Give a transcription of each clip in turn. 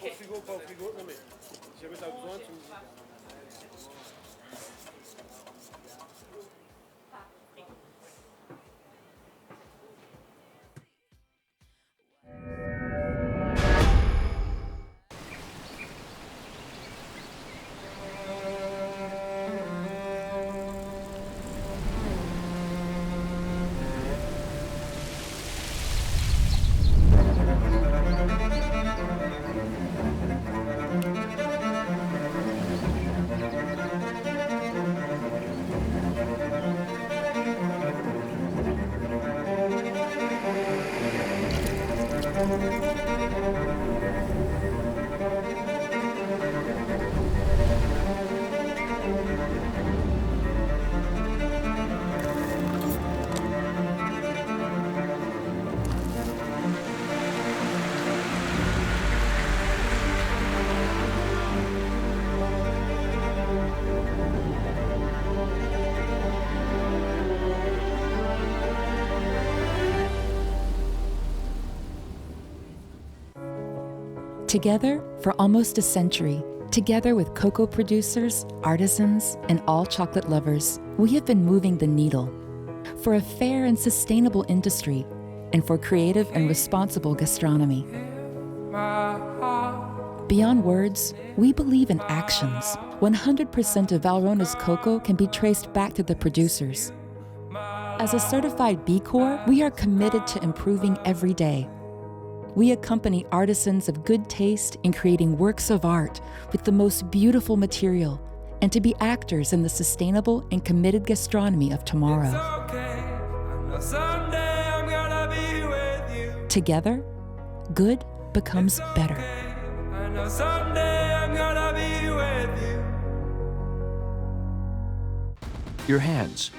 Au frigo, pas au frigo. Non mais, si jamais t'as besoin, tu me dis. Together for almost a century, together with cocoa producers, artisans, and all chocolate lovers, we have been moving the needle for a fair and sustainable industry and for creative and responsible gastronomy. Beyond words, we believe in actions. 100% of Valrhona's cocoa can be traced back to the producers. As a certified B Corp, we are committed to improving every day. We accompany artisans of good taste in creating works of art with the most beautiful material and to be actors in the sustainable and committed gastronomy of tomorrow. Together, good becomes better. Your hands,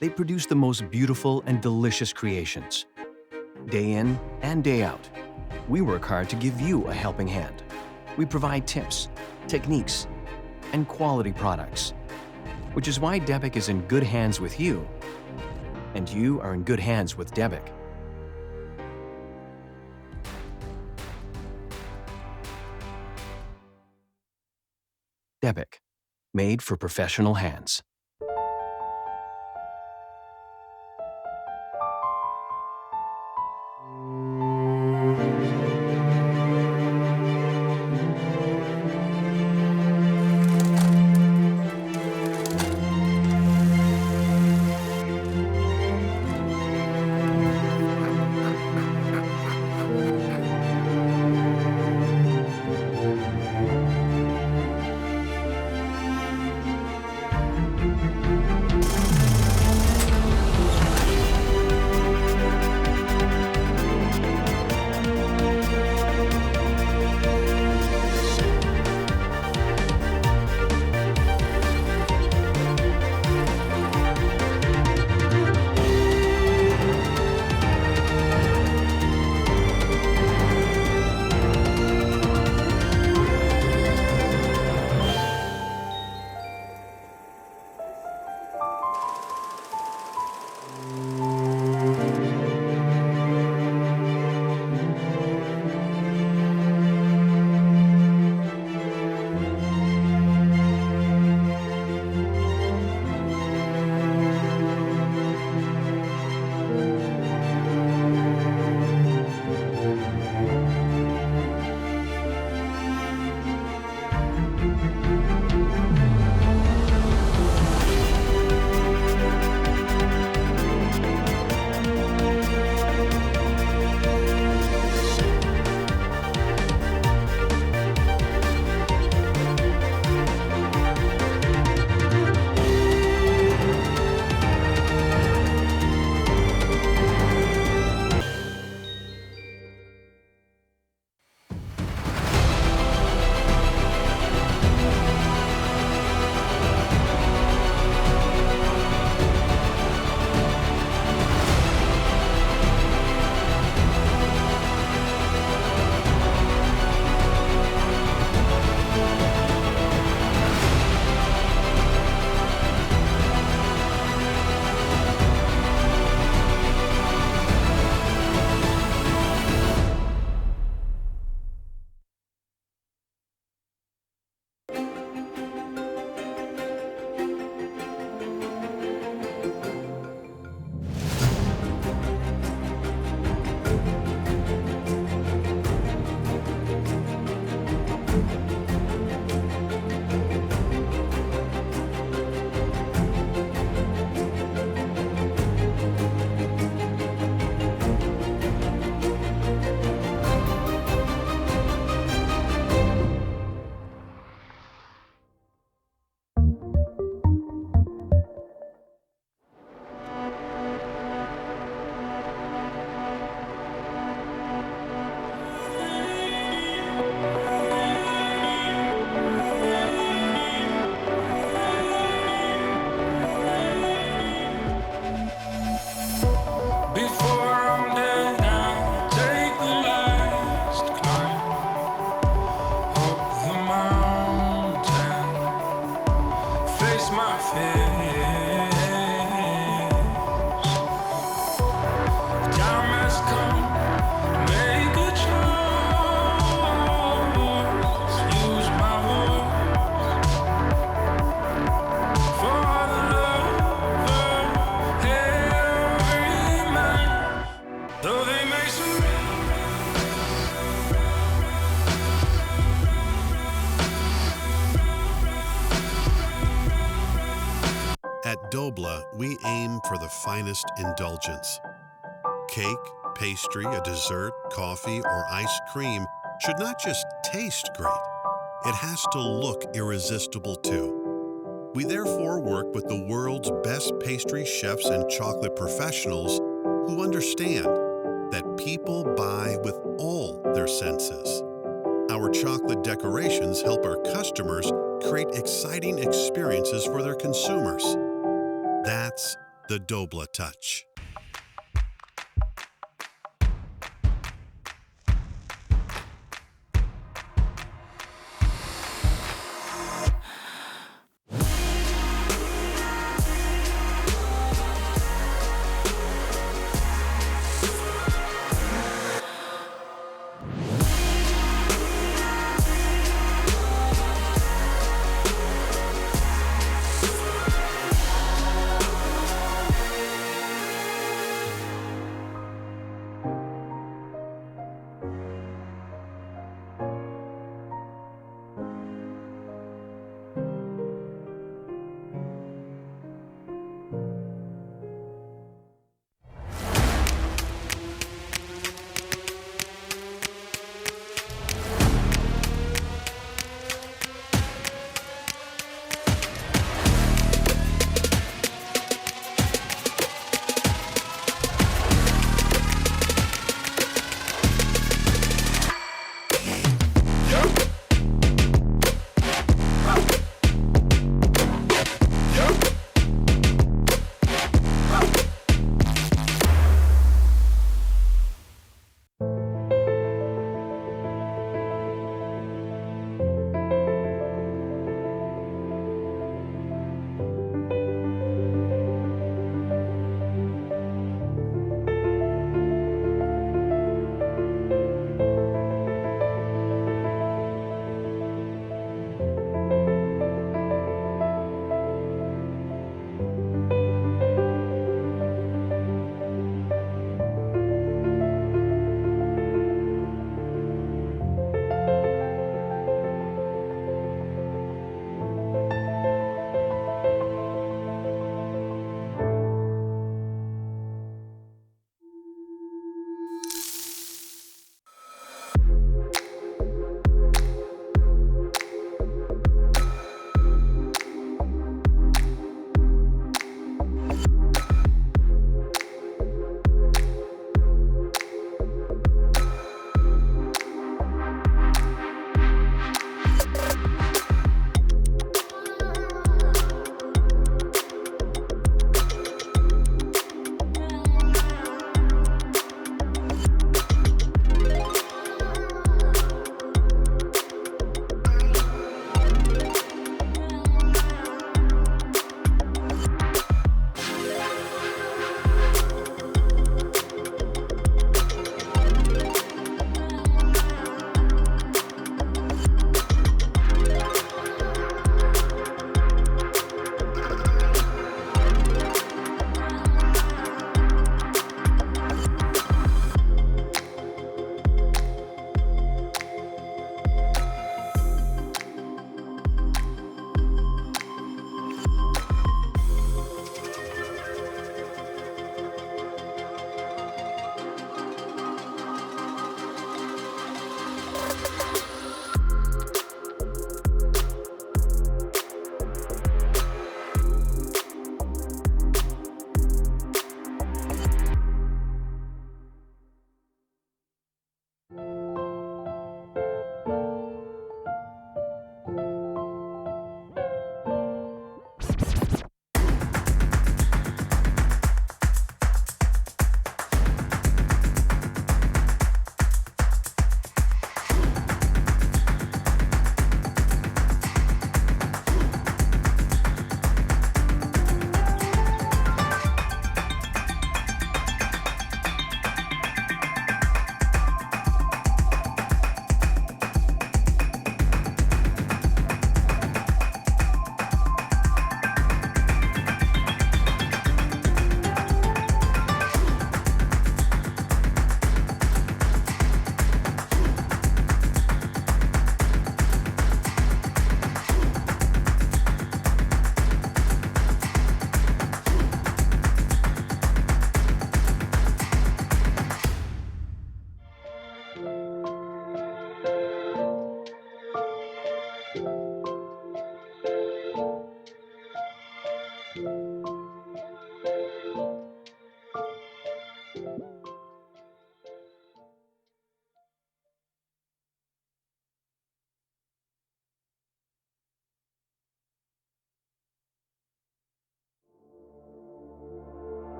they produce the most beautiful and delicious creations. Day in and day out, we work hard to give you a helping hand. We provide tips, techniques, and quality products, which is why Debic is in good hands with you, and you are in good hands with Debic. Debic, made for professional hands. At Dobla, we aim for the finest indulgence. Cake, pastry, a dessert, coffee, or ice cream should not just taste great, it has to look irresistible too. We therefore work with the world's best pastry chefs and chocolate professionals who understand that people buy with all their senses. Our chocolate decorations help our customers create exciting experiences for their consumers. That's the Dobla touch.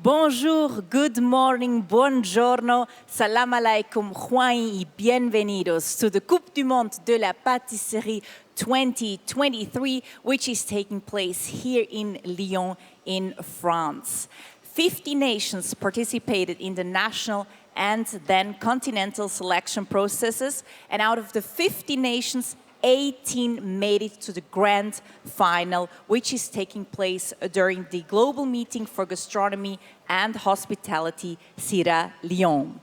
Bonjour, good morning, buongiorno, salam alaikum, juan y bienvenidos to the Coupe du Monde de la Pâtisserie 2023, which is taking place here in Lyon, in France. 50 nations participated in the national and then continental selection processes, and out of the 50 nations, 18 made it to the grand final, which is taking place during the Global Meeting for Gastronomy and Hospitality, Sierra Leone.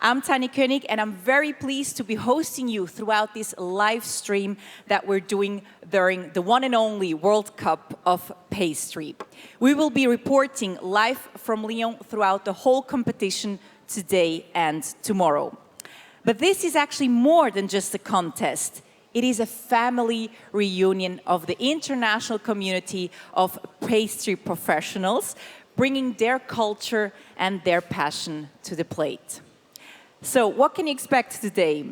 I'm Tanya Koenig, and I'm very pleased to be hosting you throughout this live stream that we're doing during the one and only World Cup of Pastry. We will be reporting live from Lyon throughout the whole competition today and tomorrow. But this is actually more than just a contest. It is a family reunion of the international community of pastry professionals, bringing their culture and their passion to the plate. So what can you expect today?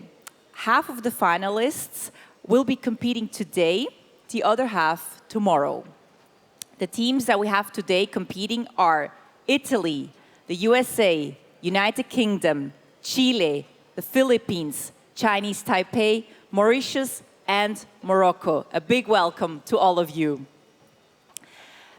Half of the finalists will be competing today, the other half tomorrow. The teams that we have today competing are Italy, the USA, United Kingdom, Chile, the Philippines, Chinese Taipei, Mauritius, and Morocco. A big welcome to all of you.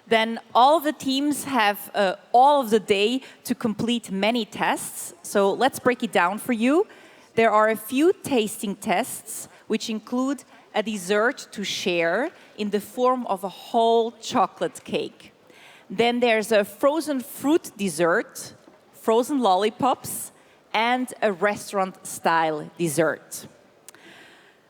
Then all of the teams have all of the day to complete many tests. So let's break it down for you. There are a few tasting tests, which include a dessert to share in the form of a whole chocolate cake. Then there's a frozen fruit dessert, frozen lollipops, and a restaurant-style dessert.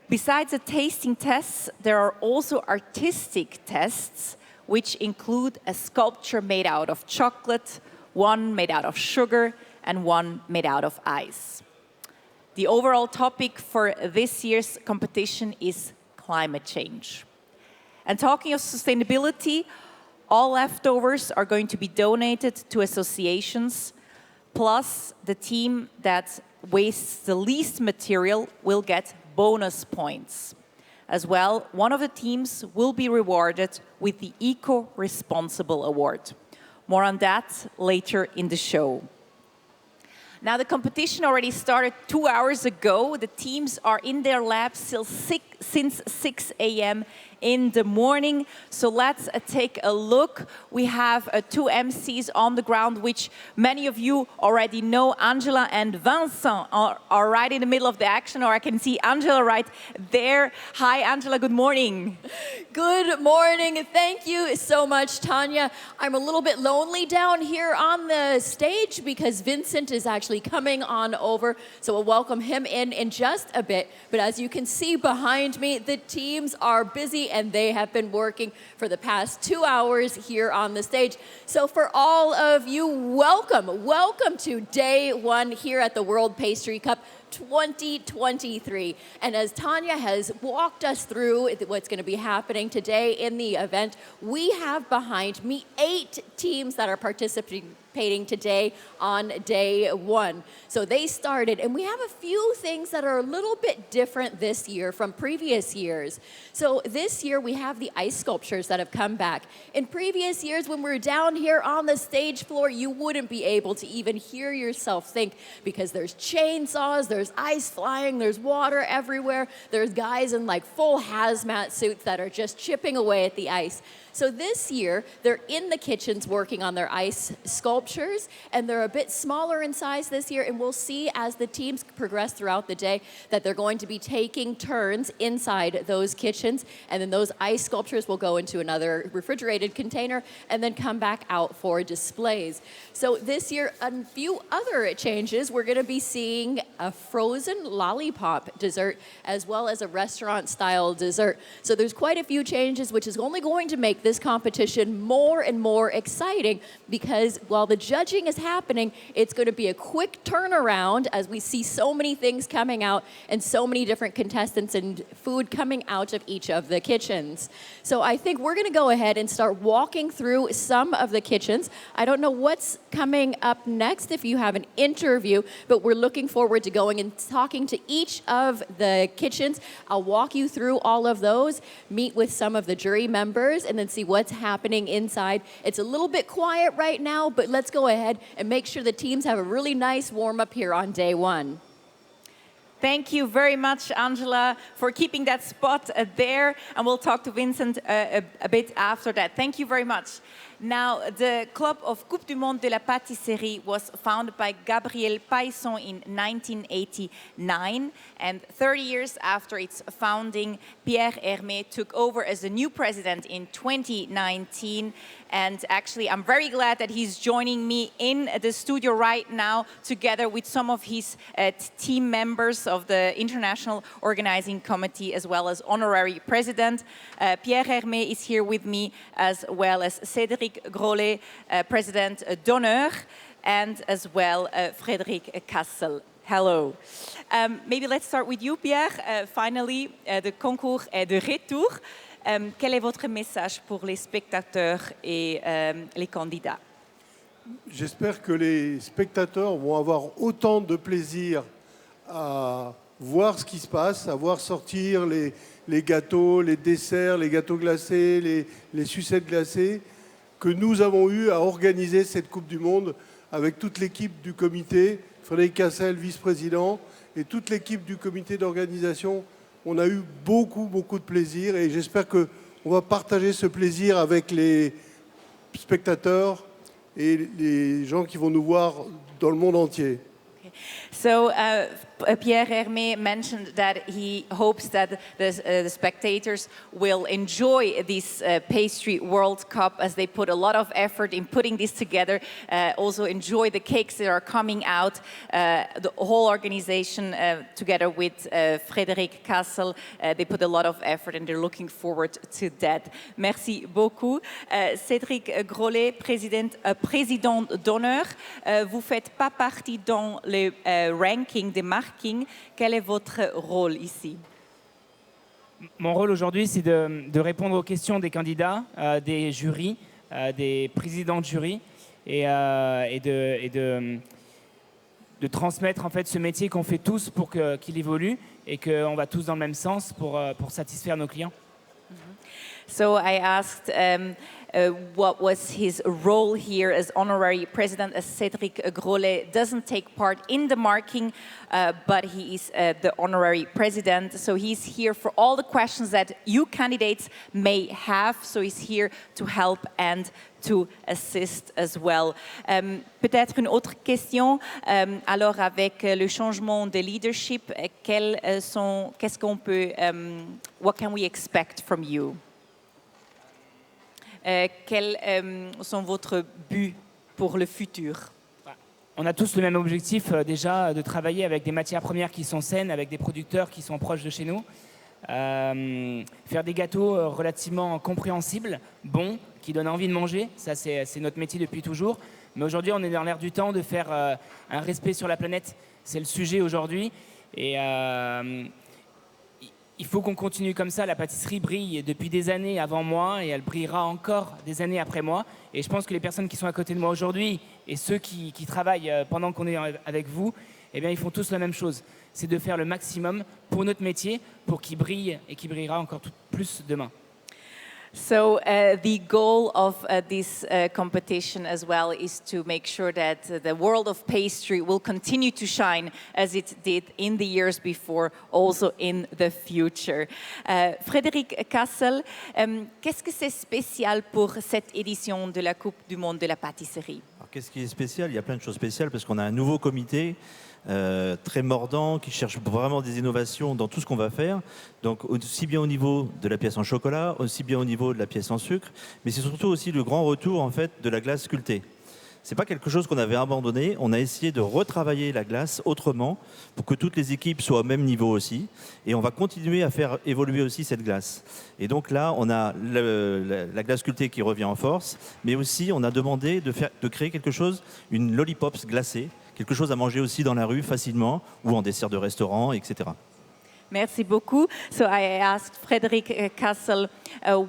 Besides the tasting tests, there are also artistic tests, which include a sculpture made out of chocolate, one made out of sugar, and one made out of ice. The overall topic for this year's competition is climate change. And talking of sustainability, all leftovers are going to be donated to associations, plus the team that wastes the least material will get bonus points. As well, one of the teams will be rewarded with the Eco-Responsible Award. More on that later in the show. Now, the competition already started 2 hours ago. The teams are in their labs since 6 a.m. in the morning. So let's take a look. We have two MCs on the ground, which many of you already know. Angela and Vincent are right in the middle of the action, or I can see Angela right there. Hi, Angela, good morning. Good morning. Thank you so much, Tanya. I'm a little bit lonely down here on the stage because Vincent is actually coming on over. So we'll welcome him in just a bit. But as you can see behind me, the teams are busy and they have been working for the past 2 hours here on the stage. So for all of you, welcome to day one here at the World Pastry Cup 2023. And as Tanya has walked us through what's going to be happening today in the event, we have behind me 8 teams that are participating today on day one. So they started, and we have a few things that are a little bit different this year from previous years. So this year we have the ice sculptures that have come back. In previous years, when we were down here on the stage floor, you wouldn't be able to even hear yourself think because there's chainsaws, there's ice flying, there's water everywhere, there's guys in like full hazmat suits that are just chipping away at the ice. So this year, they're in the kitchens working on their ice sculptures, and they're a bit smaller in size this year, and we'll see as the teams progress throughout the day that they're going to be taking turns inside those kitchens, and then those ice sculptures will go into another refrigerated container and then come back out for displays. So this year, a few other changes. We're going to be seeing a frozen lollipop dessert as well as a restaurant-style dessert. So there's quite a few changes, which is only going to make this competition more and more exciting because while the judging is happening, it's going to be a quick turnaround as we see so many things coming out and so many different contestants and food coming out of each of the kitchens. So I think we're going to go ahead and start walking through some of the kitchens. I don't know what's coming up next if you have an interview, but we're looking forward to going and talking to each of the kitchens. I'll walk you through all of those, meet with some of the jury members, and then see what's happening inside. It's a little bit quiet right now, but let's go ahead and make sure the teams have a really nice warm-up here on day one. Thank you very much, Angela, for keeping that spot there. And we'll talk to Vincent a bit after that. Thank you very much. Now, the Club of Coupe du Monde de la Pâtisserie was founded by Gabriel Paisson in 1989. And 30 years after its founding, Pierre Hermé took over as the new president in 2019. And actually, I'm very glad that he's joining me in the studio right now, together with some of his team members of the International Organizing Committee, as well as honorary president. Pierre Hermé is here with me, as well as Cédric GROLET, president d'honneur, and as well Frédéric CASSEL. Hello. Maybe let's start with you, Pierre. Finally, the concours est de retour. Quel est votre message pour les spectateurs et les candidats? J'espère que les spectateurs vont avoir autant de plaisir à voir ce qui se passe, à voir sortir les gâteaux, les desserts, les gâteaux glacés, les sucettes glacées, que nous avons eu à organiser cette Coupe du Monde avec toute l'équipe du comité, Frédéric CASSEL, vice-président, et toute l'équipe du comité d'organisation. On a eu beaucoup de plaisir et j'espère qu'on va partager ce plaisir avec les spectateurs et les gens qui vont nous voir dans le monde entier. So Pierre Hermé mentioned that he hopes that the spectators will enjoy this pastry World Cup, as they put a lot of effort in putting this together. Also enjoy the cakes that are coming out. The whole organization, together with Frédéric CASSEL, they put a lot of effort and they're looking forward to that. Merci beaucoup. Cédric GROLET, président d'honneur. Vous faites pas partie dans le ranking des markings. Quel est votre rôle ici? Mon rôle aujourd'hui, c'est de répondre aux questions des candidats, des jurys, des présidents de jury et de transmettre en fait ce métier qu'on fait tous pour qu'il évolue et qu'on va tous dans le même sens pour satisfaire nos clients. So I asked what was his role here as honorary president, as Cédric GROLET doesn't take part in the marking, but he is the honorary president. So he's here for all the questions that you candidates may have. So he's here to help and to assist as well. Peut-être une autre question. Alors, avec le changement de leadership, qu'est-ce qu'on peut, what can we expect from you? Quels sont votre buts pour le futur? On a tous le même objectif déjà, de travailler avec des matières premières qui sont saines, avec des producteurs qui sont proches de chez nous. Faire des gâteaux relativement compréhensibles, bons, qui donnent envie de manger. Ça, c'est notre métier depuis toujours. Mais aujourd'hui, on est dans l'air du temps de faire un respect sur la planète. C'est le sujet aujourd'hui. Et il faut qu'on continue comme ça. La pâtisserie brille depuis des années avant moi et elle brillera encore des années après moi. Et je pense que les personnes qui sont à côté de moi aujourd'hui et ceux qui travaillent pendant qu'on est avec vous, eh bien, ils font tous la même chose. C'est de faire le maximum pour notre métier, pour qu'il brille et qu'il brillera encore plus demain. So the goal of this competition as well is to make sure that the world of pastry will continue to shine as it did in the years before, also in the future. Frédéric CASSEL, qu'est-ce que c'est spécial pour cette édition de la Coupe du Monde de la Pâtisserie? Alors, qu'est-ce qui est spécial? Il y a plein de choses spéciales parce qu'on a un nouveau comité très mordant, qui cherche vraiment des innovations dans tout ce qu'on va faire. Donc aussi bien au niveau de la pièce en chocolat, aussi bien au niveau de la pièce en sucre, mais c'est surtout aussi le grand retour en fait de la glace sculptée. C'est pas quelque chose qu'on avait abandonné, on a essayé de retravailler la glace autrement pour que toutes les équipes soient au même niveau aussi, et on va continuer à faire évoluer aussi cette glace. Et donc là, on a la glace sculptée qui revient en force, mais aussi on a demandé de créer quelque chose, une lollipops glacée, quelque chose à manger aussi dans la rue facilement ou en dessert de restaurant, etc. Merci beaucoup. So I asked Frédéric CASSEL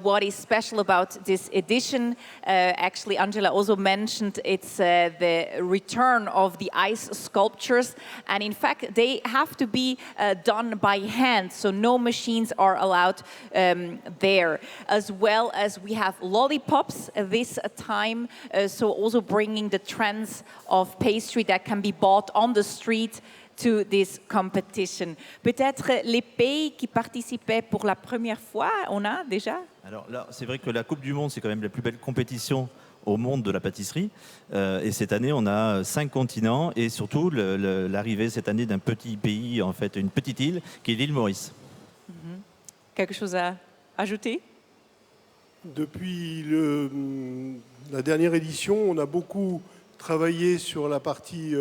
what is special about this edition. Actually, Angela also mentioned it's the return of the ice sculptures. And in fact, they have to be done by hand, so no machines are allowed there. As well as we have lollipops this time, so also bringing the trends of pastry that can be bought on the street to this competition. Peut-être les pays qui participaient pour la première fois, on a déjà? Alors là, c'est vrai que la Coupe du Monde, c'est quand même la plus belle compétition au monde de la pâtisserie. Et cette année, on a 5 continents et surtout l'arrivée cette année d'un petit pays, en fait, une petite île, qui est l'île Maurice. Quelque chose à ajouter? Depuis la dernière édition, on a beaucoup travaillé sur la partie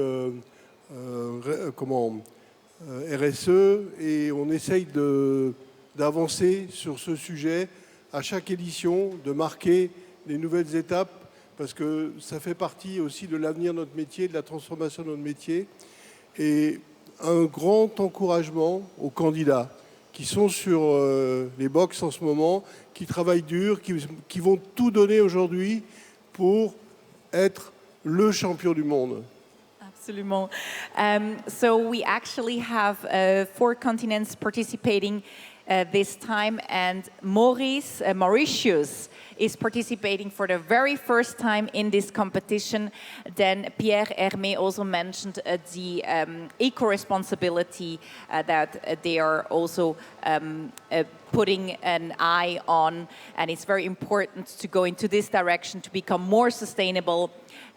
RSE et on essaye d'avancer sur ce sujet à chaque édition, de marquer les nouvelles étapes parce que ça fait partie aussi de l'avenir de notre métier, de la transformation de notre métier. Et un grand encouragement aux candidats qui sont sur les box en ce moment, qui travaillent dur, qui vont tout donner aujourd'hui pour être le champion du monde. Absolument. So we actually have 4 continents participating this time, and Mauritius is participating for the very first time in this competition. Then Pierre HERME also mentioned the eco-responsibility that they are also putting an eye on, and it's very important to go into this direction to become more sustainable.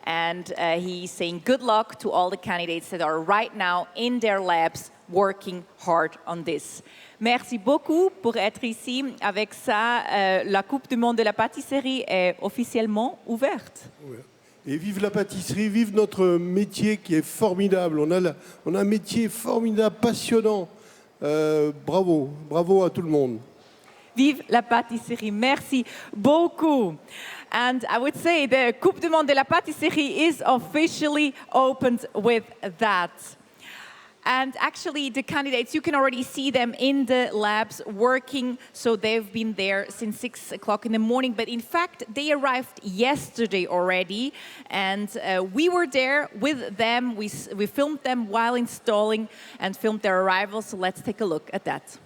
And he's saying good luck to all the candidates that are right now in their labs working hard on this. Merci beaucoup pour être ici. Avec ça, la Coupe du Monde de la pâtisserie est officiellement ouverte. Et vive la pâtisserie, vive notre métier qui est formidable. On a un métier formidable, passionnant. Bravo, bravo à tout le monde. Vive la pâtisserie. Merci beaucoup. And I would say the Coupe du Monde de la Pâtisserie is officially opened with that. And actually, the candidates, you can already see them in the labs working. So they've been there since 6 o'clock in the morning. But in fact, they arrived yesterday already. And we were there with them. We filmed them while installing and filmed their arrival. So let's take a look at that.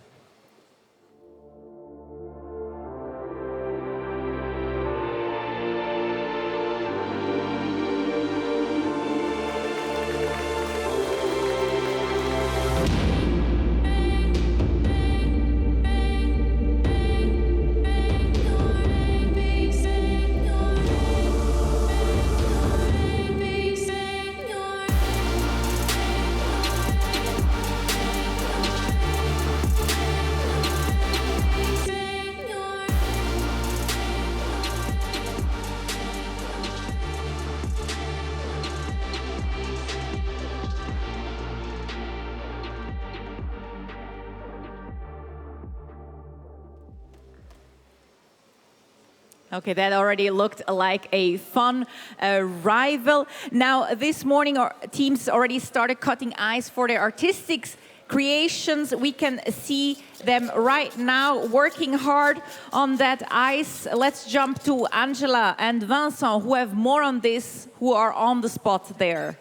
Okay, that already looked like a fun rival. Now, this morning, our teams already started cutting ice for their artistic creations. We can see them right now working hard on that ice. Let's jump to Angela and Vincent, who have more on this, who are on the spot there.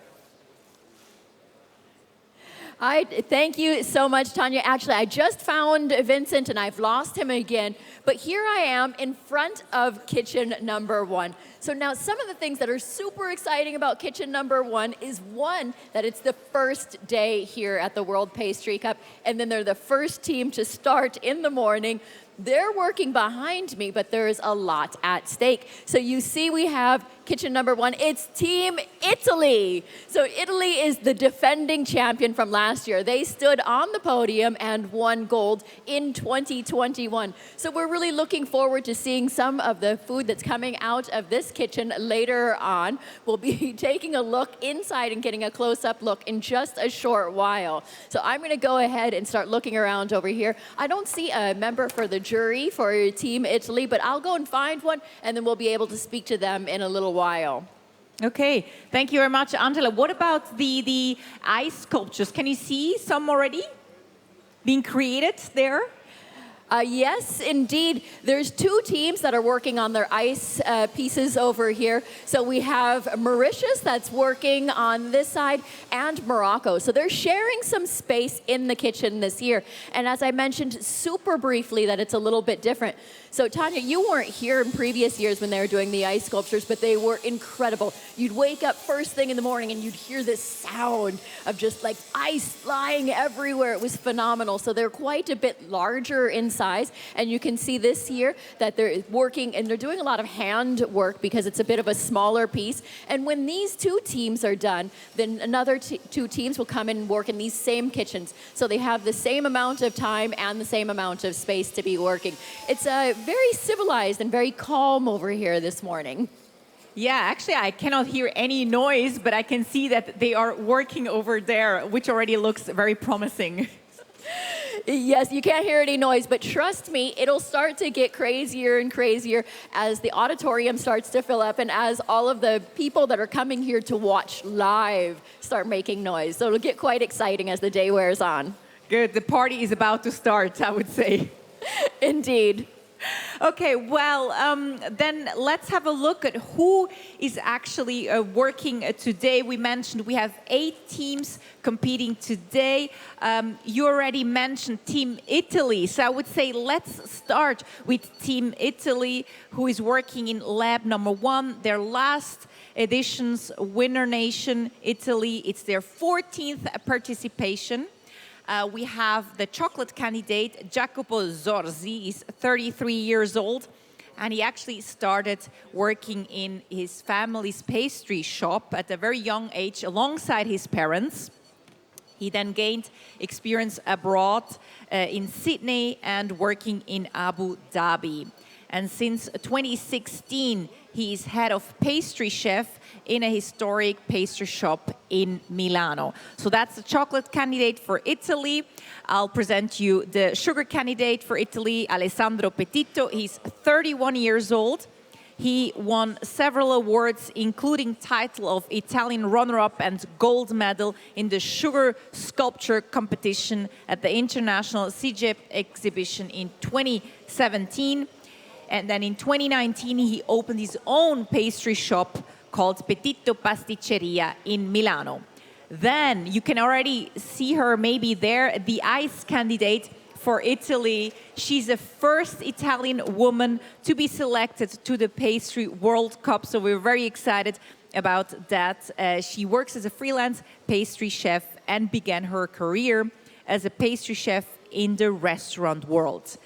Thank you so much, Tanya. Actually, I just found Vincent and I've lost him again. But here I am in front of kitchen number 1. So now some of the things that are super exciting about kitchen number 1 is one, that it's the first day here at the World Pastry Cup. And then they're the first team to start in the morning. They're working behind me, but there is a lot at stake. So you see we have kitchen number 1. It's Team Italy. So Italy is the defending champion from last year. They stood on the podium and won gold in 2021. So we're really looking forward to seeing some of the food that's coming out of this kitchen later on. We'll be taking a look inside and getting a close-up look in just a short while. So I'm going to go ahead and start looking around over here. I don't see a member for the jury for Team Italy, but I'll go and find one, and then we'll be able to speak to them in a little while. Okay, thank you very much, Angela. What about the ice sculptures? Can you see some already? being created there? Yes, indeed. There's 2 teams that are working on their ice pieces over here. So we have Mauritius that's working on this side and Morocco. So they're sharing some space in the kitchen this year. And as I mentioned super briefly that it's a little bit different. So Tanya, you weren't here in previous years when they were doing the ice sculptures, but they were incredible. You'd wake up first thing in the morning and you'd hear this sound of just like ice flying everywhere. It was phenomenal. So they're quite a bit larger in size. And you can see this year that they're working and they're doing a lot of hand work because it's a bit of a smaller piece. And when these 2 teams are done, then another 2 teams will come in and work in these same kitchens. So they have the same amount of time and the same amount of space to be working. It's very civilized and very calm over here this morning. Yeah, actually, I cannot hear any noise, but I can see that they are working over there, which already looks very promising. Yes, you can't hear any noise, but trust me, it'll start to get crazier and crazier as the auditorium starts to fill up and as all of the people that are coming here to watch live start making noise. So it'll get quite exciting as the day wears on. Good, the party is about to start, I would say. Indeed. Okay, well, then let's have a look at who is actually working today. We mentioned we have 8 teams competing today. You already mentioned Team Italy, so I would say let's start with Team Italy, who is working in lab number 1, their last edition's winner nation, Italy. It's their 14th participation. We have the chocolate candidate, Jacopo Zorzi. He's 33 years old, and he actually started working in his family's pastry shop at a very young age alongside his parents. He then gained experience abroad in Sydney and working in Abu Dhabi. And since 2016, he is head of pastry chef in a historic pastry shop in Milano. So that's the chocolate candidate for Italy. I'll present you the sugar candidate for Italy, Alessandro Petitto. He's 31 years old. He won several awards, including title of Italian runner-up and gold medal in the sugar sculpture competition at the International CJEP exhibition in 2017. And then in 2019, he opened his own pastry shop called Petitto Pasticceria in Milano. Then you can already see her maybe there, the ice candidate for Italy. She's the first Italian woman to be selected to the Pastry World Cup, so we're very excited about that. She works as a freelance pastry chef and began her career as a pastry chef in the restaurant world.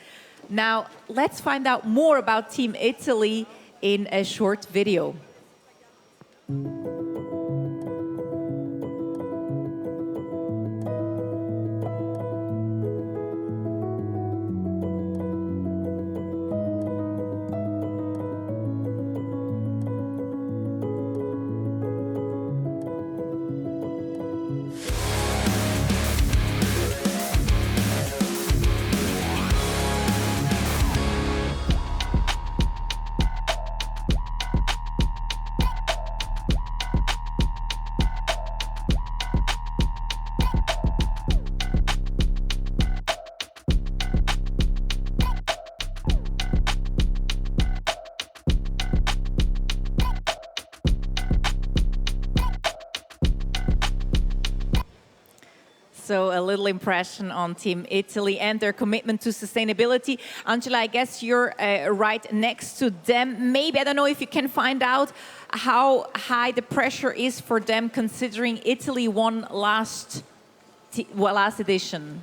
Now, let's find out more about Team Italy in a short video. So a little impression on Team Italy and their commitment to sustainability. Angela, I guess you're right next to them. Maybe, I don't know if you can find out how high the pressure is for them considering Italy won last edition.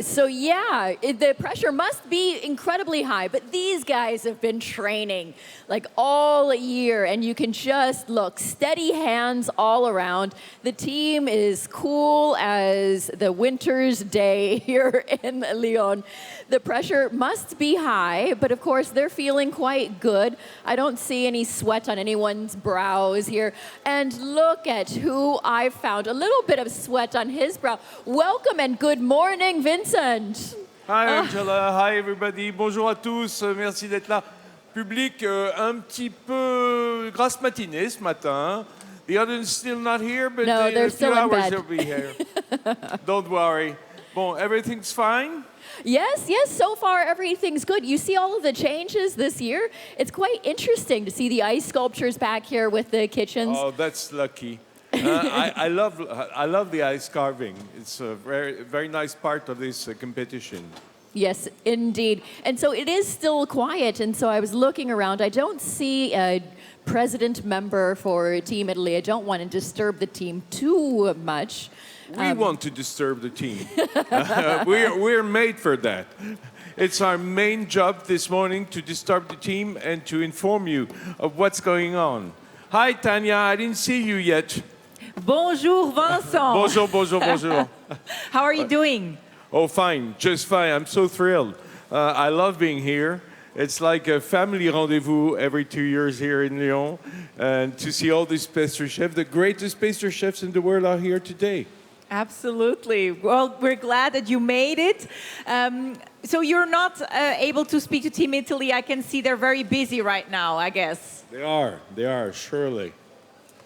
So yeah, the pressure must be incredibly high, but these guys have been training like all year and you can just look, steady hands all around. The team is cool as the winter's day here in Lyon. The pressure must be high, but of course they're feeling quite good. I don't see any sweat on anyone's brows here. And look at who I found, a little bit of sweat on his brow. Welcome and good morning, Vincent. Hi Angela, hi everybody, bonjour à tous, merci d'être là. Public un petit peu grasse matinée ce matin. The others still not here, but no, in a few still in hours bed. they'll be here. Don't worry. Bon, everything's fine? Yes, so far everything's good. You see all of the changes this year? It's quite interesting to see the ice sculptures back here with the kitchens. Oh, that's lucky. I love the ice carving. It's a very nice part of this competition. Yes, indeed. And so it is still quiet, and so I was looking around. I don't see a president member for Team Italy. I don't want to disturb the team too much. We want to disturb the team. We're made for that. It's our main job this morning to disturb the team and to inform you of what's going on. Hi, Tanya. I didn't see you yet. Bonjour, Vincent. Bonjour. How are you doing? Oh, fine. Just fine. I'm so thrilled. I love being here. It's like a family rendezvous every 2 years here in Lyon. And to see all these pastry chefs, the greatest pastry chefs in the world are here today. Absolutely. Well, we're glad that you made it. So you're not able to speak to Team Italy. I can see they're very busy right now, I guess. They are, surely.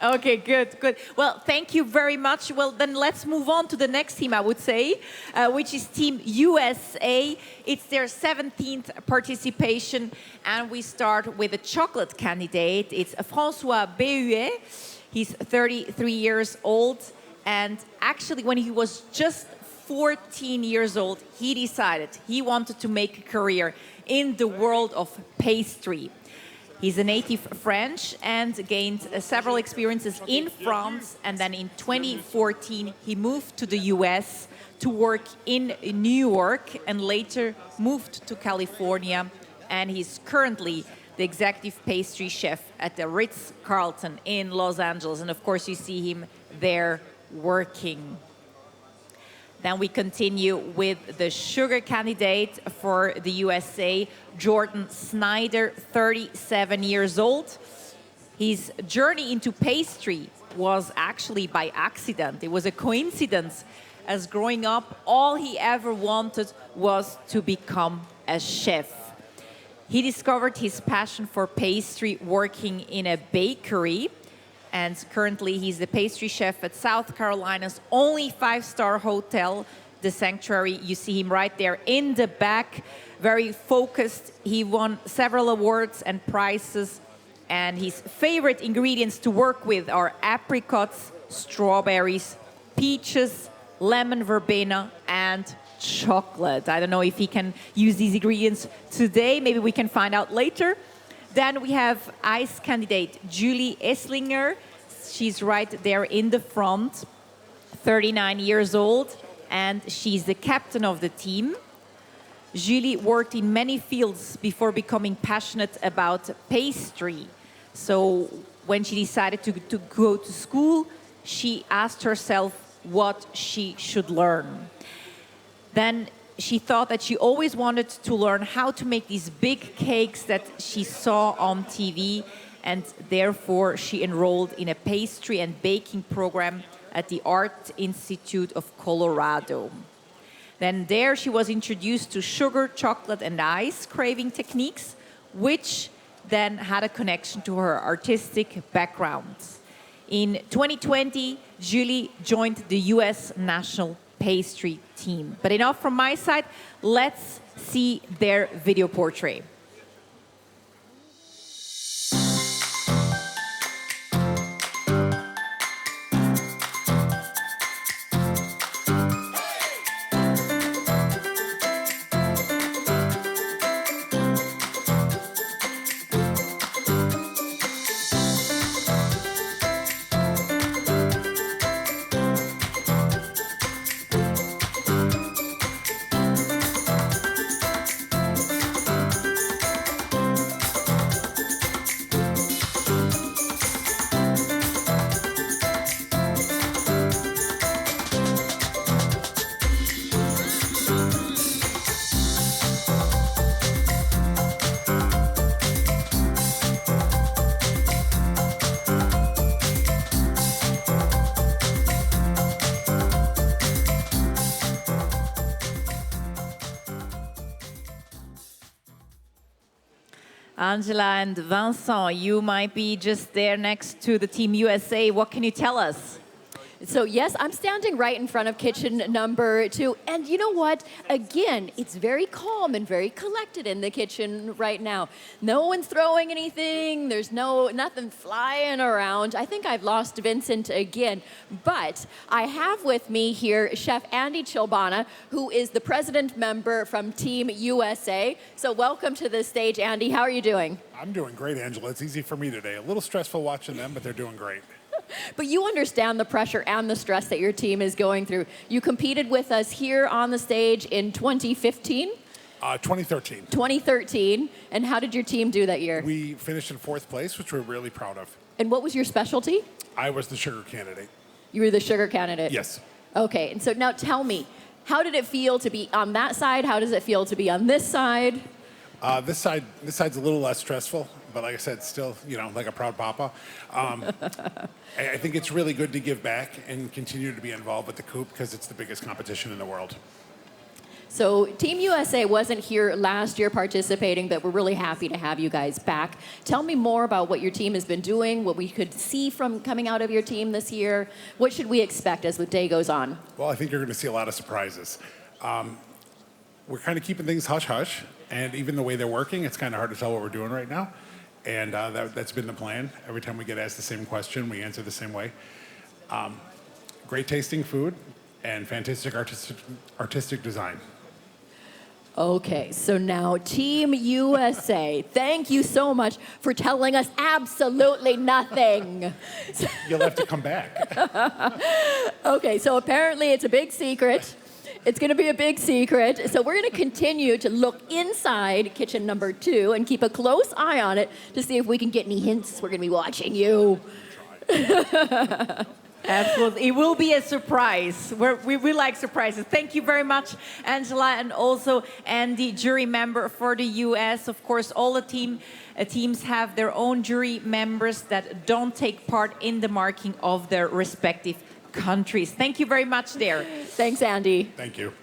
Okay, good. Well, thank you very much. Well, then let's move on to the next team, I would say, which is Team USA. It's their 17th participation, and we start with a chocolate candidate. It's François Behuet. He's 33 years old, and actually when he was just 14 years old, he decided he wanted to make a career in the world of pastry. He's a native French and gained several experiences in France. And then in 2014, he moved to the US to work in New York and later moved to California. And he's currently the executive pastry chef at the Ritz-Carlton in Los Angeles. And of course, you see him there working. Then we continue with the sugar candidate for the USA, Jordan Snyder, 37 years old. His journey into pastry was actually by accident. It was a coincidence, as growing up, all he ever wanted was to become a chef. He discovered his passion for pastry working in a bakery. And currently, he's the pastry chef at South Carolina's only 5-star hotel, The Sanctuary. You see him right there in the back, very focused. He won several awards and prizes. And his favorite ingredients to work with are apricots, strawberries, peaches, lemon verbena, and chocolate. I don't know if he can use these ingredients today. Maybe we can find out later. Then we have ice candidate Julie Esslinger. She's right there in the front, 39 years old, and she's the captain of the team. Julie worked in many fields before becoming passionate about pastry. So when she decided to go to school, she asked herself what she should learn. Then she thought that she always wanted to learn how to make these big cakes that she saw on TV, and therefore she enrolled in a pastry and baking program at the Art Institute of Colorado. Then there she was introduced to sugar, chocolate, and ice craving techniques, which then had a connection to her artistic background. In 2020, Julie joined the US national pastry team. But enough from my side, let's see their video portrait. Angela and Vincent, you might be just there next to the Team USA. What can you tell us? So yes, I'm standing right in front of kitchen number 2. And you know what? Again, it's very calm and very collected in the kitchen right now. No one's throwing anything. There's nothing flying around. I think I've lost Vincent again. But I have with me here Chef Andy Chilbana, who is the president member from Team USA. So welcome to the stage, Andy. How are you doing? I'm doing great, Angela. It's easy for me today. A little stressful watching them, but they're doing great. But you understand the pressure and the stress that your team is going through. You competed with us here on the stage in 2015? 2013. 2013. And how did your team do that year? We finished in 4th place, which we're really proud of. And what was your specialty? I was the sugar candidate. You were the sugar candidate? Yes. Okay, and so now tell me, how did it feel to be on that side? How does it feel to be on this side? This side's a little less stressful, but like I said, still, like a proud papa. I think it's really good to give back and continue to be involved with the Coupe because it's the biggest competition in the world. So Team USA wasn't here last year participating, but we're really happy to have you guys back. Tell me more about what your team has been doing, what we could see from coming out of your team this year. What should we expect as the day goes on? Well, I think you're going to see a lot of surprises. We're kind of keeping things hush-hush, and even the way they're working, it's kind of hard to tell what we're doing right now. And that's been the plan. Every time we get asked the same question, we answer the same way. Great tasting food and fantastic artistic design. Okay, so now Team USA, thank you so much for telling us absolutely nothing. You'll have to come back. Okay, so apparently it's a big secret. It's going to be a big secret. So we're going to continue to look inside kitchen number 2 and keep a close eye on it to see if we can get any hints. We're going to be watching you. Absolutely. It will be a surprise. We like surprises. Thank you very much, Angela, and also Andy, jury member for the US. Of course, all the teams have their own jury members that don't take part in the marking of their respective countries. Thank you very much there. Thanks, Andy. Thank you.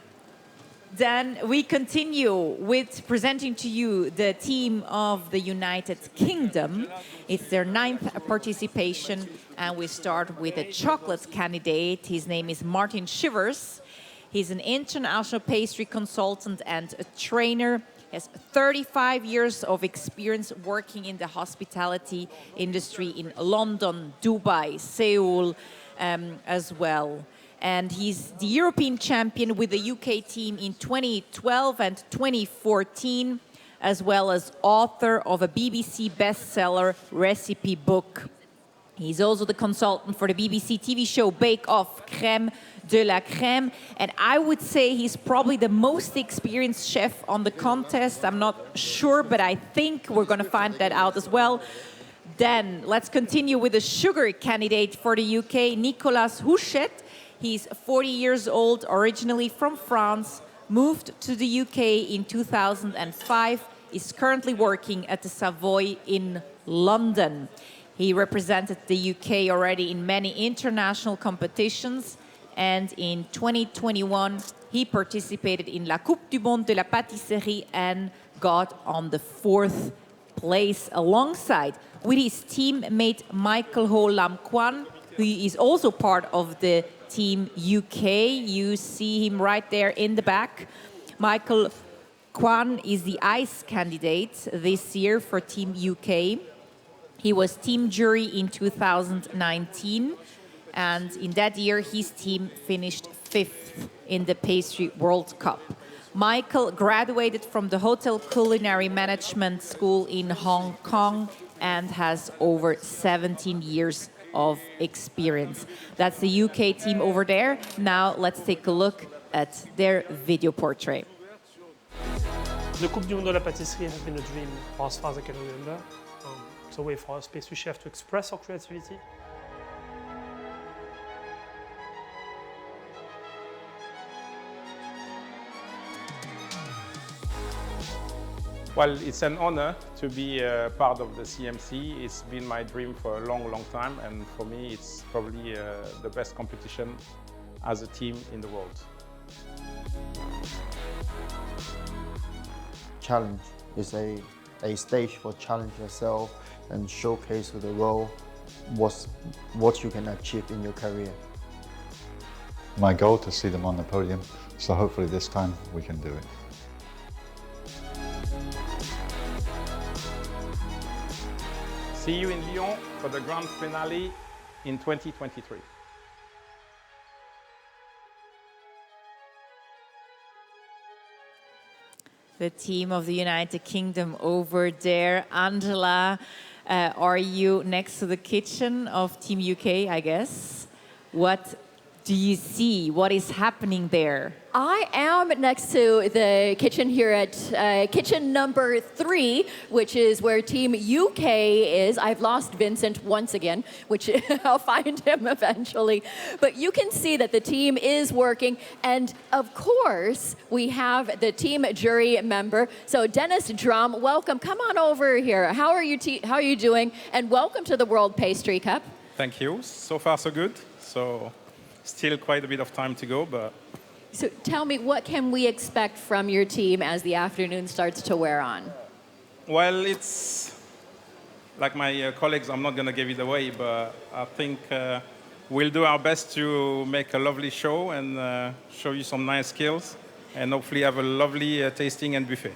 Then we continue with presenting to you the team of the United Kingdom. It's their 9th participation, and we start with a chocolate candidate. His name is Martin Shivers. He's an international pastry consultant and a trainer. He has 35 years of experience working in the hospitality industry in London, Dubai, Seoul, as well. And he's the European champion with the UK team in 2012 and 2014, as well as author of a BBC bestseller recipe book. He's also the consultant for the BBC TV show Bake Off, Crème de la Crème. And I would say he's probably the most experienced chef on the contest. I'm not sure, but I think we're going to find that out as well. Then let's continue with the sugar candidate for the UK, Nicolas Houchet. He's 40 years old, originally from France, moved to the UK in 2005, is currently working at the Savoy in London. He represented the UK already in many international competitions, and in 2021, he participated in La Coupe du Monde de la Pâtisserie and got on the 4th place alongside with his teammate Michael Ho Lam Kwan, who is also part of the Team UK. You see him right there in the back. Michael Kwan is the ICE candidate this year for Team UK. He was team jury in 2019, and in that year his team finished 5th in the Pastry World Cup. Michael graduated from the Hotel Culinary Management School in Hong Kong and has over 17 years of experience. That's the UK team over there. Now let's take a look at their video portrait. The Coupe du Monde de la Pâtisserie has been a dream for as far as I can remember. It's a way for us pastry chefs to express our creativity. Well, it's an honor to be part of the CMC. It's been my dream for a long, long time, and for me, it's probably the best competition as a team in the world. Challenge is a stage for challenge yourself and showcase to the world what you can achieve in your career. my goal to see them on the podium. So hopefully this time we can do it. See you in Lyon for the grand finale in 2023. The team of the United Kingdom over there. Angela, are you next to the kitchen of Team UK, I guess? What do you see? What is happening there? I am next to the kitchen here at kitchen number 3, which is where Team UK is. I've lost Vincent once again, which I'll find him eventually. But you can see that the team is working. And of course, we have the team jury member. So Dennis Drum, welcome. Come on over here. How are you doing? And welcome to the World Pastry Cup. Thank you. So far, so good. So still quite a bit of time to go, but... So tell me, what can we expect from your team as the afternoon starts to wear on? Well, it's like my colleagues, I'm not going to give it away, but I think we'll do our best to make a lovely show and show you some nice skills and hopefully have a lovely tasting and buffet.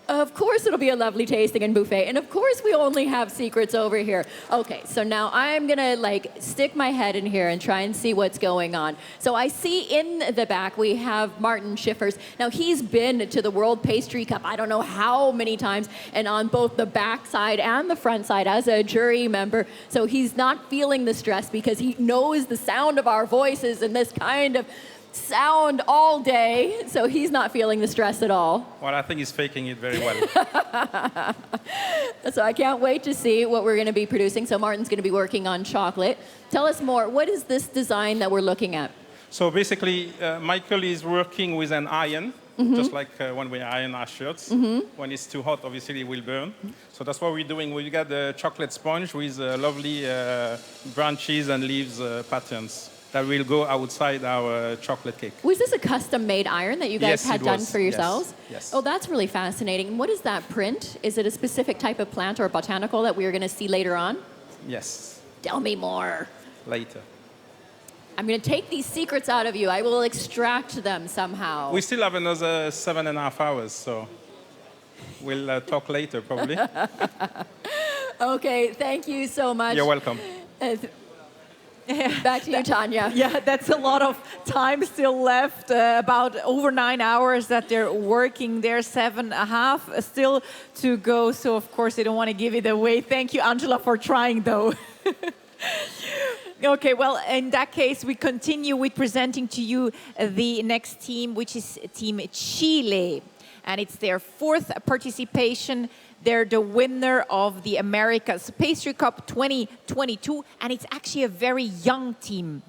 Of course it'll be a lovely tasting and buffet. And of course we only have secrets over here. Okay, so now I'm gonna stick my head in here and try and see what's going on. So I see in the back we have Martin Schiffers. Now he's been to the World Pastry Cup I don't know how many times, and on both the back side and the front side as a jury member. So he's not feeling the stress because he knows the sound of our voices and this kind of sound all day, so he's not feeling the stress at all. Well, I think he's faking it very well. So I can't wait to see what we're going to be producing. So Martin's going to be working on chocolate. Tell us more. What is this design that we're looking at? So basically, Michael is working with an iron, just like when we iron our shirts. When it's too hot, obviously it will burn. So that's what we're doing. We got the chocolate sponge with lovely branches and leaves patterns that will go outside our chocolate cake. Was this a custom-made iron that you guys had done for yourselves? Yes. Oh, that's really fascinating. What is that print? Is it a specific type of plant or botanical that we are going to see later on? Yes. Tell me more. Later. I'm going to take these secrets out of you. I will extract them somehow. We still have another 7.5 hours, so we'll talk later, probably. Okay, thank you so much. You're welcome. Back to you, Tanya. Yeah, that's a lot of time still left. About over 9 hours that they're working there, 7.5 still to go. So, of course, they don't want to give it away. Thank you, Angela, for trying, though. Okay, well, in that case, we continue with presenting to you the next team, which is Team Chile. And it's their 4th participation. They're the winner of the America's Pastry Cup 2022, and it's actually a very young team.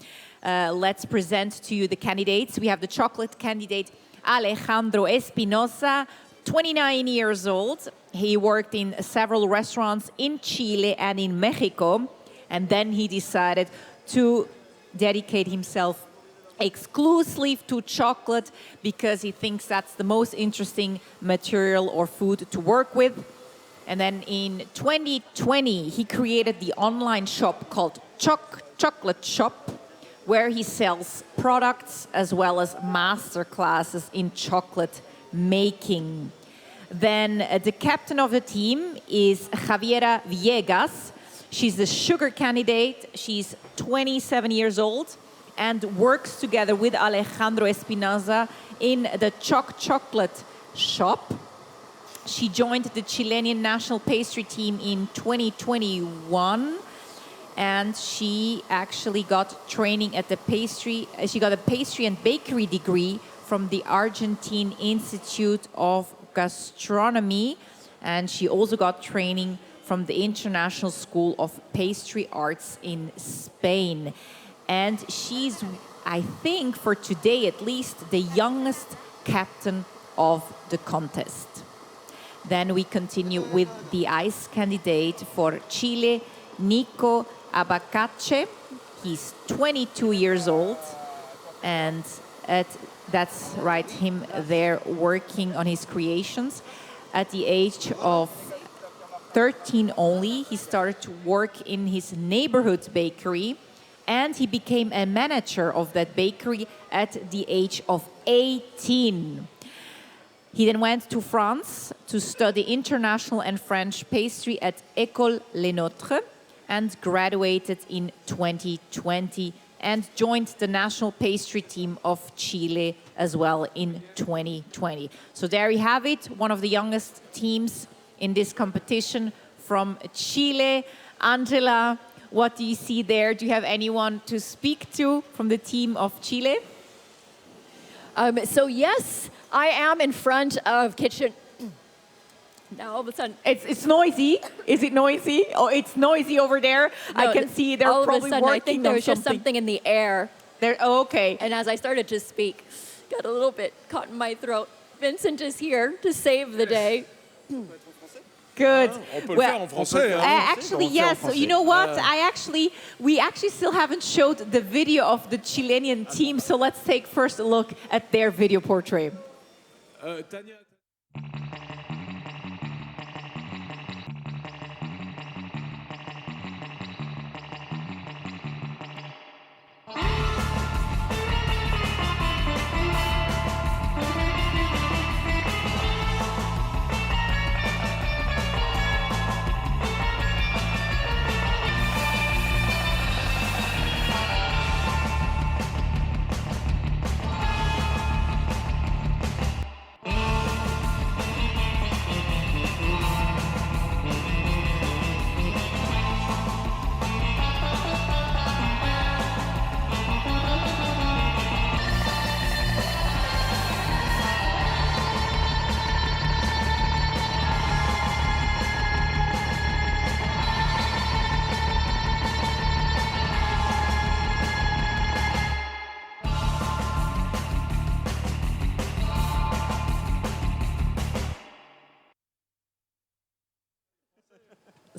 Let's present to you the candidates. We have the chocolate candidate, Alejandro Espinosa, 29 years old. He worked in several restaurants in Chile and in Mexico, and then he decided to dedicate himself exclusively to chocolate because he thinks that's the most interesting material or food to work with. And then in 2020, he created the online shop called Chocolate Shop, where he sells products as well as master classes in chocolate making. Then the captain of the team is Javiera Villegas. She's the sugar candidate. She's 27 years old and works together with Alejandro Espinosa in the Chocolate Shop. She joined the Chilean national pastry team in 2021, and she actually got training at the she got a pastry and bakery degree from the Argentine Institute of Gastronomy, and she also got training from the International School of Pastry Arts in Spain. And she's, I think, for today at least, the youngest captain of the contest. Then we continue with the ice candidate for Chile, Nico Abacache. He's 22 years old, and that's right, him there working on his creations. At the age of 13 only, he started to work in his neighborhood bakery, and he became a manager of that bakery at the age of 18. He then went to France to study international and French pastry at École Les Nôtres and graduated in 2020 and joined the national pastry team of Chile as well in 2020. So there you have it, one of the youngest teams in this competition from Chile. Angela, what do you see there? Do you have anyone to speak to from the team of Chile? So yes, I am in front of kitchen. Now all of a sudden, it's noisy. Is it noisy? Oh, it's noisy over there. No, I can see they're all probably of a sudden, working I think there was on just something in the air. There. Oh, okay. And as I started to speak, got a little bit caught in my throat. Vincent is here to save the day. Good. On peut le faire en français. Actually, yes. So you know what? We actually still haven't showed the video of the Chilean team. So let's take first a look at their video portrait. Tania.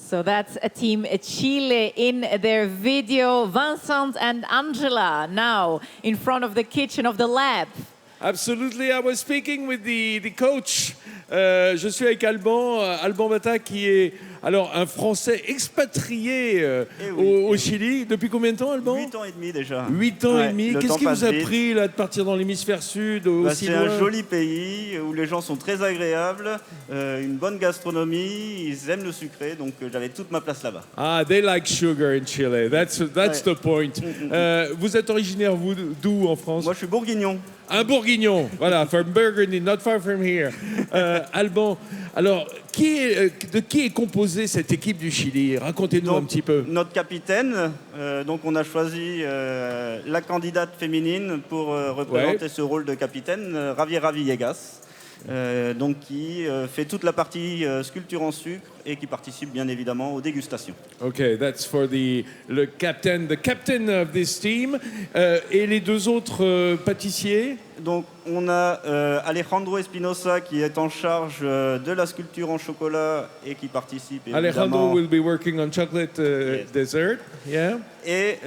So that's a team Chile in their video. Vincent and Angela now in front of the kitchen of the lab. Absolutely, I was speaking with the coach. Je suis avec Alban Bata qui est alors un Français expatrié au Chili. Depuis combien de temps, Alban? 8 ans et demi déjà. 8 ans et demi. Qu'est-ce qui vous a pris là, de partir dans l'hémisphère sud aussi C'est loin? un joli pays où les gens sont très agréables, une bonne gastronomie, ils aiment le sucré, donc j'avais toute ma place là-bas. Ah, they like sugar in Chile. That's the point. Vous êtes originaire d'où en France? Moi, je suis bourguignon. Un bourguignon, voilà, from Burgundy, not far from here. Alban, alors, de qui est composée cette équipe du Chili? Racontez-nous un petit peu. Notre capitaine, donc on a choisi la candidate féminine pour représenter ce rôle de capitaine, Riviere Villegas. Donc qui fait toute la partie sculpture en sucre et qui participe bien évidemment aux dégustations. Okay, that's for the captain of this team. Et les deux autres pâtissiers? Donc on a Alejandro Espinosa qui est en charge de la sculpture en chocolat et qui participe évidemment. Alejandro will be working on chocolate dessert, yeah. Et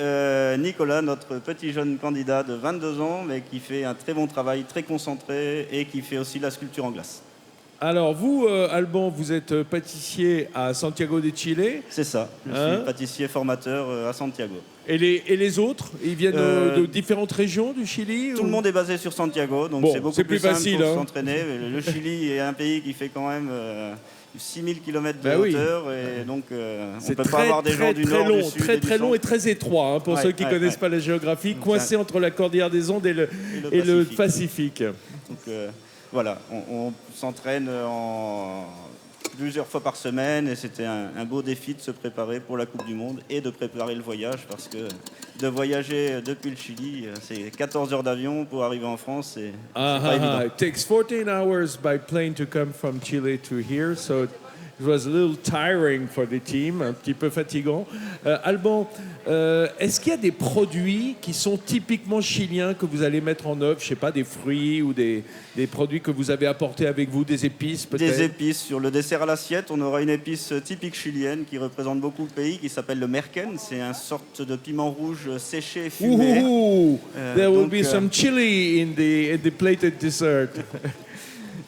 Nicolas, notre petit jeune candidat de 22 ans, mais qui fait un très bon travail, très concentré et qui fait aussi la sculpture en glace. Alors vous, Alban, vous êtes pâtissier à Santiago de Chile. C'est ça, je suis pâtissier formateur à Santiago. Et les autres, ils viennent de différentes régions du Chili? Tout le monde est basé sur Santiago, donc c'est beaucoup plus facile pour s'entraîner. Le Chili est un pays qui fait quand même 6000 km de hauteur, et donc on ne peut pas avoir des gens du nord, du sud. C'est très long et très étroit, pour ceux qui ne connaissent pas la géographie, coincé entre la cordillère des Andes et le Pacifique. Donc, voilà, on s'entraîne plusieurs fois par semaine et c'était un beau défi de se préparer pour la Coupe du Monde et de préparer le voyage parce que de voyager depuis le Chili, c'est 14 heures d'avion pour arriver en France, c'est pas évident. It takes 14 hours by plane to come from Chile to here, so it was a little tiring for the team, un petit peu fatigant. Alban, est-ce qu'il y a des produits qui sont typiquement chiliens que vous allez mettre en œuvre? Je ne sais pas, des fruits ou des produits que vous avez apportés avec vous, des épices peut-être? Des épices. Sur le dessert à l'assiette, on aura une épice typique chilienne qui représente beaucoup le pays, qui s'appelle le merken. C'est une sorte de piment rouge séché et fumé. There will be some chili in the plated dessert.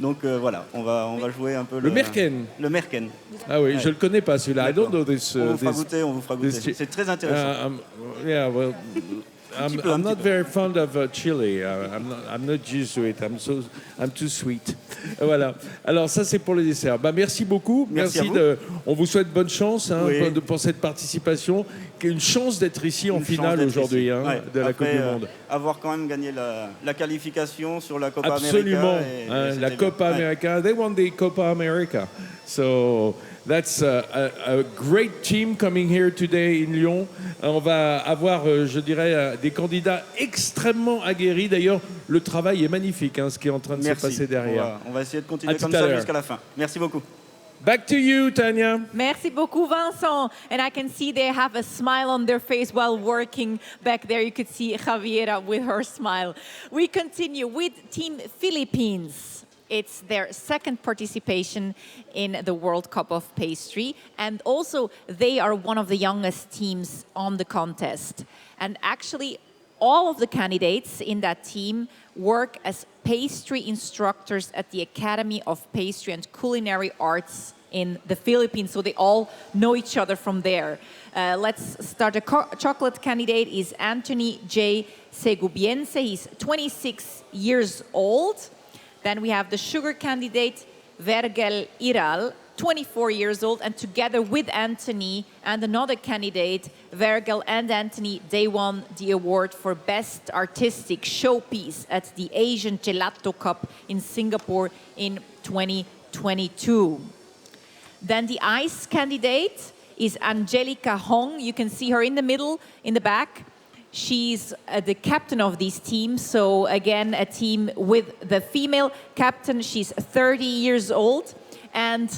Donc voilà, on va jouer un peu le Merken. Le Merken. Ah oui, je le connais pas celui-là. I don't know this. On vous fera goûter, C'est très intéressant. Yeah, well, I'm not very fond of chili. I'm not used to it. I'm too sweet. Voilà. Alors ça c'est pour le dessert. Bah merci beaucoup. Merci on vous souhaite bonne chance pour cette participation. Une chance d'être ici en finale aujourd'hui de la Coupe du Monde. Avoir quand même gagné la qualification sur la Copa América. Absolument. La Copa América. They won the Copa América. So that's a great team coming here today in Lyon. On va avoir, je dirais, des candidats extrêmement aguerris. D'ailleurs, le travail est magnifique, ce qui est en train de se passer derrière. On va essayer de continuer comme ça jusqu'à la fin. Merci beaucoup. Back to you, Tanya. Merci beaucoup, Vincent. And I can see they have a smile on their face while working back there. You could see Javiera with her smile. We continue with Team Philippines. It's their second participation in the World Cup of Pastry. And also, they are one of the youngest teams on the contest. And actually, all of the candidates in that team work as pastry instructors at the Academy of Pastry and Culinary Arts in the Philippines, so they all know each other from there. Let's start. A chocolate candidate is Anthony J. Segubiense. He's 26 years old. Then we have the sugar candidate, Vergel Iral, 24 years old, and together with Anthony and another candidate, Vergel and Anthony, they won the award for Best Artistic Showpiece at the Asian Gelato Cup in Singapore in 2022. Then the ice candidate is Angelica Hong. You can see her in the middle, in the back. She's the captain of these teams. So again, a team with the female captain. She's 30 years old. And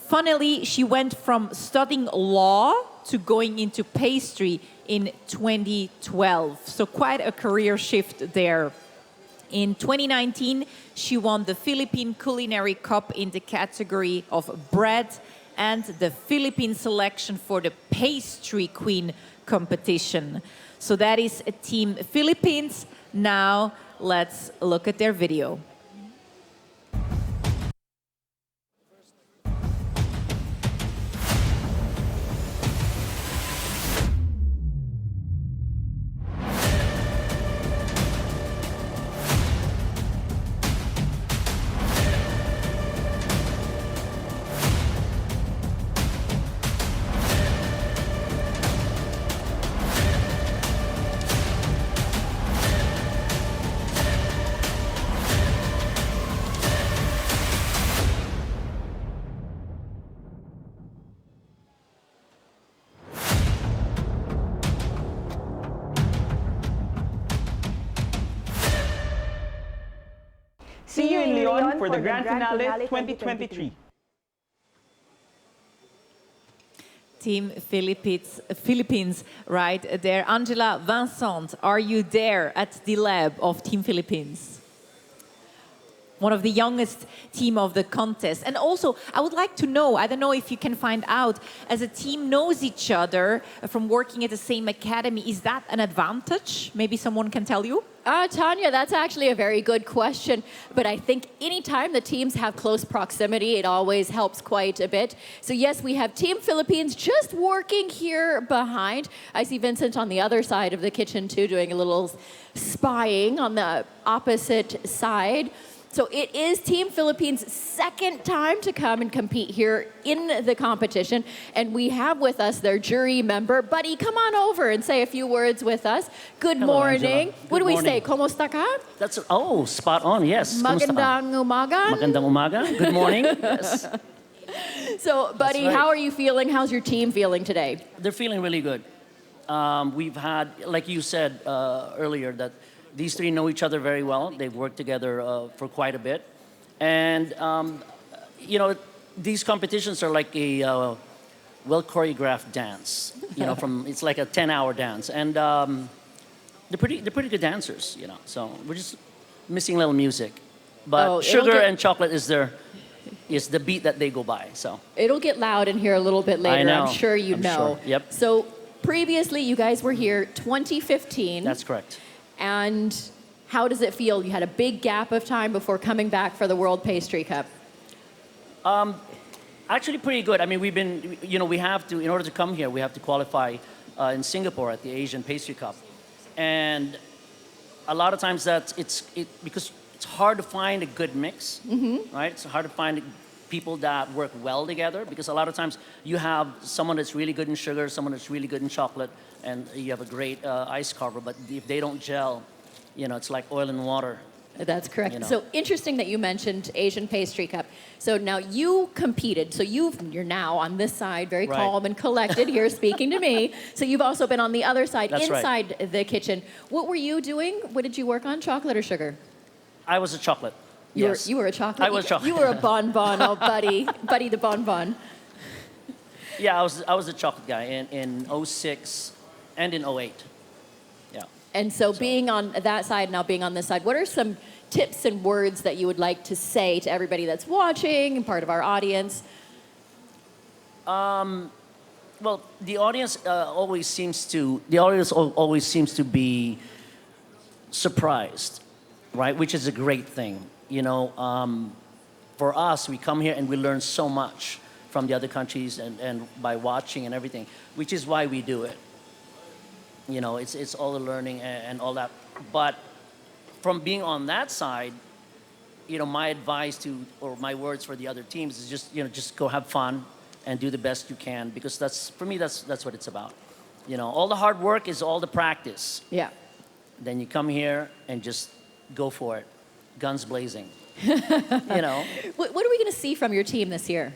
funnily, she went from studying law to going into pastry in 2012. So quite a career shift there. In 2019, she won the Philippine Culinary Cup in the category of bread and the Philippine selection for the Pastry Queen competition. So that is Team Philippines. Now let's look at their video. See you in Lyon for the Grand Finale 2023. Team Philippines, right there. Angela, Vincent, are you there at the lab of Team Philippines? One of the youngest team of the contest. And also, I would like to know, I don't know if you can find out, as a team knows each other from working at the same academy, is that an advantage? Maybe someone can tell you? Tanya, that's actually a very good question. But I think anytime the teams have close proximity, it always helps quite a bit. So yes, we have Team Philippines just working here behind. I see Vincent on the other side of the kitchen too, doing a little spying on the opposite side. So it is Team Philippines' second time to come and compete here in the competition. And we have with us their jury member. Buddy, come on over and say a few words with us. Good morning. What do we say? Kumusta ka? That's, spot on, yes. Magandang umaga. Magandang umaga. Good morning. Yes. So, Buddy, right. How are you feeling? How's your team feeling today? They're feeling really good. We've had, like you said earlier, that these three know each other very well. They've worked together for quite a bit. And, these competitions are like a well-choreographed dance. It's like a 10-hour dance. And they're pretty good dancers, So we're just missing a little music. But sugar and chocolate is the beat that they go by, so. It'll get loud in here a little bit later, I know. I'm sure you know. Sure. Yep. So previously, you guys were here 2015. That's correct. And How does it feel? You had a big gap of time before coming back for the World Pastry Cup. Actually, pretty good. I mean, we've been, we have to, in order to come here, we have to qualify in Singapore at the Asian Pastry Cup. And a lot of times because it's hard to find a good mix, right? It's hard to find people that work well together, because a lot of times you have someone that's really good in sugar, someone that's really good in chocolate, and you have a great ice carver, but if they don't gel, it's like oil and water. That's correct. So interesting that you mentioned Asian Pastry Cup. So now you competed. So you're now on this side, very calm and collected here, speaking to me. So you've also been on the other side, inside the kitchen. What were you doing? What did you work on, chocolate or sugar? I was a chocolate. You were a chocolate? I was chocolate. You were a bonbon, oh buddy. Buddy the bonbon. Yeah, I was a chocolate guy in 06 and in 08. Yeah. And so being on that side, now being on this side, what are some tips and words that you would like to say to everybody that's watching and part of our audience? Well, the audience always seems to be surprised, right? Which is a great thing. For us, we come here and we learn so much from the other countries and by watching and everything, which is why we do it. It's all the learning and all that. But from being on that side, my advice or my words for the other teams is just go have fun and do the best you can, because for me, that's what it's about. All the hard work is all the practice. Yeah. Then you come here and just go for it, guns blazing. What are we going to see from your team this year?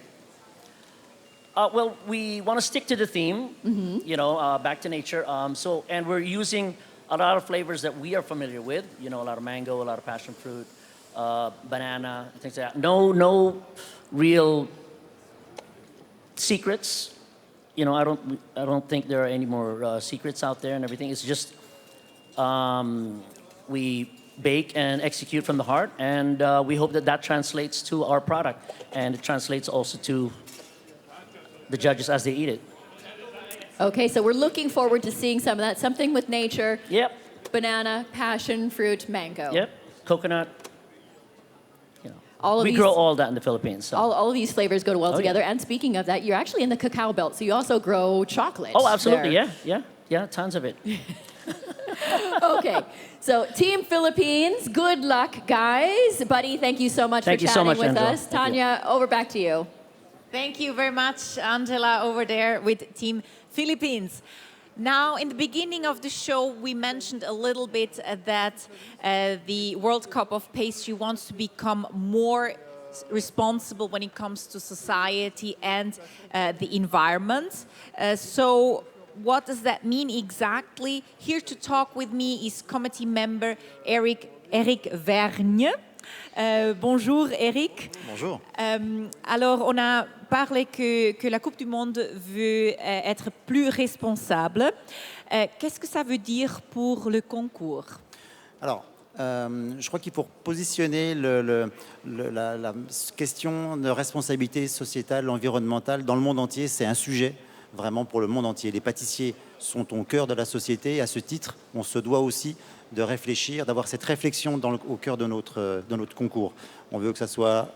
Well, we want to stick to the theme, back to nature. And we're using a lot of flavors that we are familiar with. A lot of mango, a lot of passion fruit, banana, things like that. No real secrets. I don't think there are any more secrets out there and everything. It's just we bake and execute from the heart, and we hope that translates to our product, and it translates also to the judges as they eat it. Okay, so we're looking forward to seeing some of that. Something with nature. Yep. Banana, passion fruit, mango. Yep. Coconut. We grow all that in the Philippines. So. All of these flavors go well together. Yeah. And speaking of that, you're actually in the cacao belt, so you also grow chocolate. Oh, absolutely. There. Yeah, tons of it. Okay, so Team Philippines, good luck, guys. Buddy, thank you so much for chatting with Angela. us. Tanya, over back to you. Thank you very much, Angela, over there with Team Philippines. Now, in the beginning of the show, we mentioned a little bit that the World Cup of Pastry wants to become more responsible when it comes to society and the environment. So what does that mean exactly? Here to talk with me is committee member Eric Vergne. Bonjour Eric. Bonjour. Alors, on a parlé que la Coupe du Monde veut être plus responsable. Qu'est-ce que ça veut dire pour le concours? Alors, je crois qu'il faut positionner la question de responsabilité sociétale, environnementale dans le monde entier. C'est un sujet vraiment pour le monde entier. Les pâtissiers sont au cœur de la société. Et à ce titre, on se doit aussi de réfléchir, d'avoir cette réflexion au cœur de notre concours. On veut que ça soit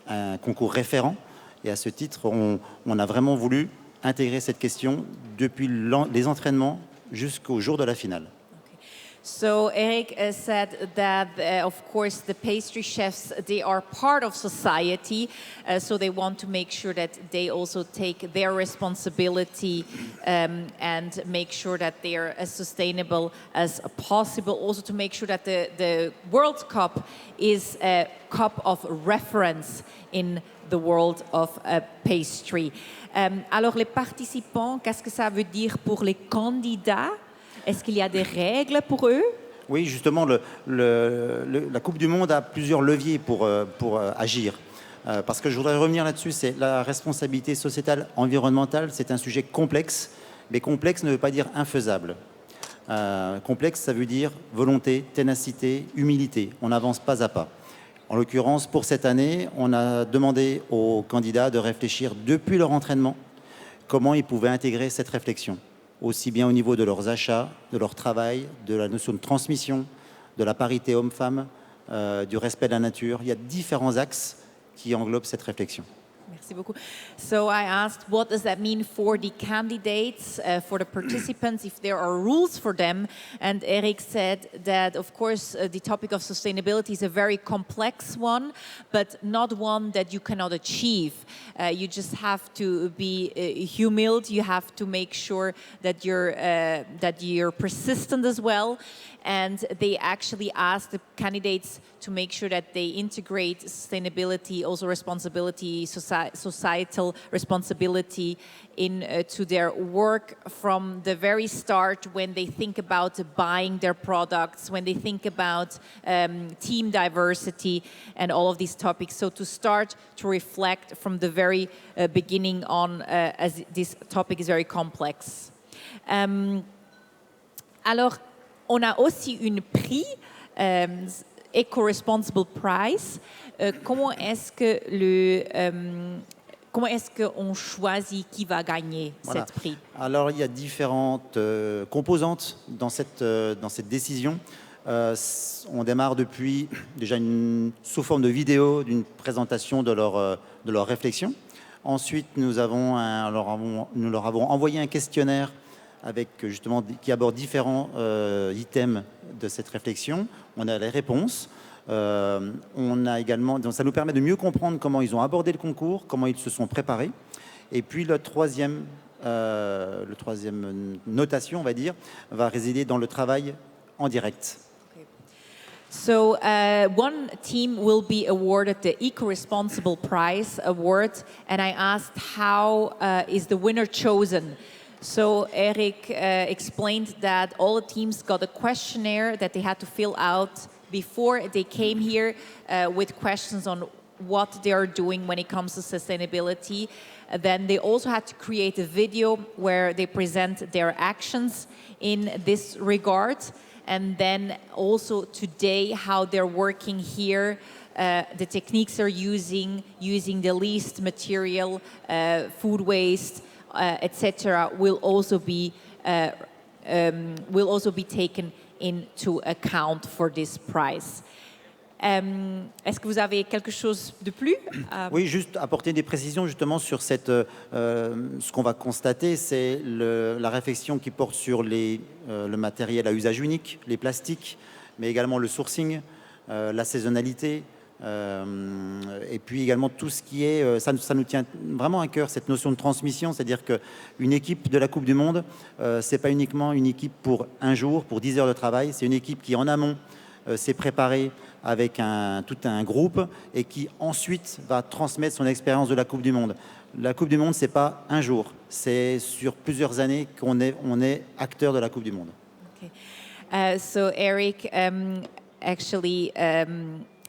un concours référent. Et à ce titre, on a vraiment voulu intégrer cette question depuis les entraînements jusqu'au jour de la finale. So Eric said that, of course, the pastry chefs, they are part of society, so they want to make sure that they also take their responsibility and make sure that they are as sustainable as possible. Also to make sure that the World Cup is a cup of reference in the world of pastry. Alors les participants, qu'est-ce que ça veut dire pour les candidats? Est-ce qu'il y a des règles pour eux? Oui, justement, la Coupe du Monde a plusieurs leviers pour agir. Parce que je voudrais revenir là-dessus, c'est la responsabilité sociétale, environnementale, c'est un sujet complexe, mais complexe ne veut pas dire infaisable. Complexe, ça veut dire volonté, ténacité, humilité. On avance pas à pas. En l'occurrence, pour cette année, on a demandé aux candidats de réfléchir depuis leur entraînement comment ils pouvaient intégrer cette réflexion, aussi bien au niveau de leurs achats, de leur travail, de la notion de transmission, de la parité homme-femme, du respect de la nature. Il y a différents axes qui englobent cette réflexion. Merci beaucoup. So I asked, what does that mean for the candidates, for the participants, if there are rules for them? And Eric said that, of course, the topic of sustainability is a very complex one, but not one that you cannot achieve. You just have to be humbled. You have to make sure that you're persistent as well. And they actually asked the candidates to make sure that they integrate sustainability, also responsibility, societal responsibility into their work from the very start when they think about buying their products, when they think about team diversity and all of these topics. So to start to reflect from the very beginning on, as this topic is very complex. Alors, on a aussi un prix, Eco-Responsible Prize. Comment est-ce qu'on choisit qui va gagner Voilà. ce prix? Alors, il y a différentes composantes dans cette décision. On démarre depuis déjà sous forme de vidéo d'une présentation de leur réflexion. Ensuite, nous leur avons envoyé un questionnaire avec justement qui aborde différents items de cette réflexion. On a les réponses. On a également, donc ça nous permet de mieux comprendre comment ils ont abordé le concours, comment ils se sont préparés. Et puis le troisième notation, on va dire, va résider dans le travail en direct. So one team will be awarded the Eco-Responsible Prize Award, and I asked how is the winner chosen? So Eric explained that all the teams got a questionnaire that they had to fill out before they came here with questions on what they are doing when it comes to sustainability. Then they also had to create a video where they present their actions in this regard. And then also today how they're working here, the techniques they're using the least material, food waste, etc. will also be taken into account for this prize. Est-ce que vous avez quelque chose de plus? Oui, juste apporter des précisions justement sur ce qu'on va constater, c'est la réflexion qui porte sur le matériel à usage unique, les plastiques, mais également le sourcing, la saisonnalité, et puis également tout ce qui est, ça nous tient vraiment à cœur, cette notion de transmission, c'est-à-dire qu'une équipe de la Coupe du Monde, c'est pas uniquement une équipe pour un jour, pour 10 heures de travail, c'est une équipe qui en amont s'est préparée avec tout un groupe et qui ensuite va transmettre son expérience de la Coupe du Monde. La Coupe du Monde, c'est pas un jour, c'est sur plusieurs années qu'on est acteur de la Coupe du Monde. Okay. So Eric actually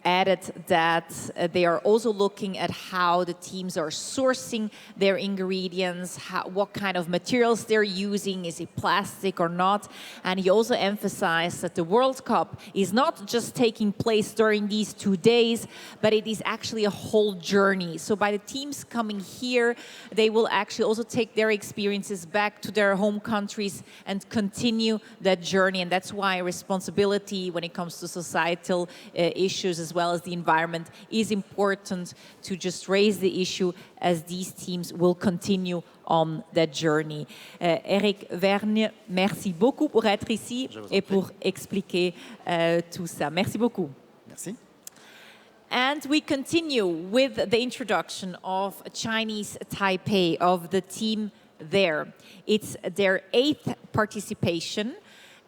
added that they are also looking at how the teams are sourcing their ingredients, what kind of materials they're using, is it plastic or not. And he also emphasized that the World Cup is not just taking place during these 2 days, but it is actually a whole journey. So by the teams coming here, they will actually also take their experiences back to their home countries and continue that journey. And that's why responsibility when it comes to societal issues as well as the environment is important to just raise the issue as these teams will continue on that journey. Eric Vergne, merci beaucoup pour être ici et pour expliquer tout ça. Merci beaucoup. Merci. And we continue with the introduction of Chinese Taipei, of the team there. It's their 8th participation.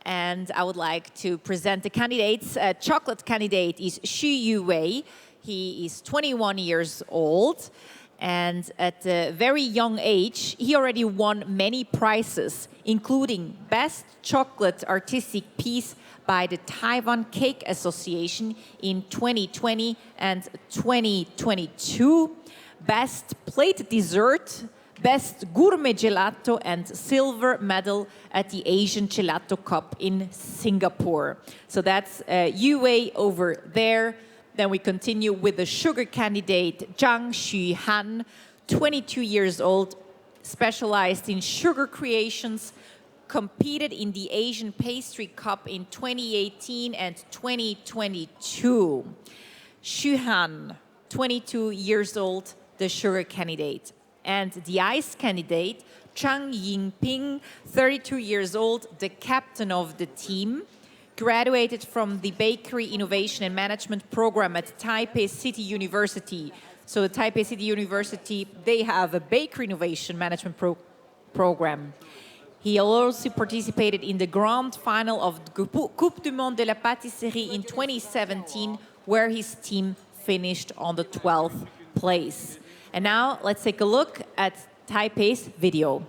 And I would like to present the candidates. Chocolate candidate is Xu Yuwei. He is 21 years old. And at a very young age, he already won many prizes, including Best Chocolate Artistic Piece by the Taiwan Cake Association in 2020 and 2022. Best Plate Dessert, Best Gourmet Gelato, and silver medal at the Asian Gelato Cup in Singapore. So that's Yue over there. Then we continue with the sugar candidate, Zhang Xuhan, 22 years old, specialized in sugar creations, competed in the Asian Pastry Cup in 2018 and 2022. Xu Han, 22 years old, the sugar candidate. And the ice candidate, Chang Yingping, 32 years old, the captain of the team, graduated from the Bakery Innovation and Management program at Taipei City University. So the Taipei City University, they have a Bakery Innovation Management program. He also participated in the grand final of the Coupe du Monde de la Pâtisserie in 2017, where his team finished on the 12th place. And now let's take a look at Taipei's video.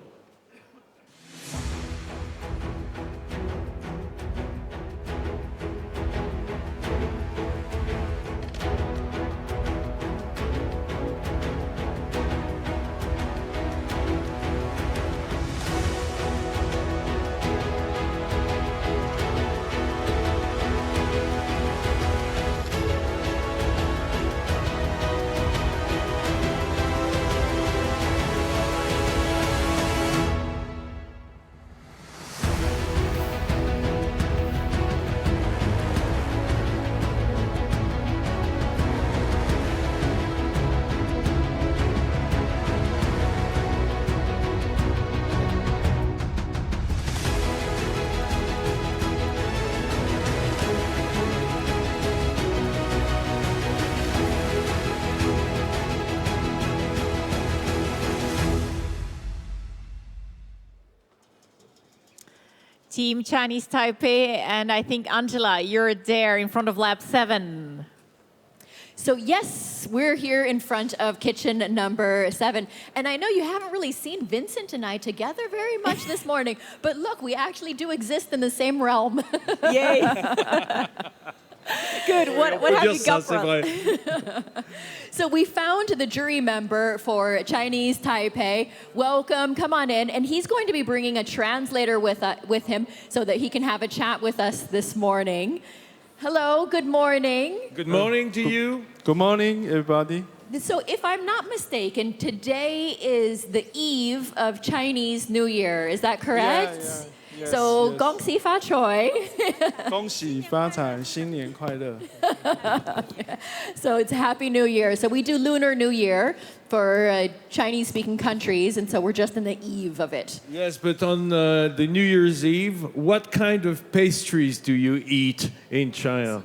Team Chinese Taipei, and I think, Angela, you're there in front of Lab 7. So yes, we're here in front of kitchen number 7. And I know you haven't really seen Vincent and I together very much this morning, but look, we actually do exist in the same realm. Yay! Good, what have you got for us? So we found the jury member for Chinese Taipei. Welcome, come on in. And he's going to be bringing a translator with him so that he can have a chat with us this morning. Hello, good morning. Good morning to you. Good morning, everybody. So if I'm not mistaken, today is the eve of Chinese New Year. Is that correct? Yes, so, yes. 恭喜发财. 恭喜发财，新年快乐. So it's Happy New Year. So we do Lunar New Year for Chinese-speaking countries, and so we're just in the eve of it. Yes, but on the New Year's Eve, what kind of pastries do you eat in China,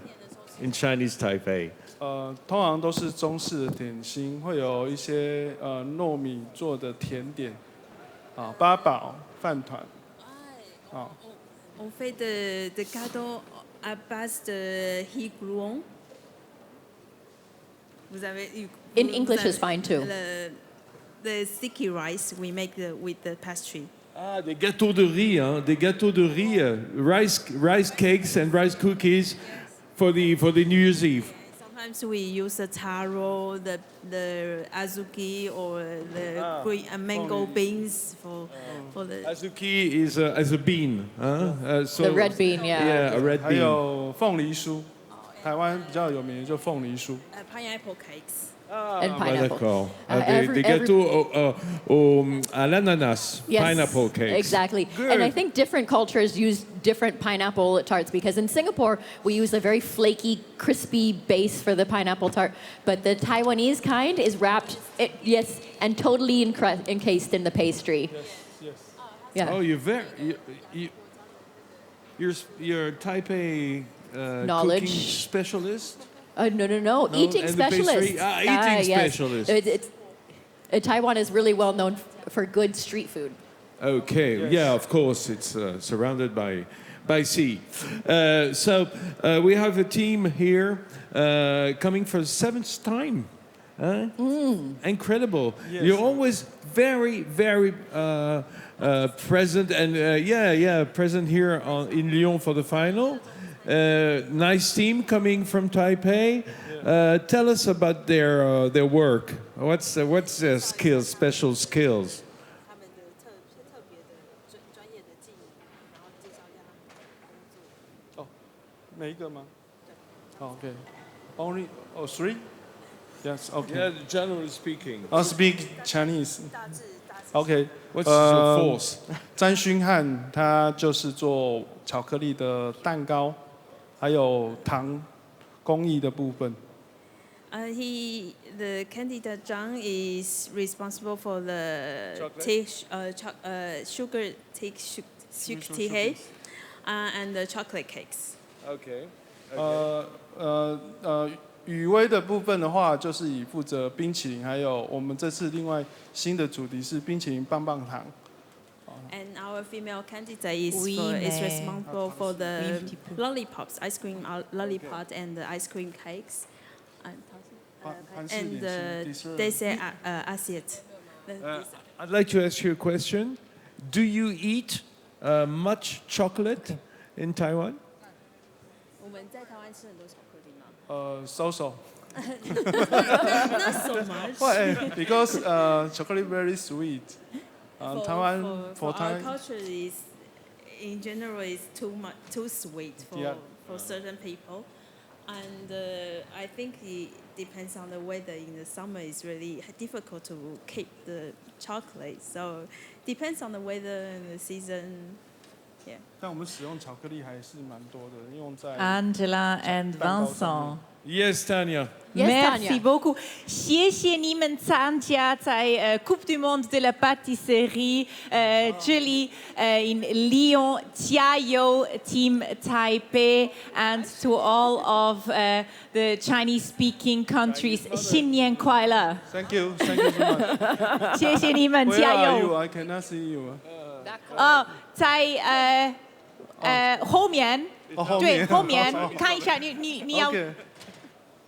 in Chinese Taipei? 通常都是中式的点心，会有一些糯米做的甜点，八宝饭团。 On fait des gâteaux à base de riz gluon. In English is fine too. The sticky rice we make with the pastry. Ah, des gâteaux de riz, hein? Des gâteaux de riz, rice cakes and rice cookies for the New Year's Eve. Sometimes we use the taro, the azuki, or the green, mango beans for the. Azuki is as a bean, huh? So, the red bean, yeah. Yeah, a red bean. 还有凤梨酥，台湾比较有名的就凤梨酥。Pineapple cakes. And pineapple. D'accord. Des gâteaux à l'ananas, yes, pineapple cakes. Exactly. Good. And I think different cultures use different pineapple tarts because in Singapore we use a very flaky, crispy base for the pineapple tart, but the Taiwanese kind is wrapped, and totally encased in the pastry. Yes, yes. Yeah. Oh, you're Taipei knowledge cooking specialist. No. Eating specialist. Eating specialist. Taiwan is really well known for good street food. Okay, yes. Yeah, of course, it's surrounded by sea. So we have a team here coming for the 7th time. Incredible. Yes. You're always very, very present and present here in Lyon for the final. Nice team coming from Taipei. Tell us about their work. What's their skills, special skills? Oh, 每一个吗? Okay. Only 3? Yes. Okay. Yeah, generally speaking. I'll speak Chinese. OK， What's your force? 詹勋汉他就是做巧克力的蛋糕，还有糖工艺的部分。The candidate Zhang is responsible for the sugar tea and the chocolate cakes. OK. 雨薇的部分的话，就是以负责冰淇淋，还有我们这次另外新的主题是冰淇淋棒棒糖。And our female candidate is responsible for the lollipops, ice cream lollipop and the ice cream cakes, and the dessert assiette. I'd like to ask you a question. Do you eat much chocolate in Taiwan? 我们在台湾吃很多巧克力吗？So. Not so much. Why? Because chocolate very sweet. Taiwan for our culture is in general is too sweet for certain people, and I think it depends on the weather. In the summer, it's really difficult to keep the chocolate. So depends on the weather and the season. Yeah. 但我们使用巧克力还是蛮多的，用在 Angela and Vincent. Yes, Tanya. Merci beaucoup. 谢谢你们参加在Coupe du Monde de la Pâtisserie 这里 in Lyon. 加油 Team Taipei, and to all of the Chinese-speaking countries. 新年快乐 Thank you so much. 谢谢你们，加油 Where are you? I cannot see you. 在后面，对，后面看一下，你要。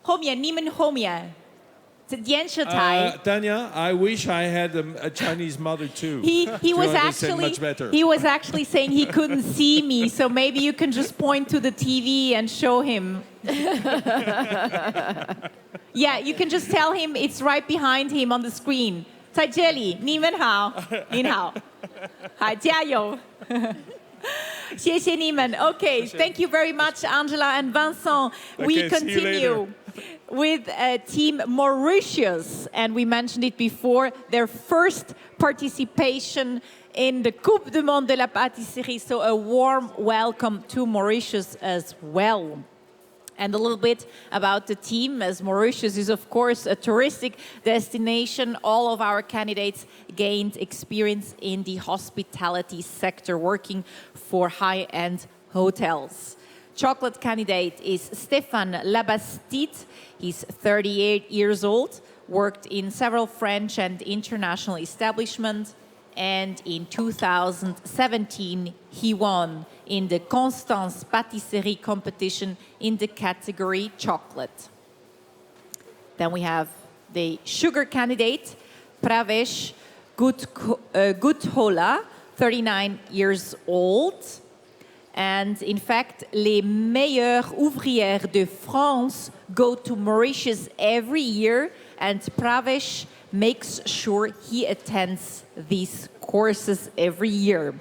后面，你们后面，这电视台。Tanya, I wish I had a Chinese mother too. He was actually saying he couldn't see me, so maybe you can just point to the TV and show him. Yeah, you can just tell him it's right behind him on the screen. 在这里，你们好，您好，好，加油。谢谢你们。Okay, thank you very much, Angela and Vincent. We continue with Team Mauritius, and we mentioned it before, their first participation in the Coupe du Monde de la Pâtisserie, so a warm welcome to Mauritius as well. And a little bit about the team, as Mauritius is, of course, a touristic destination. All of our candidates gained experience in the hospitality sector, working for high-end hotels. Chocolate candidate is Stéphane Labastide. He's 38 years old, worked in several French and international establishments, and in 2017, he won in the Constance Pâtisserie competition in the category chocolate. Then we have the sugar candidate, Pravesh Guthola, 39 years old. And in fact, les meilleures ouvrières de France go to Mauritius every year, and Pravesh makes sure he attends these courses every year.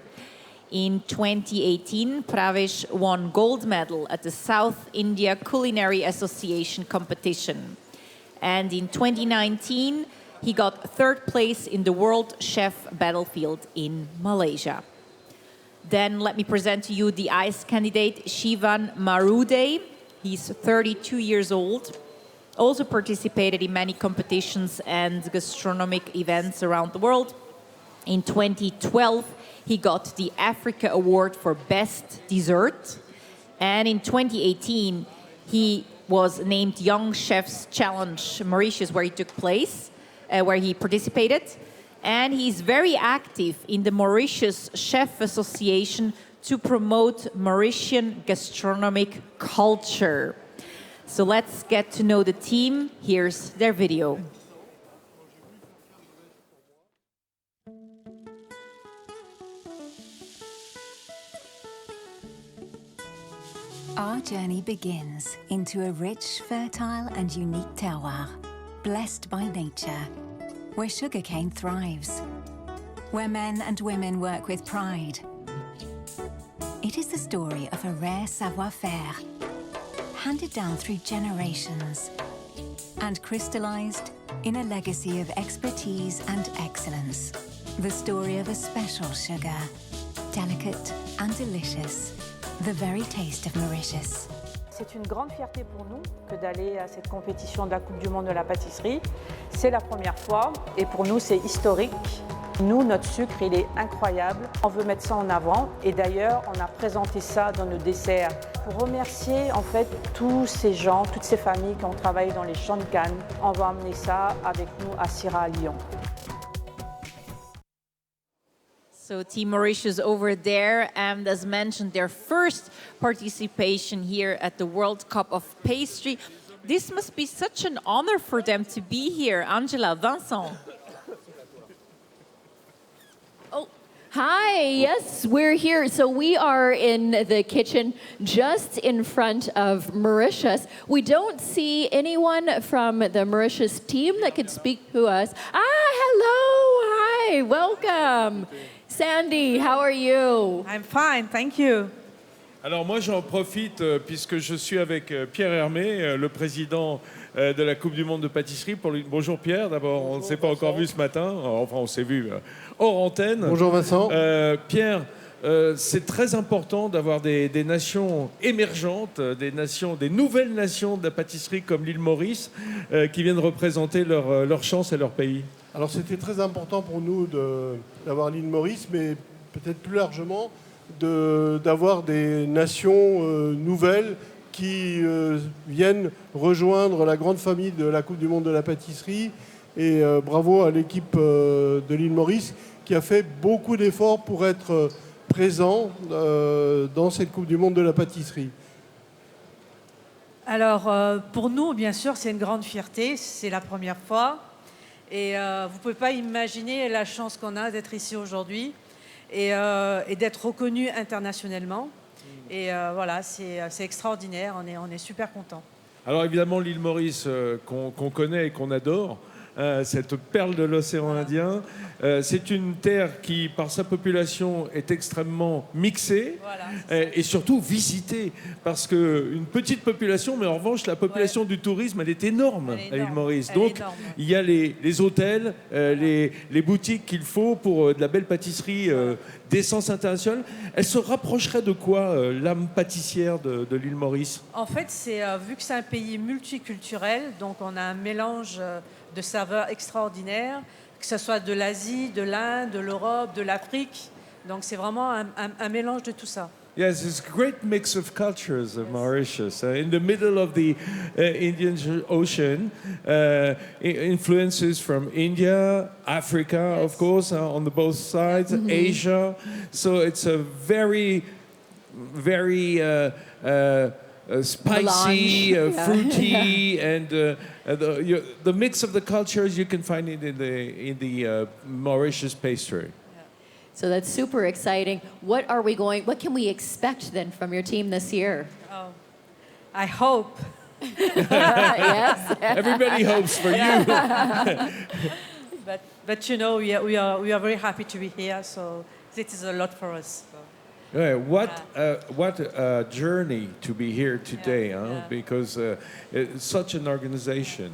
In 2018, Pravesh won gold medal at the South India Culinary Association competition. And in 2019, he got third place in the World Chef Battlefield in Malaysia. Then let me present to you the ICE candidate, Shivan Marude. He's 32 years old, also participated in many competitions and gastronomic events around the world. In 2012, he got the Africa Award for Best Dessert. And in 2018, he was named Young Chefs Challenge Mauritius, where he took place, where he participated. And he's very active in the Mauritius Chef Association to promote Mauritian gastronomic culture. So let's get to know the team. Here's their video. Our journey begins into a rich, fertile and unique terroir, blessed by nature, where sugarcane thrives, where men and women work with pride. It is the story of a rare savoir-faire, handed down through generations, and crystallized in a legacy of expertise and excellence. The story of a special sugar, delicate and delicious, the very taste of Mauritius. C'est une grande fierté pour nous que d'aller à cette compétition de la Coupe du Monde de la pâtisserie. C'est la première fois et pour nous c'est historique. Nous, notre sucre, il est incroyable. On veut mettre ça en avant et d'ailleurs, on a présenté ça dans nos desserts pour remercier en fait tous ces gens, toutes ces familles qui ont travaillé dans les champs de canne. On va emmener ça avec nous à Syrah à Lyon. So Team Mauritius over there, and as mentioned, their first participation here at the World Cup of Pastry. This must be such an honor for them to be here. Angela, Vincent. Oh, hi, yes, we're here. So we are in the kitchen just in front of Mauritius. We don't see anyone from the Mauritius team that could speak to us. Hello, hi, welcome. Sandy, how are you? I'm fine, thank you. Alors moi j'en profite puisque je suis avec Pierre Hermé, le président de la Coupe du Monde de pâtisserie. Bonjour Pierre, d'abord on ne s'est pas encore vu ce matin, enfin on s'est vu hors antenne. Bonjour Vincent. Pierre, c'est très important d'avoir des nations émergentes, des nouvelles nations de la pâtisserie comme l'île Maurice qui viennent représenter leur chance et leur pays. Alors c'était très important pour nous d'avoir l'île Maurice, mais peut-être plus largement d'avoir des nations nouvelles qui viennent rejoindre la grande famille de la Coupe du Monde de la pâtisserie. Et bravo à l'équipe de l'île Maurice qui a fait beaucoup d'efforts pour être présent dans cette Coupe du Monde de la pâtisserie. Alors pour nous, bien sûr, c'est une grande fierté, c'est la première fois. Et vous ne pouvez pas imaginer la chance qu'on a d'être ici aujourd'hui et d'être reconnu internationalement. Et voilà, c'est extraordinaire, on est super contents. Alors évidemment, l'île Maurice qu'on connaît et qu'on adore, cette perle de l'océan Indien, c'est une terre qui, par sa population, est extrêmement mixée et surtout visitée. Parce qu'une petite population, mais en revanche, la population du tourisme, elle est énorme à l'île Maurice. Donc, il y a les hôtels, les boutiques qu'il faut pour de la belle pâtisserie d'essence internationale. Elle se rapprocherait de quoi, l'âme pâtissière de l'île Maurice? En fait, vu que c'est un pays multiculturel, donc on a un mélange de saveurs extraordinaires, que ce soit de l'Asie, de l'Inde, de l'Europe, de l'Afrique. Donc c'est vraiment un mélange de tout ça. Yes, it's a great mix of cultures of Mauritius. In the middle of the Indian Ocean, influences from India, Africa, of course, on the both sides, Asia. So it's a very, very spicy, fruity, and the mix of the cultures you can find it in the Mauritius pastry. So that's super exciting. What can we expect then from your team this year? Oh, I hope. Yes. Everybody hopes for you. but you know, we are very happy to be here, so this is a lot for us. Yeah, what a journey to be here today, because it's such an organization.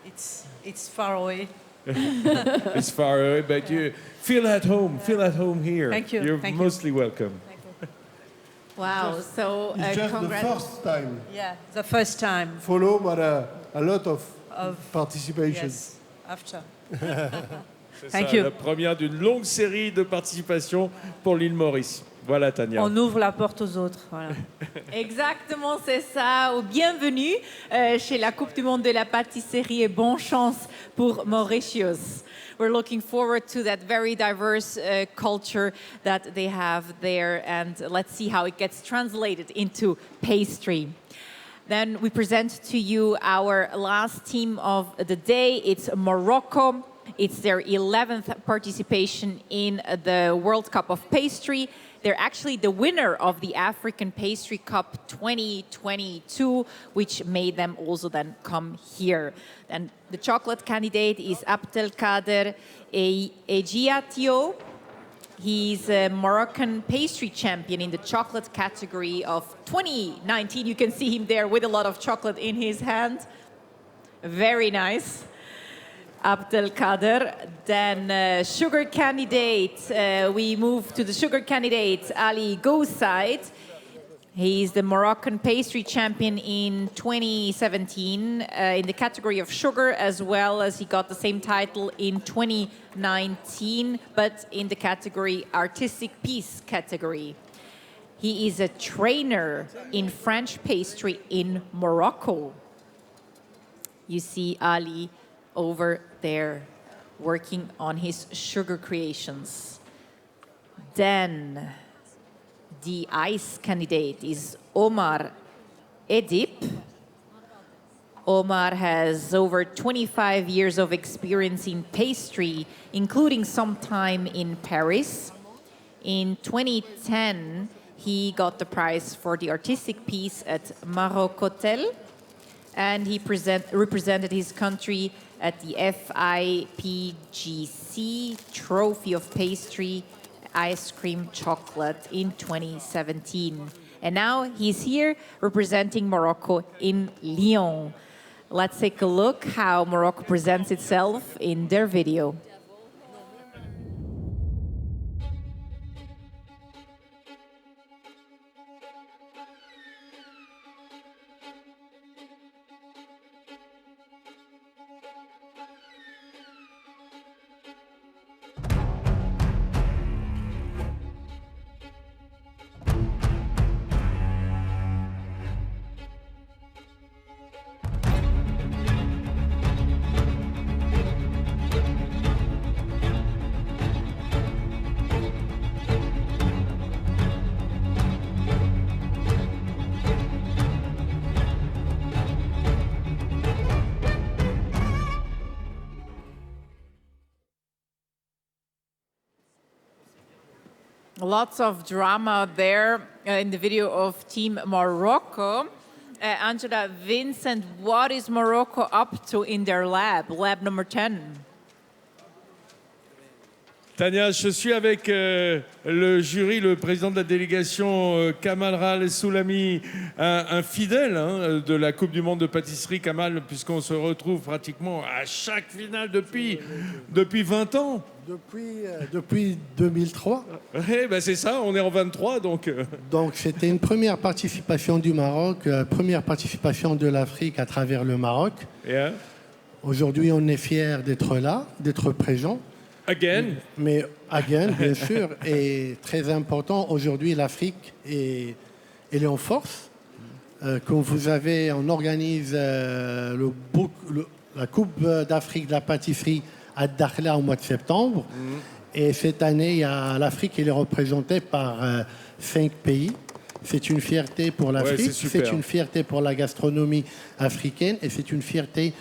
It's far away. It's far away, but you feel at home. Feel at home here. Thank you. You're mostly welcome. Wow, so it's just the first time. Yeah, the first time. Followed by a lot of participation. Yes, after. Thank you. La première d'une longue série de participations pour l'île Maurice. Voilà, Tania. On ouvre la porte aux autres. Voilà. Exactement, c'est ça. Bienvenue chez la Coupe du Monde de la pâtisserie et bonne chance pour Mauritius. We're looking forward to that very diverse culture that they have there, and let's see how it gets translated into pastry. Then we present to you our last team of the day. It's Morocco. It's their 11th participation in the World Cup of Pastry. They're actually the winner of the African Pastry Cup 2022, which made them also then come here. And the chocolate candidate is Abdelkader Ejiatio. He's a Moroccan pastry champion in the chocolate category of 2019. You can see him there with a lot of chocolate in his hand. Very nice. Abdelkader. Then sugar candidate, we move to the sugar candidate, Ali Gousaid. He's the Moroccan pastry champion in 2017 in the category of sugar, as well as he got the same title in 2019, but in the category artistic piece category. He is a trainer in French pastry in Morocco. You see Ali over there working on his sugar creations. Then the ice candidate is Omar Edip. Omar has over 25 years of experience in pastry, including some time in Paris. In 2010, he got the prize for the artistic piece at MOROCCO, and he represented his country at the FIPGC Trophy of Pastry Ice Cream Chocolate in 2017. And now he's here representing Morocco in Lyon. Let's take a look how Morocco presents itself in their video. Lots of drama there in the video of Team Morocco. Angela, Vincent, what is Morocco up to in their lab number 10? Tania, je suis avec le jury, le président de la délégation Kamal Ral Soulami, un fidèle de la Coupe du Monde de pâtisserie, Kamal, puisqu'on se retrouve pratiquement à chaque finale depuis 20 ans. Depuis 2003. Oui, ben c'est ça, on est en 23, donc... Donc c'était une première participation du Maroc, première participation de l'Afrique à travers le Maroc. Yeah. Aujourd'hui, on est fiers d'être là, d'être présents. Again. Mais again, bien sûr, et très important, aujourd'hui, l'Afrique elle est en force. Comme vous savez, on organise la Coupe d'Afrique de la pâtisserie à Dakhla au mois de septembre. Et cette année, l'Afrique est représentée par 5 pays. C'est une fierté pour l'Afrique, c'est une fierté pour la gastronomie africaine et c'est une fierté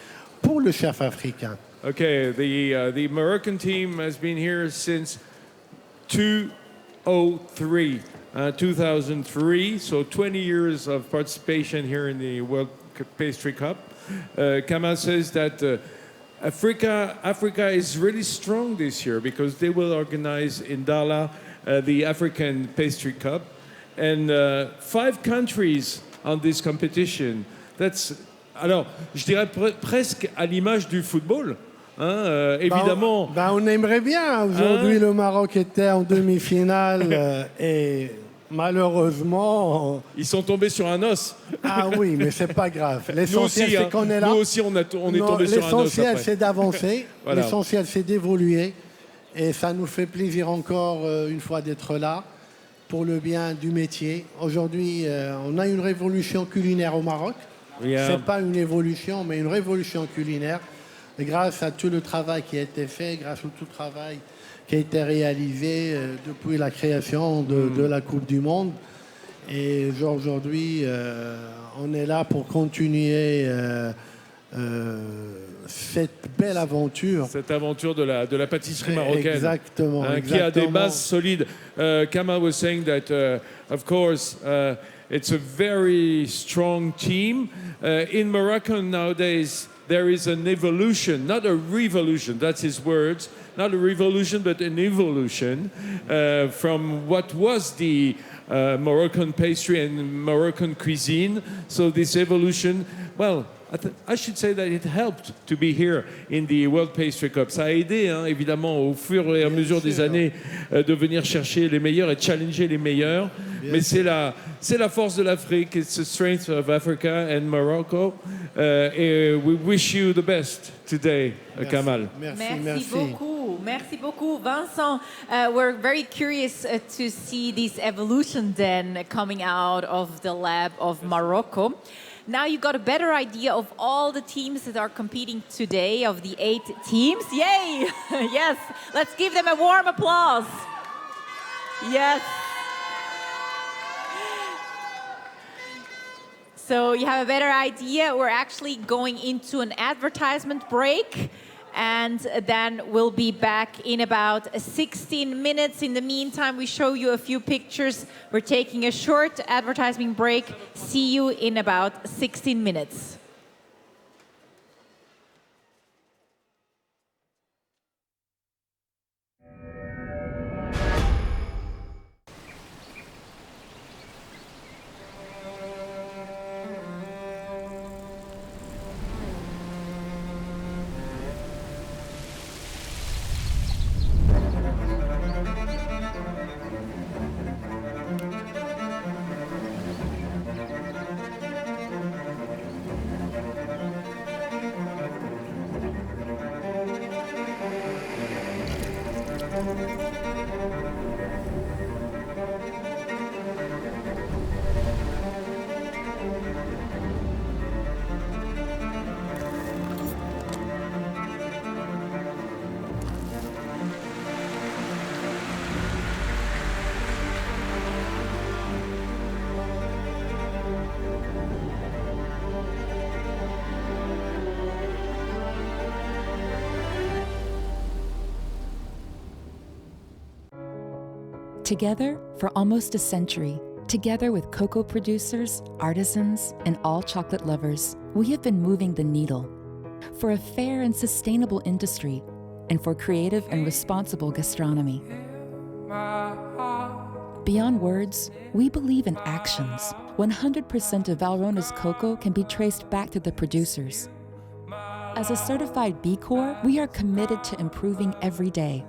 pour le chef africain. Okay, the Moroccan team has been here since 2003, 2003, so 20 years of participation here in the World Pastry Cup. Kamal says that Africa is really strong this year because they will organize in Dala the African Pastry Cup, and 5 countries on this competition. That's, alors, je dirais presque à l'image du football. Évidemment. On aimerait bien. Aujourd'hui, le Maroc était en demi-finale et malheureusement... Ils sont tombés sur un os. Ah oui, mais c'est pas grave. L'essentiel, c'est qu'on est là. Nous aussi, on est tombé sur un os. L'essentiel, c'est d'avancer. Voilà. L'essentiel, c'est d'évoluer. Et ça nous fait plaisir encore une fois d'être là pour le bien du métier. Aujourd'hui, on a une révolution culinaire au Maroc. Yeah. C'est pas une évolution, mais une révolution culinaire. Et grâce à tout le travail qui a été fait, grâce à tout le travail qui a été réalisé depuis la création de la Coupe du Monde. Et aujourd'hui, on est là pour continuer cette belle aventure. Cette aventure de la pâtisserie marocaine. Exactement. Qui a des bases solides. Kamal was saying that, of course, it's a very strong team. In Morocco nowadays, there is an evolution, not a revolution, that's his words, not a revolution, but an evolution from what was the Moroccan pastry and Moroccan cuisine. So this evolution, well, I should say that it helped to be here in the World Pastry Cup. Ça a aidé, hein, évidemment, au fur et à mesure des années, de venir chercher les meilleurs et challenger les meilleurs. Mais c'est la force de l'Afrique. It's the strength of Africa and Morocco. Et we wish you the best today, Kamal. Merci beaucoup. Merci beaucoup, Vincent. We're very curious to see this evolution then coming out of the lab of Morocco. Now you got a better idea of all the teams that are competing today, of the 8 teams. Yay! Yes, let's give them a warm applause. Yes. So you have a better idea. We're actually going into an advertisement break, and then we'll be back in about 16 minutes. In the meantime, we show you a few pictures. We're taking a short advertising break. See you in about 16 minutes. Together for almost a century, together with cocoa producers, artisans, and all chocolate lovers, we have been moving the needle for a fair and sustainable industry and for creative and responsible gastronomy. Beyond words, we believe in actions. 100% of Valrhona's cocoa can be traced back to the producers. As a certified B Corp, we are committed to improving every day.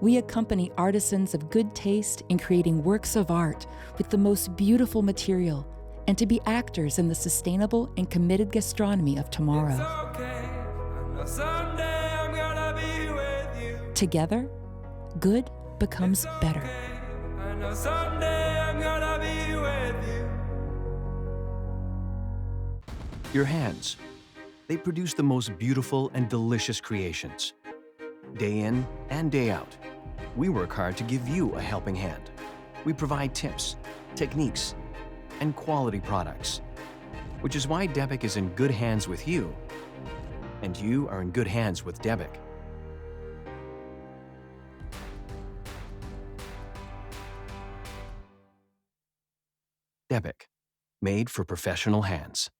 We accompany artisans of good taste in creating works of art with the most beautiful material and to be actors in the sustainable and committed gastronomy of tomorrow. Together, good becomes better. Your hands, they produce the most beautiful and delicious creations. Day in and day out, we work hard to give you a helping hand. We provide tips, techniques, and quality products, which is why DEBIC is in good hands with you, and you are in good hands with DEBIC. DEBIC, made for professional hands.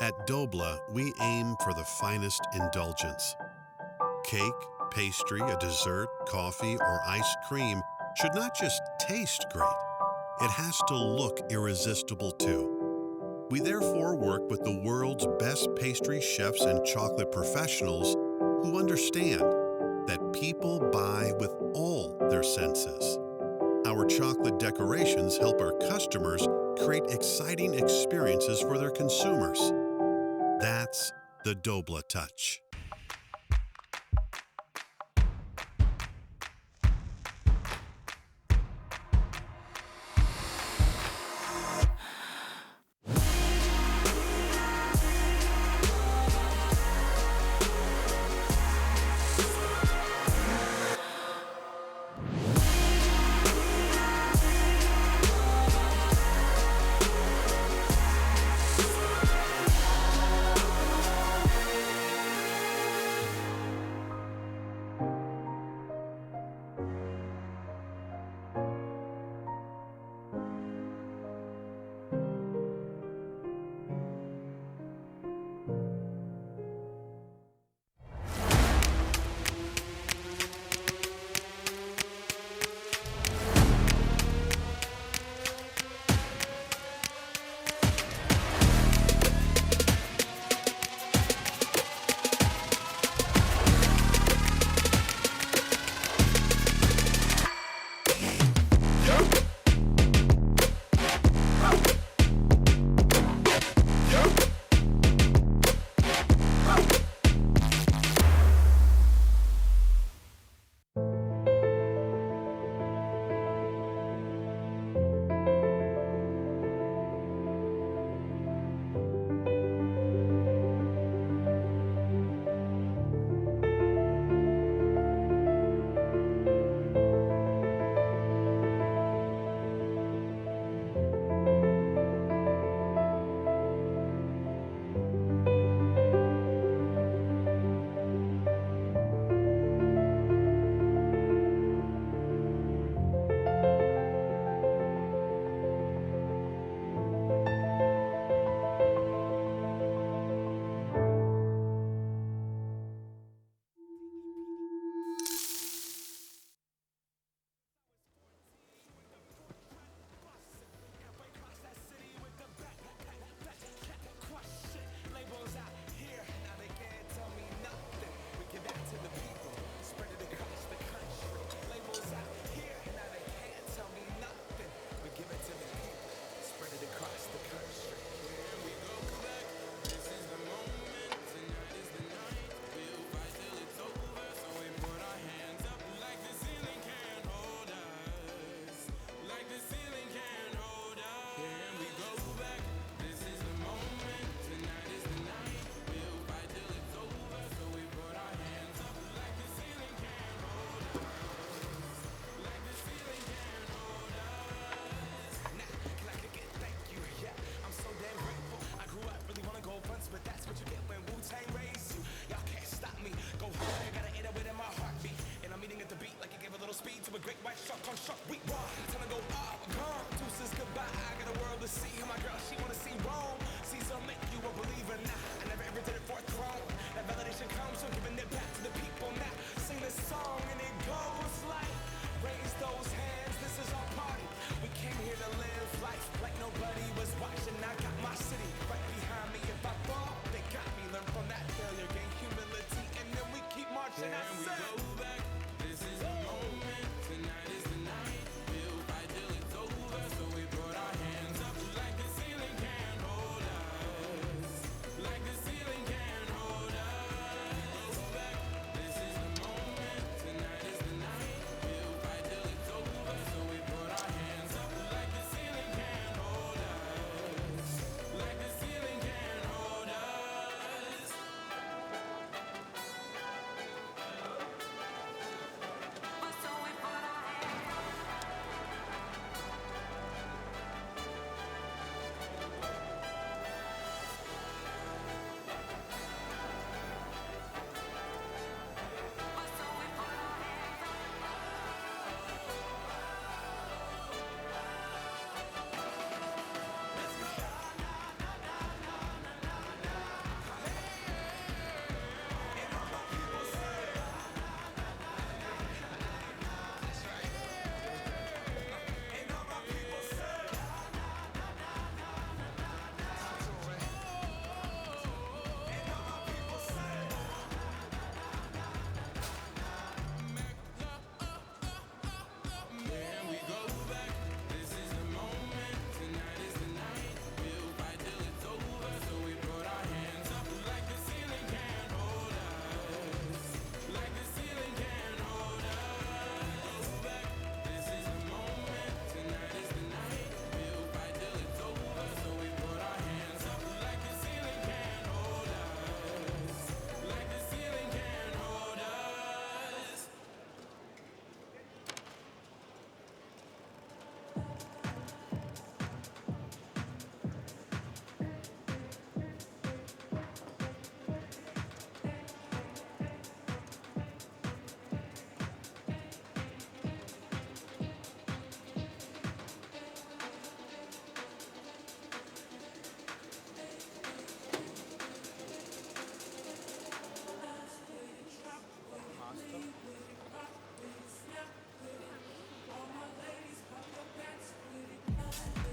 At Dobla, we aim for the finest indulgence. Cake, pastry, a dessert, coffee, or ice cream should not just taste great. It has to look irresistible too. We therefore work with the world's best pastry chefs and chocolate professionals who understand that people buy with all their senses. Our chocolate decorations help our customers create exciting experiences for their consumers. That's the Dobla touch.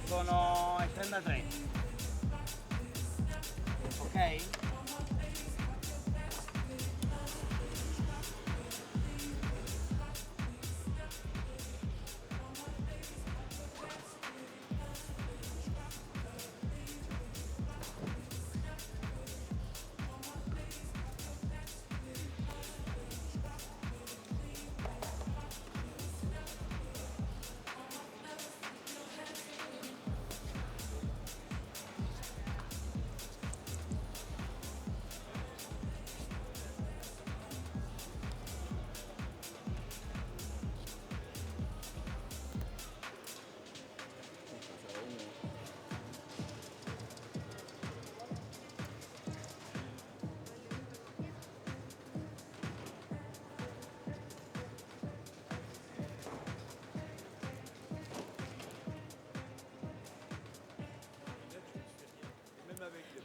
Sono il 33. Ok?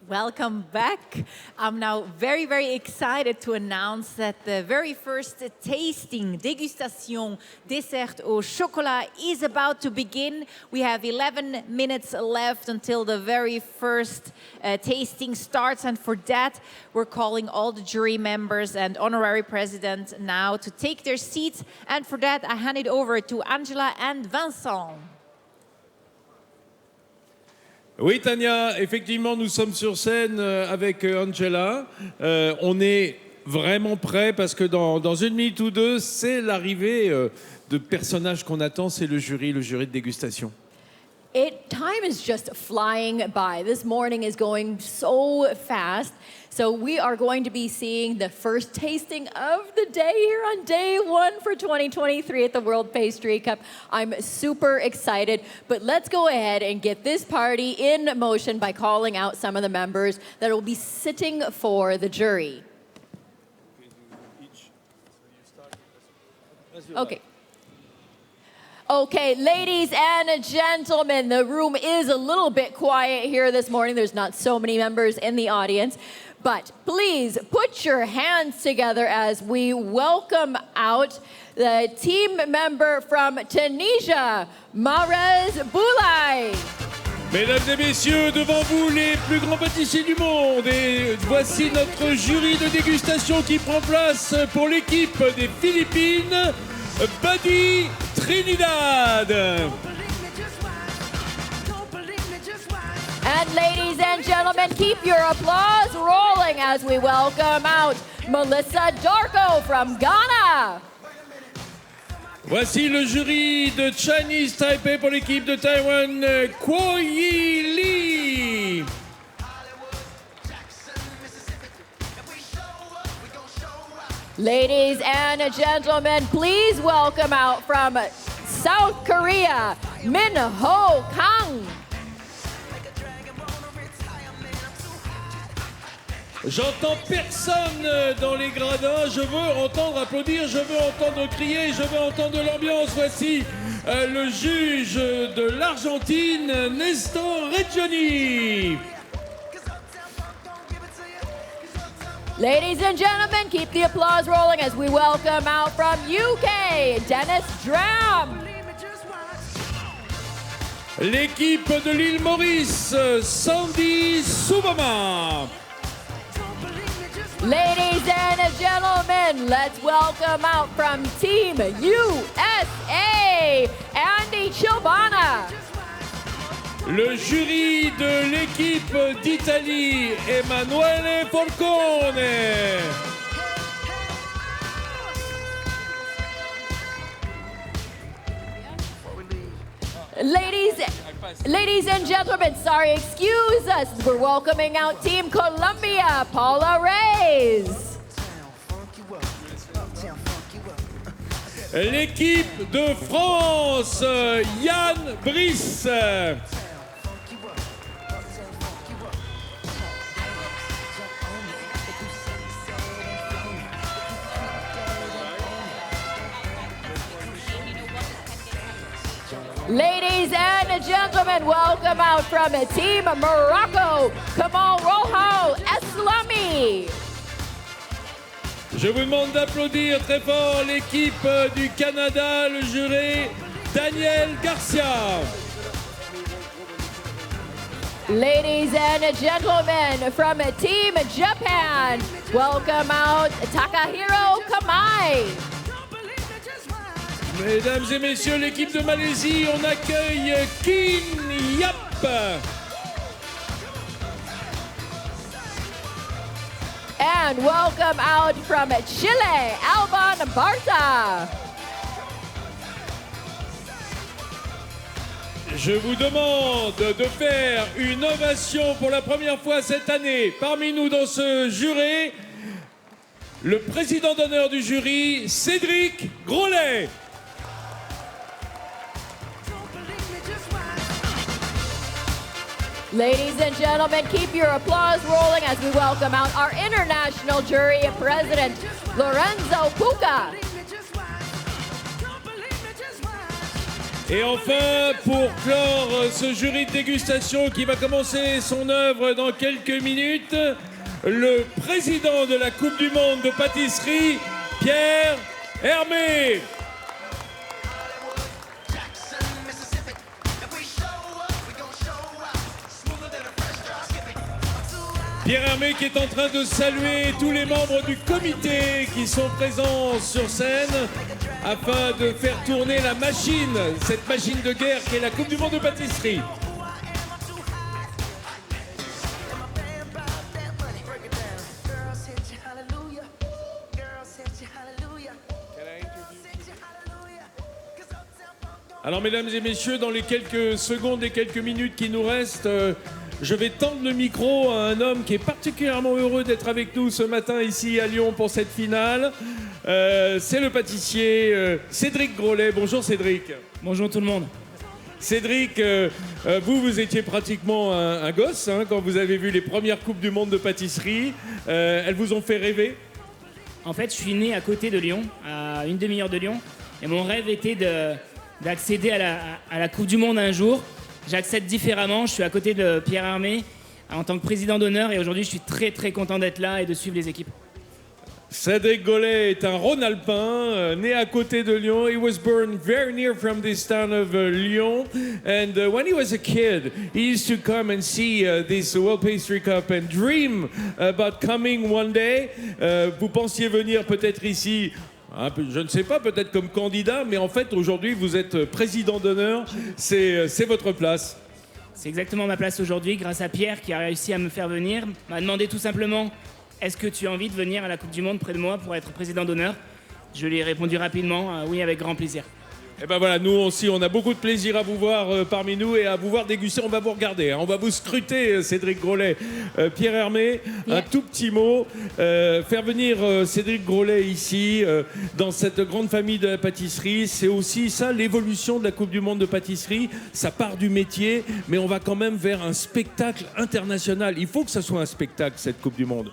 Welcome back. I'm now very, very excited to announce that the very first tasting, dégustation, dessert au chocolat is about to begin. We have 11 minutes left until the very first tasting starts. And for that, we're calling all the jury members and honorary president now to take their seats. And for that, I hand it over to Angela and Vincent. Oui, Tania, effectivement, nous sommes sur scène avec Angela. On est vraiment prêts parce que dans une minute ou deux, c'est l'arrivée de personnages qu'on attend, c'est le jury de dégustation. Time is just flying by. This morning is going so fast. So we are going to be seeing the first tasting of the day here on day one for 2023 at the World Pastry Cup. I'm super excited, but let's go ahead and get this party in motion by calling out some of the members that will be sitting for the jury. Okay. Okay, ladies and gentlemen, the room is a little bit quiet here this morning. There's not so many members in the audience, but please put your hands together as we welcome out the team member from Tunisia, Marez Boulay. Mesdames et messieurs, devant vous les plus grands pâtissiers du monde, et voici notre jury de dégustation qui prend place pour l'équipe des Philippines, Buddy Trinidad. And ladies and gentlemen, keep your applause rolling as we welcome out Melissa Darko from Ghana. Voici le jury de Chinese Taipei pour l'équipe de Taïwan, Kuo Yi Lee. Ladies and gentlemen, please welcome out from South Korea, Min Ho Kang. J'entends personne dans les gradins, je veux entendre applaudir, je veux entendre crier, je veux entendre l'ambiance. Voici le juge de l'Argentine, Nestor Reggiani. Ladies and gentlemen, keep the applause rolling as we welcome out from UK, Dennis Dram. L'équipe de l'île Maurice, Sandy Soubama. Ladies and gentlemen, let's welcome out from Team USA, Andy Chilbana. Le jury de l'équipe d'Italie, Emanuele Forcone. Ladies and gentlemen, sorry, excuse us. We're welcoming out Team Colombia, Paula Reyes. L'équipe de France, Yann Brice. Ladies and gentlemen, welcome out from Team Morocco, Kamal Rojo Eslami. Je vous demande d'applaudir très fort l'équipe du Canada, le juré Daniel Garcia. Ladies and gentlemen, from Team Japan, welcome out Takahiro Kamai. Mesdames et messieurs, l'équipe de Malaisie, on accueille Kin Yap. And welcome out from Chile, Alban Barta. Je vous demande de faire une ovation pour la première fois cette année parmi nous dans ce jury, le président d'honneur du jury, Cédric GROLET. Ladies and gentlemen, keep your applause rolling as we welcome out our international jury president, Lorenzo Puca. Et enfin, pour clore ce jury de dégustation qui va commencer son œuvre dans quelques minutes, le président de la Coupe du Monde de pâtisserie, Pierre, HERME. Pierre HERME qui est en train de saluer tous les membres du comité qui sont présents sur scène afin de faire tourner la machine, cette machine de guerre qui est la Coupe du Monde de pâtisserie. Alors mesdames et messieurs, dans les quelques secondes et quelques minutes qui nous restent, je vais tendre le micro à un homme qui est particulièrement heureux d'être avec nous ce matin ici à Lyon pour cette finale. C'est le pâtissier Cédric GROLET. Bonjour Cédric. Bonjour tout le monde. Cédric, vous étiez pratiquement un gosse hein, quand vous avez vu les premières Coupes du Monde de pâtisserie. Elles vous ont fait rêver? En fait, je suis né à côté de Lyon, à une demi-heure de Lyon. Et mon rêve était d'accéder à la Coupe du Monde un jour. J'accède différemment, je suis à côté de Pierre HERME en tant que président d'honneur et aujourd'hui je suis très très content d'être là et de suivre les équipes. Cédric GROLET est un Rhône-Alpin, né à côté de Lyon. He was born very near from this town of Lyon. And when he was a kid, he used to come and see this World Pastry Cup and dream about coming one day. Vous pensiez venir peut-être ici, je ne sais pas, peut-être comme candidat, mais en fait aujourd'hui vous êtes président d'honneur, c'est votre place. C'est exactement ma place aujourd'hui grâce à Pierre qui a réussi à me faire venir, m'a demandé tout simplement est-ce que tu as envie de venir à la Coupe du Monde près de moi pour être président d'honneur? Je lui ai répondu rapidement oui avec grand plaisir. Et ben voilà, nous aussi, on a beaucoup de plaisir à vous voir parmi nous et à vous voir déguster. On va vous regarder, hein. On va vous scruter, Cédric GROLET. Pierre HERME, un tout petit mot. Faire venir Cédric GROLET ici, dans cette grande famille de la pâtisserie, c'est aussi ça, l'évolution de la Coupe du Monde de pâtisserie. Ça part du métier, mais on va quand même vers un spectacle international. Il faut que ça soit un spectacle, cette Coupe du Monde.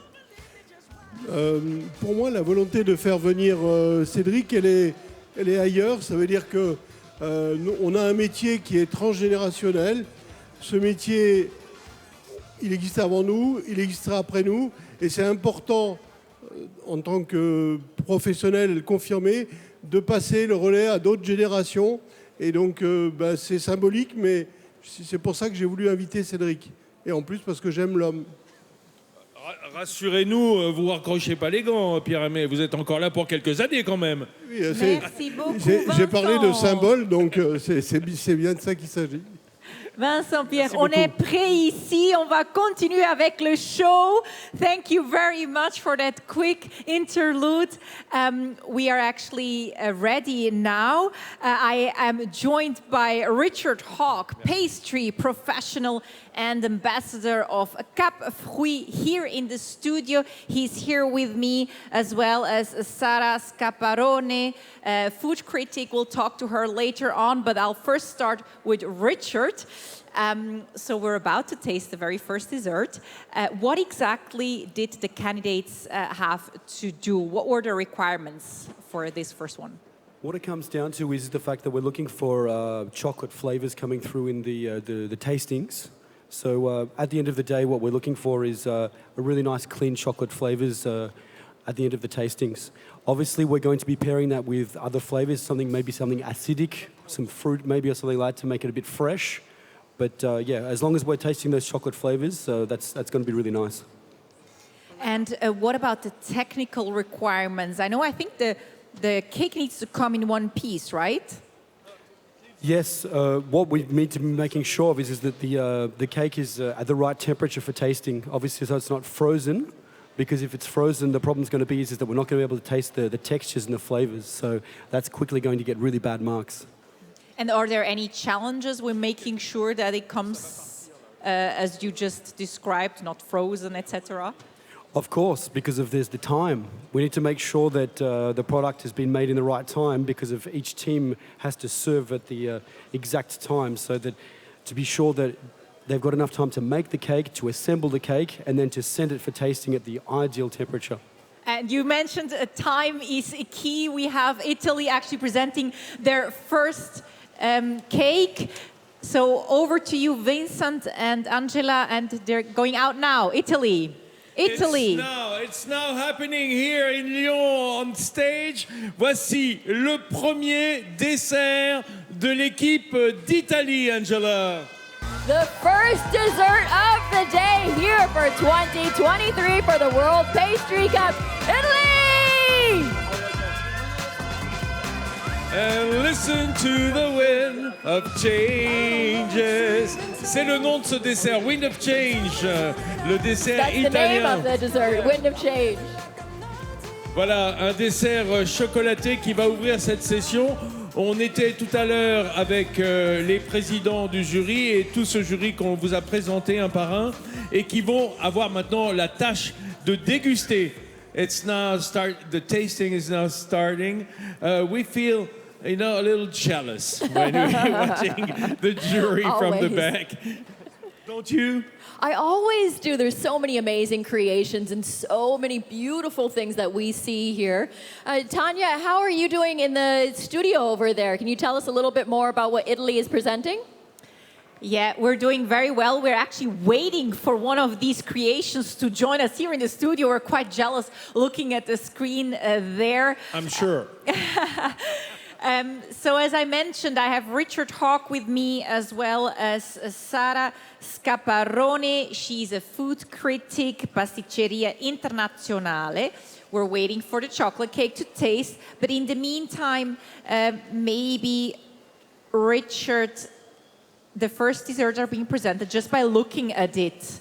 Pour moi, la volonté de faire venir Cédric, elle est ailleurs. Ça veut dire que on a un métier qui est transgénérationnel. Ce métier, il existe avant nous, il existera après nous. Et c'est important, en tant que professionnel confirmé, de passer le relais à d'autres générations. Et donc, c'est symbolique, mais c'est pour ça que j'ai voulu inviter Cédric. Et en plus, parce que j'aime l'homme. Rassurez-nous, vous ne raccrochez pas les gants, Pierre HERME. Vous êtes encore là pour quelques années quand même. Oui, merci beaucoup, j'ai parlé de symbole, donc c'est bien de ça qu'il s'agit. Vincent, Pierre, on est prêt ici. On va continuer avec le show. Thank you very much for that quick interlude. We are actually ready now. I am joined by Richard HAWKE, pastry professional and ambassador of Cap Fruit here in the studio. He's here with me, as well as Sara Scaparone, food critic. We'll talk to her later on, but I'll first start with Richard. So we're about to taste the very first dessert. What exactly did the candidates have to do? What were the requirements for this first one? What it comes down to is the fact that we're looking for chocolate flavors coming through in the tastings. So at the end of the day, what we're looking for is a really nice, clean chocolate flavors at the end of the tastings. Obviously, we're going to be pairing that with other flavors, maybe something acidic, some fruit maybe or something like that to make it a bit fresh. But yeah, as long as we're tasting those chocolate flavors, that's going to be really nice. And what about the technical requirements? I think the cake needs to come in one piece, right? Yes, what we need to be making sure of is that the cake is at the right temperature for tasting. Obviously, so it's not frozen, because if it's frozen, the problem's going to be is that we're not going to be able to taste the textures and the flavors. So that's quickly going to get really bad marks. And are there any challenges with making sure that it comes, as you just described, not frozen, etc.? Of course, because of there's the time. We need to make sure that the product has been made in the right time, because of each team has to serve at the exact time, so that to be sure that they've got enough time to make the cake, to assemble the cake, and then to send it for tasting at the ideal temperature. And you mentioned time is key. We have Italy actually presenting their first cake. So over to you, Vincent and Angela, and they're going out now. Italy. It's now happening here in Lyon on stage. Voici le premier dessert de l'équipe d'Italie, Angela. The first dessert of the day here for 2023 for the World Pastry Cup, Italy! And listen to the wind of changes. C'est le nom de ce dessert, Wind of Change, le dessert That's italien. the name of the dessert, Wind of Change. Voilà, un dessert chocolaté qui va ouvrir cette session. On était tout à l'heure avec les présidents du jury et tout ce jury qu'on vous a présenté un par un et qui vont avoir maintenant la tâche de déguster. The tasting is now starting. We feel a little jealous when we're watching the jury from the back. Don't you? I always do. There's so many amazing creations and so many beautiful things that we see here. Tanya, how are you doing in the studio over there? Can you tell us a little bit more about what Italy is presenting? Yeah, we're doing very well. We're actually waiting for one of these creations to join us here in the studio. We're quite jealous looking at the screen there. I'm sure. So as I mentioned, I have Richard HAWKE with me, as well as Sara Scaparone. She's a food critic, Pasticceria Internazionale. We're waiting for the chocolate cake to taste. But in the meantime, maybe Richard, the first desserts are being presented. Just by looking at it,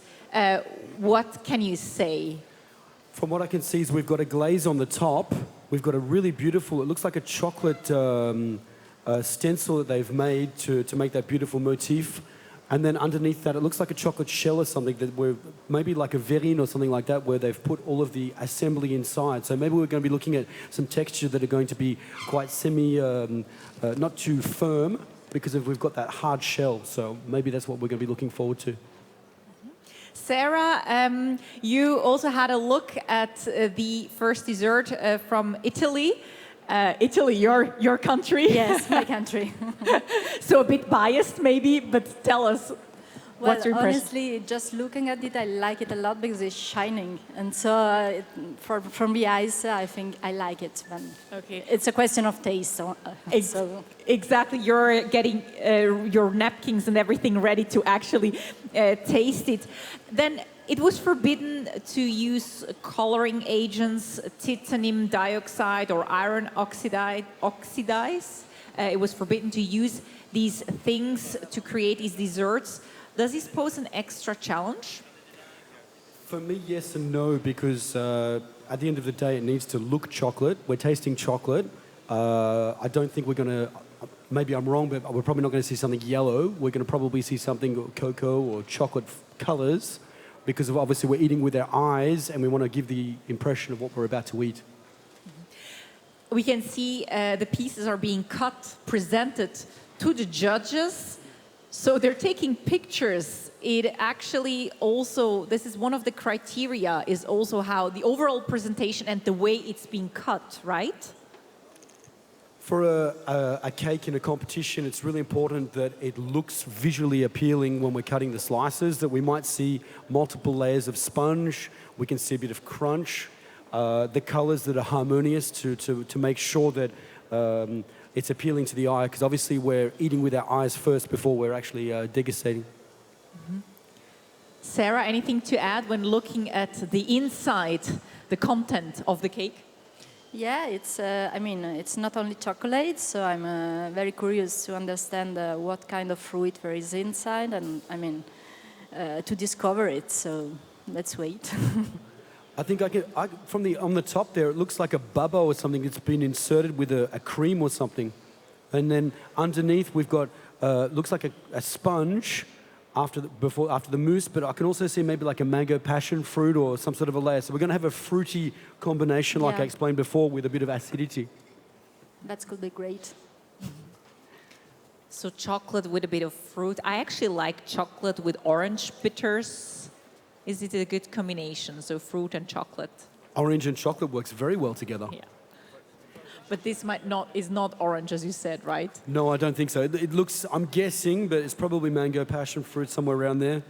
what can you say? From what I can see is we've got a glaze on the top. We've got a really beautiful, it looks like a chocolate stencil that they've made to make that beautiful motif. And then underneath that, it looks like a chocolate shell or something that we're, maybe like a verrine or something like that, where they've put all of the assembly inside. So maybe we're going to be looking at some texture that are going to be quite not too firm, because we've got that hard shell. So maybe that's what we're going to be looking forward to. Sarah, you also had a look at the first dessert from Italy. Italy, your country. Yes, my country. So a bit biased maybe, but tell us. Well, what's your impression? honestly, just looking at it, I like it a lot because it's shining. And so from the eyes, I think I like it. Okay. It's a question of taste. So. Exactly. You're getting your napkins and everything ready to actually taste it. Then it was forbidden to use coloring agents, titanium dioxide or iron oxidize. It was forbidden to use these things to create these desserts. Does this pose an extra challenge? For me, yes and no, because at the end of the day, it needs to look chocolate. We're tasting chocolate. I don't think we're going to, maybe I'm wrong, but we're probably not going to see something yellow. We're going to probably see something cocoa or chocolate colors, because of obviously we're eating with our eyes and we want to give the impression of what we're about to eat. We can see the pieces are being cut, presented to the judges. So they're taking pictures. It actually also, this is one of the criteria, is also how the overall presentation and the way it's being cut, right? For a cake in a competition, it's really important that it looks visually appealing when we're cutting the slices, that we might see multiple layers of sponge, we can see a bit of crunch, the colors that are harmonious to make sure that it's appealing to the eye because obviously we're eating with our eyes first before we're actually degustating. Sarah, anything to add when looking at the inside, the content of the cake? Yeah, it's not only chocolate, so I'm very curious to understand what kind of fruit there is inside, and to discover it. So let's wait. I think on the top there, it looks like a bubba or something that's been inserted with a cream or something, and then underneath we've got looks like a sponge. After the mousse, but I can also see maybe like a mango passion fruit or some sort of a layer. So we're going to have a fruity combination, like I explained before, with a bit of acidity. That could be great. So chocolate with a bit of fruit. I actually like chocolate with orange bitters. Is it a good combination? So fruit and chocolate. Orange and chocolate works very well together. Yeah. But this is not orange, as you said, right? No, I don't think so. It looks, I'm guessing, but it's probably mango passion fruit somewhere around there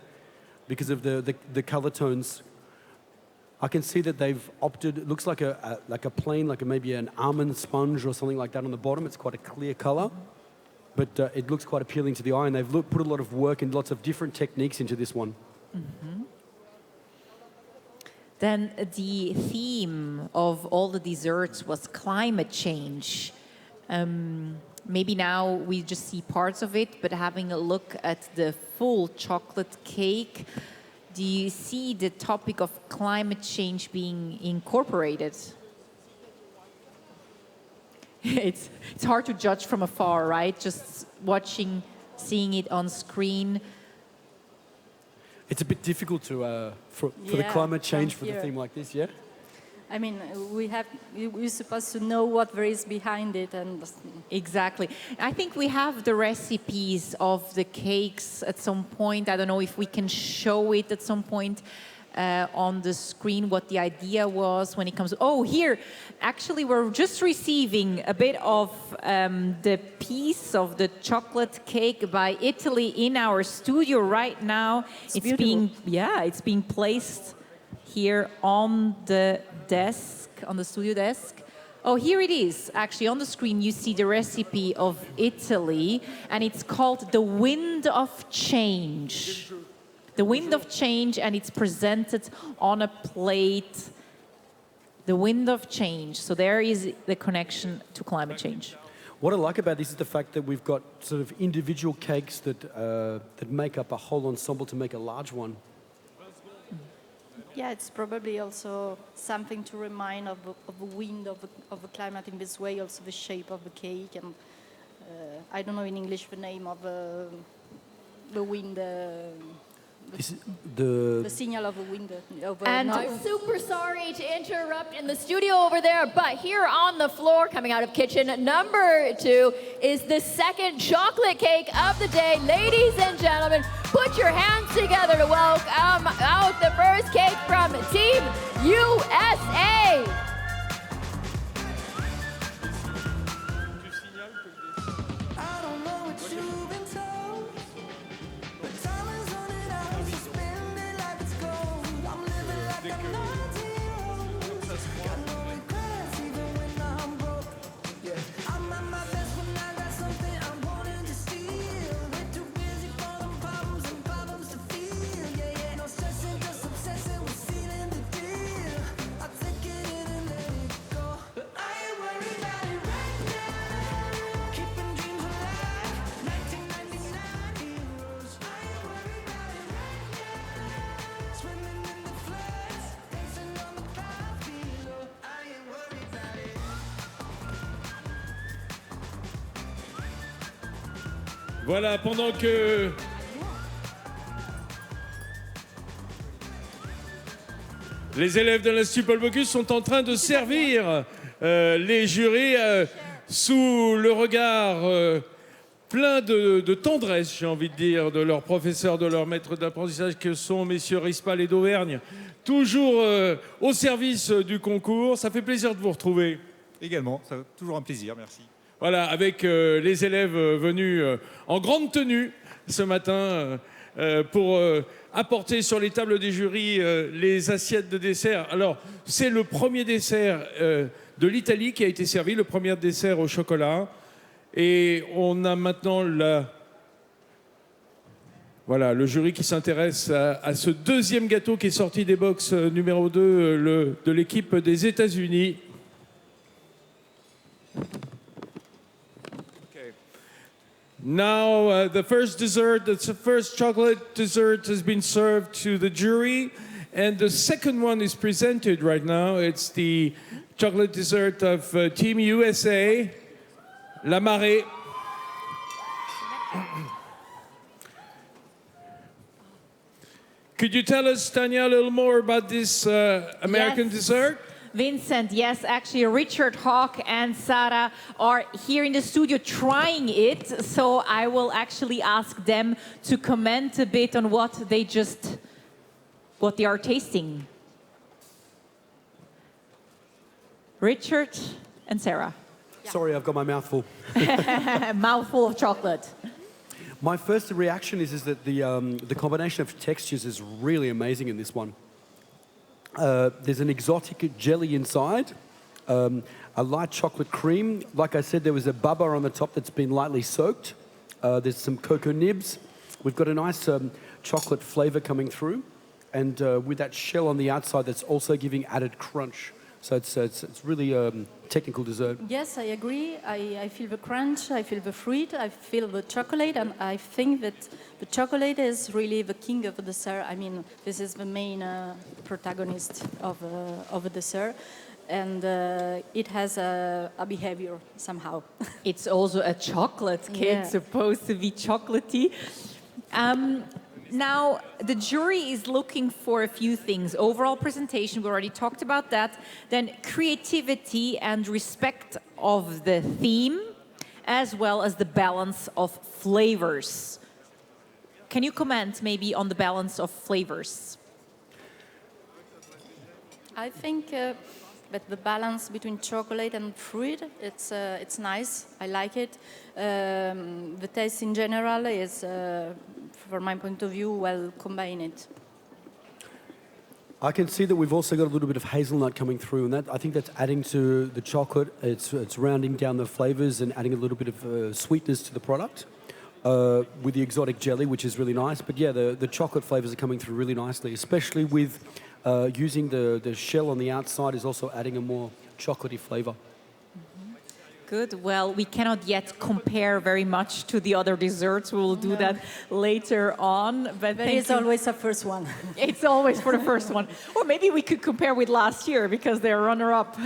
because of the color tones. I can see that they've opted, it looks like a plain, maybe an almond sponge or something like that on the bottom. It's quite a clear color, but it looks quite appealing to the eye, and they've put a lot of work and lots of different techniques into this one. Mm-hmm. Then the theme of all the desserts was climate change. Maybe now we just see parts of it, but having a look at the full chocolate cake, do you see the topic of climate change being incorporated? It's hard to judge from afar, right? Just seeing it on screen. It's a bit difficult for the climate change for the theme like this, yeah? We're supposed to know what there is behind it. Exactly. I think we have the recipes of the cakes at some point. I don't know if we can show it at some point on the screen, what the idea was when it comes. Oh, here, actually, we're just receiving a bit of the piece of the chocolate cake by Italy in our studio right now. It's being placed here on the desk, on the studio desk. Oh, here it is. Actually, on the screen, you see the recipe of Italy, and it's called The Wind of Change. The Wind of Change, and it's presented on a plate. The Wind of Change. So there is the connection to climate change. What I like about this is the fact that we've got sort of individual cakes that make up a whole ensemble to make a large one. Yeah, it's probably also something to remind of the wind of the climate in this way, also the shape of the cake, and I don't know in English the name of the wind. The signal of the wind. And I'm super sorry to interrupt in the studio over there, but here on the floor, coming out of kitchen number 2, is the second chocolate cake of the day. Ladies and gentlemen, put your hands together to welcome out the first cake from Team USA. Voilà, pendant que les élèves de l'Institut Paul Bocuse sont en train de servir les jurys sous le regard plein de tendresse, j'ai envie de dire, de leurs professeurs, de leurs maîtres d'apprentissage que sont messieurs Rispal et d'Auvergne, toujours au service du concours. Ça fait plaisir de vous retrouver. Également, ça toujours un plaisir, merci. Voilà, avec les élèves venus en grande tenue ce matin pour apporter sur les tables des jurys les assiettes de dessert. Alors, c'est le premier dessert de l'Italie qui a été servi, le premier dessert au chocolat. Et on a maintenant voilà, le jury qui s'intéresse à ce deuxième gâteau qui est sorti des box numéro 2 de l'équipe des États-Unis. Okay. Now, the first chocolate dessert has been served to the jury, and the second one is presented right now. It's the chocolate dessert of Team USA, La Marée. Could you tell us, Tanya, a little more about this American dessert? Vincent, yes, actually Richard, HAWKE and Sarah are here in the studio trying it, so I will actually ask them to comment a bit on what they are tasting. Richard and Sarah. Sorry, I've got my mouth full. Mouthful of chocolate. My first reaction is that the combination of textures is really amazing in this one. There's an exotic jelly inside, a light chocolate cream. Like I said, there was a baba on the top that's been lightly soaked. There's some cocoa nibs. We've got a nice chocolate flavor coming through, and with that shell on the outside that's also giving added crunch. So it's really technical dessert. Yes, I agree. I feel the crunch, I feel the fruit, I feel the chocolate, and I think that the chocolate is really the king of the dessert. I mean, this is the main protagonist of the dessert, and it has a behavior somehow. It's also a chocolate cake, supposed to be chocolatey. Now, the jury is looking for a few things. Overall presentation, we already talked about that. Then creativity and respect of the theme, as well as the balance of flavors. Can you comment maybe on the balance of flavors? I think that the balance between chocolate and fruit, it's nice. I like it. The taste in general is, from my point of view, well combined. I can see that we've also got a little bit of hazelnut coming through, and I think that's adding to the chocolate. It's rounding down the flavors and adding a little bit of sweetness to the product with the exotic jelly, which is really nice. But yeah, the chocolate flavors are coming through really nicely, especially with using the shell on the outside is also adding a more chocolatey flavor. Good. Well, we cannot yet compare very much to the other desserts. We will do that later on. But it's always the first one. It's always for the first one. Or maybe we could compare with last year because they're runner-up.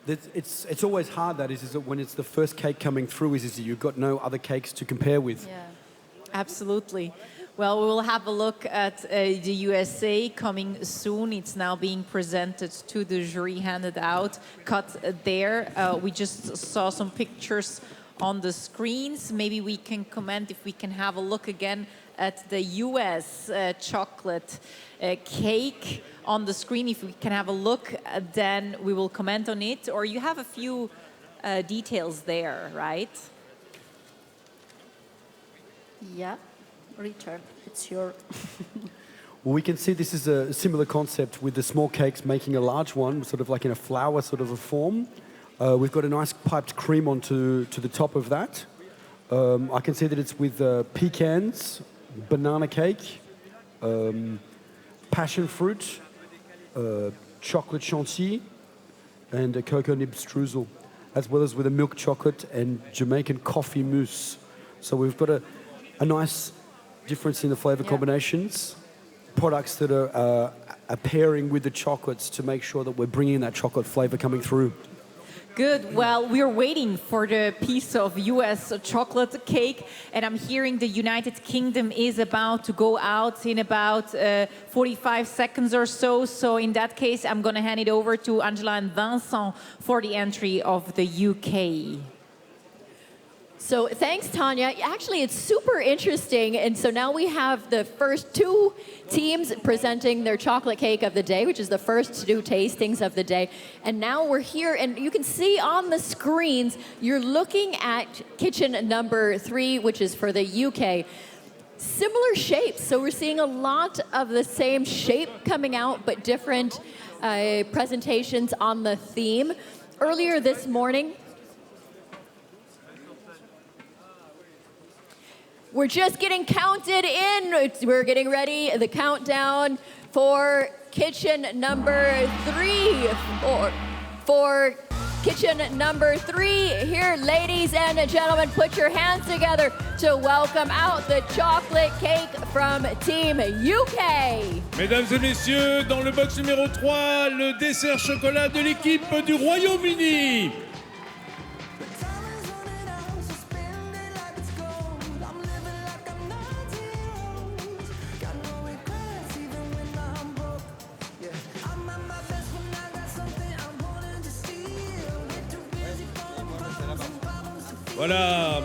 It's always hard, that is that when it's the first cake coming through, is you've got no other cakes to compare with. Yeah, absolutely. Well, we will have a look at the USA coming soon. It's now being presented to the jury, handed out, cut there. We just saw some pictures on the screens. Maybe we can comment if we can have a look again at the US chocolate cake on the screen. If we can have a look, then we will comment on it. Or you have a few details there, right? Yeah. Richard, it's your... Well, we can see this is a similar concept with the small cakes making a large one, sort of like in a flower sort of a form. We've got a nice piped cream onto the top of that. I can see that it's with pecans, banana cake, passion fruit, chocolate chantilly, and a cocoa nib streusel, as well as with a milk chocolate and Jamaican coffee mousse. So we've got a nice difference in the flavor combinations, products that are pairing with the chocolates to make sure that we're bringing that chocolate flavor coming through. Good. Well, we're waiting for the piece of US chocolate cake, and I'm hearing the United Kingdom is about to go out in about 45 seconds or so. So in that case, I'm going to hand it over to Angela and Vincent for the entry of the UK. So thanks, Tanya. Actually, it's super interesting. And so now we have the first two teams presenting their chocolate cake of the day, which is the first two tastings of the day. And now we're here, and you can see on the screens, you're looking at kitchen number 3, which is for the UK. Similar shapes. So we're seeing a lot of the same shape coming out, but different presentations on the theme. Earlier this morning, We're just getting counted in. We're getting ready, the countdown for kitchen number 3. For kitchen number 3. Here, ladies and gentlemen, put your hands together to welcome out the chocolate cake from Team UK. Mesdames et messieurs, dans le box numéro 3, le dessert chocolat de l'équipe du Royaume-Uni. Voilà.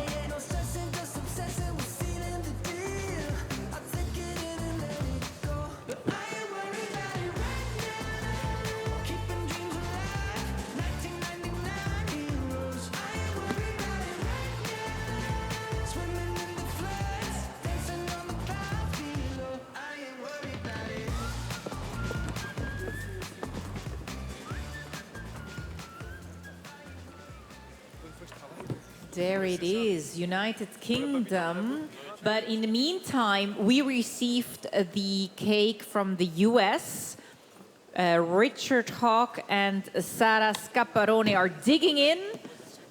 There it is, United Kingdom. But in the meantime, we received the cake from the US. Richard HAWKE and Sarah Scaparone are digging in.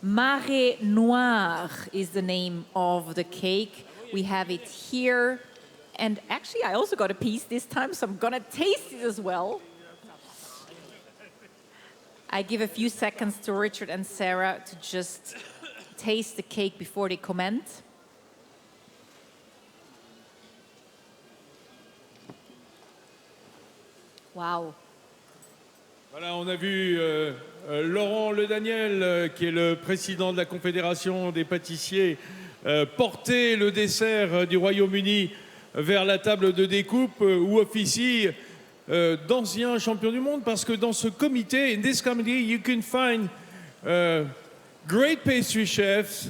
Mare Noir is the name of the cake. We have it here. And actually, I also got a piece this time, so I'm gonna taste it as well. I give a few seconds to Richard and Sarah to just taste the cake before they comment. Wow. Voilà, on a vu Laurent Le Daniel, qui est le président de la Confédération des pâtissiers, porter le dessert du Royaume-Uni vers la table de découpe où officient d'anciens champions du monde, parce que dans ce comité, in this committee, you can find great pastry chefs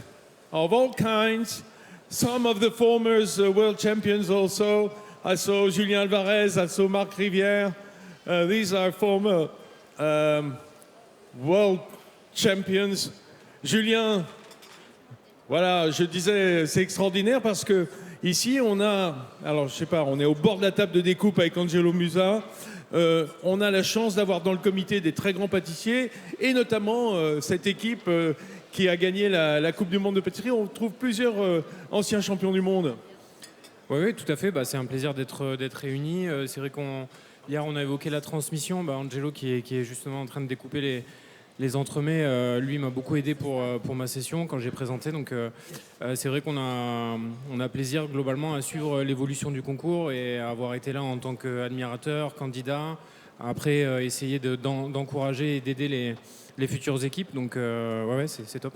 of all kinds, some of the former world champions also. I saw Julien Alvarez, I saw Marc Rivière. These are former world champions. Julien, voilà, je disais, c'est extraordinaire parce que ici, on a, alors je sais pas, on est au bord de la table de découpe avec Angelo Musa. On a la chance d'avoir dans le comité des très grands pâtissiers et notamment cette équipe qui a gagné la Coupe du Monde de pâtisserie. On trouve plusieurs anciens champions du monde. Oui, tout à fait. Bah, c'est un plaisir d'être réunis. C'est vrai qu'hier, on a évoqué la transmission. Bah, Angelo, qui est justement en train de découper les entremets, lui m'a beaucoup aidé pour ma session quand j'ai présenté. Donc c'est vrai qu'on a plaisir globalement à suivre l'évolution du concours et à avoir été là en tant qu'admirateur, candidat. Après, essayer d'encourager et d'aider les futures équipes. Donc ouais, c'est top.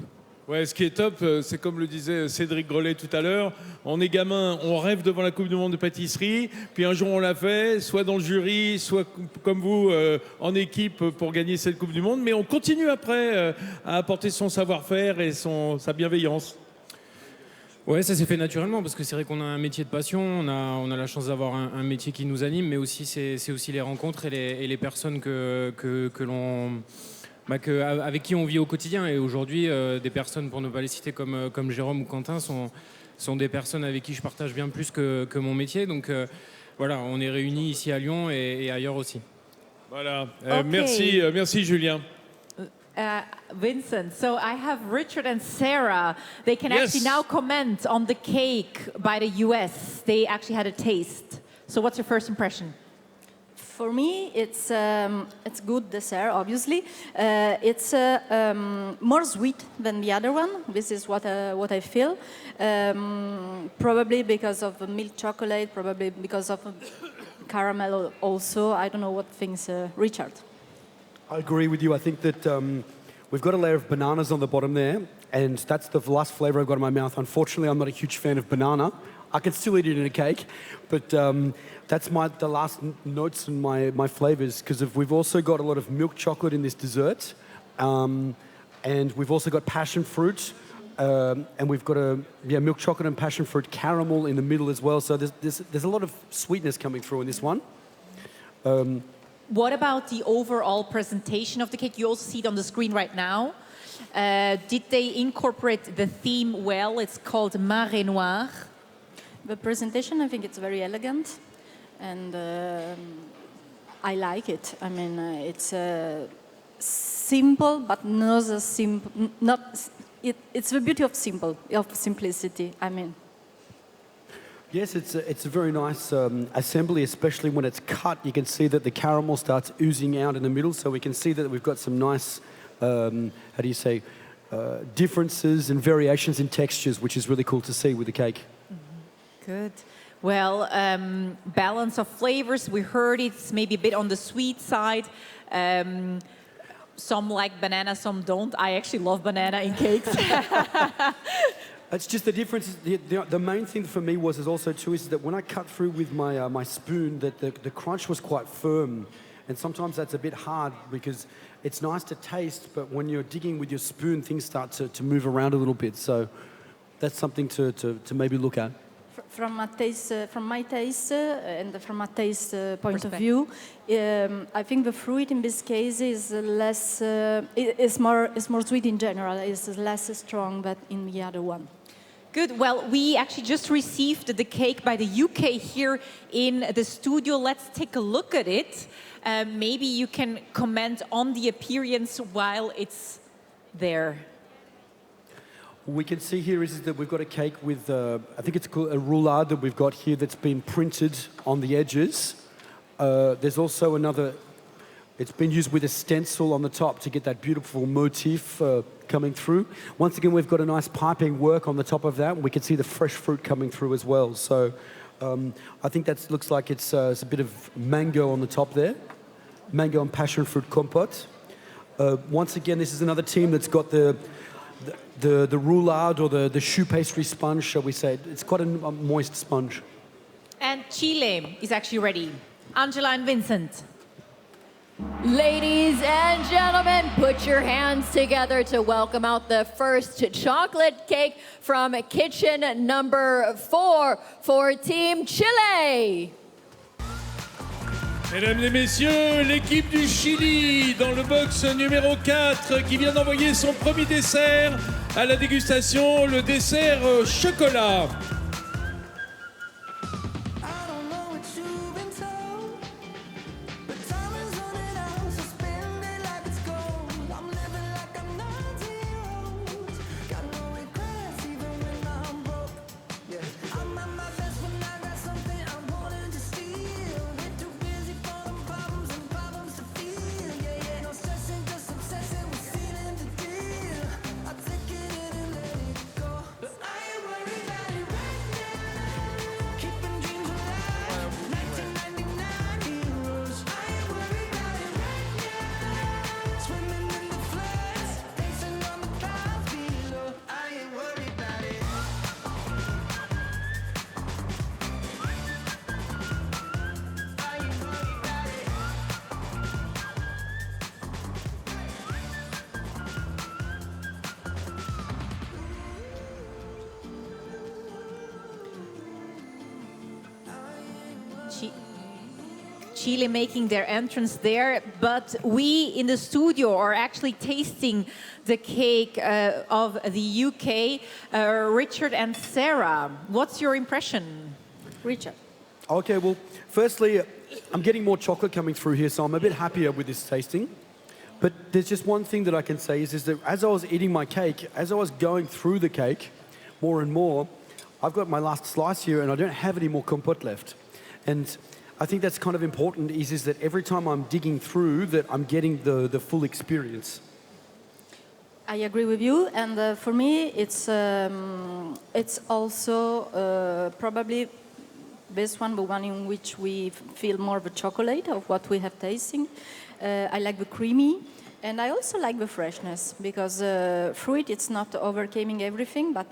Ouais, ce qui est top, c'est comme le disait Cédric GROLET tout à l'heure, on est gamin, on rêve devant la Coupe du Monde de pâtisserie, puis un jour on l'a fait, soit dans le jury, soit comme vous, en équipe pour gagner cette Coupe du Monde, mais on continue après à apporter son savoir-faire et sa bienveillance. Ouais, ça s'est fait naturellement parce que c'est vrai qu'on a un métier de passion, on a la chance d'avoir un métier qui nous anime, mais aussi c'est aussi les rencontres et les personnes que l'on... avec qui on vit au quotidien. Et aujourd'hui, des personnes, pour ne pas les citer, comme Jérôme ou Quentin, sont des personnes avec qui je partage bien plus que mon métier. Donc voilà, on est réunis ici à Lyon et ailleurs aussi. Voilà, Okay. merci Julien. Vincent, so I have Richard and Sarah. They can actually now comment on the cake by the US. They actually had a taste. So what's your first impression? For me, it's good dessert, obviously. It's more sweet than the other one. This is what I feel. Probably because of the milk chocolate, probably because of caramel also. I don't know what thinks Richard. I agree with you. I think that we've got a layer of bananas on the bottom there, and that's the last flavor I've got in my mouth. Unfortunately, I'm not a huge fan of banana. I can still eat it in a cake, but that's the last notes in my flavors, because we've also got a lot of milk chocolate in this dessert, and we've also got passion fruit, and we've got milk chocolate and passion fruit caramel in the middle as well. So there's a lot of sweetness coming through in this one. What about the overall presentation of the cake? You also see it on the screen right now. Did they incorporate the theme well? It's called Mare Noir. The presentation, I think it's very elegant, and I like it. I mean, it's simple, but not as simple. It's the beauty of simplicity. I mean. Yes, it's a very nice assembly, especially when it's cut. You can see that the caramel starts oozing out in the middle, so we can see that we've got some nice, how do you say, differences and variations in textures, which is really cool to see with the cake. Good. Well, balance of flavors, we heard it's maybe a bit on the sweet side. Some like banana, some don't. I actually love banana in cakes. It's just the difference. The main thing for me was also too is that when I cut through with my my spoon, that the crunch was quite firm, and sometimes that's a bit hard because it's nice to taste, but when you're digging with your spoon, things start to move around a little bit. So that's something to maybe look at. From my taste, and from a taste point of view, I think the fruit in this case is less, is more sweet in general. It's less strong than in the other one. Good. Well, we actually just received the cake by the UK here in the studio. Let's take a look at it. Maybe you can comment on the appearance while it's there. We can see here is that we've got a cake with, I think it's called a roulade that we've got here that's been printed on the edges. There's also another, it's been used with a stencil on the top to get that beautiful motif coming through. Once again, we've got a nice piping work on the top of that. We can see the fresh fruit coming through as well. So I think that looks like it's a bit of mango on the top there. Mango and passion fruit compote. Once again, this is another team that's got the roulade or the choux pastry sponge, shall we say. It's quite a moist sponge. And Chile is actually ready. Angela and Vincent. Ladies and gentlemen, put your hands together to welcome out the first chocolate cake from kitchen number 4 for Team Chile. Mesdames et messieurs, l'équipe du Chili dans le box numéro 4 qui vient d'envoyer son premier dessert à la dégustation, le dessert chocolat. Chile making their entrance there, but we in the studio are actually tasting the cake of the UK. Richard and Sarah, what's your impression? Richard. Okay, well, firstly, I'm getting more chocolate coming through here, so I'm a bit happier with this tasting. But there's just one thing that I can say is that as I was eating my cake, as I was going through the cake more and more, I've got my last slice here and I don't have any more compote left. And I think that's kind of important is that every time I'm digging through that I'm getting the full experience. I agree with you, and for me it's also probably this one, the one in which we feel more of the chocolate of what we have tasting. I like the creamy, and I also like the freshness because fruit it's not overcoming everything, but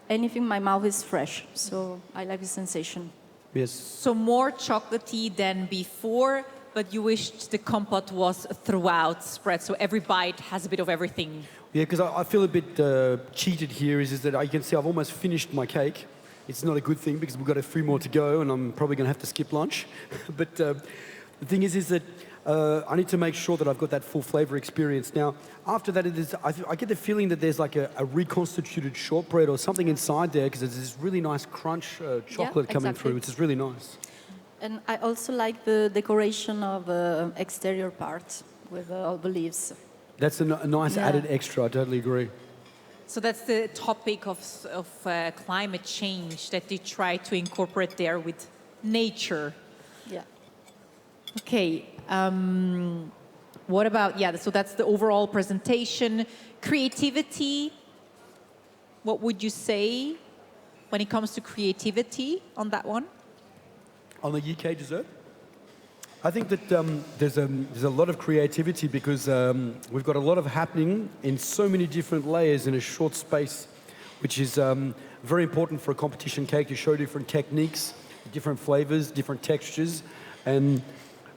anything in my mouth is fresh, so I like the sensation. Yes. So more chocolatey than before, but you wished the compote was throughout spread, so every bite has a bit of everything. Yeah, because I feel a bit cheated here is that I can see I've almost finished my cake. It's not a good thing because we've got a few more to go and I'm probably going to have to skip lunch. But the thing is that I need to make sure that I've got that full flavor experience. Now, after that, I get the feeling that there's like a reconstituted shortbread or something inside there because there's this really nice crunch chocolate coming through, which is really nice. And I also like the decoration of exterior parts with all the leaves. That's a nice added extra, I totally agree. So that's the topic of climate change that they try to incorporate there with nature. Yeah. Okay. What about, so that's the overall presentation. Creativity, what would you say when it comes to creativity on that one? On the UK dessert? I think that there's a lot of creativity because we've got a lot of happening in so many different layers in a short space, which is very important for a competition cake to show different techniques, different flavors, different textures. And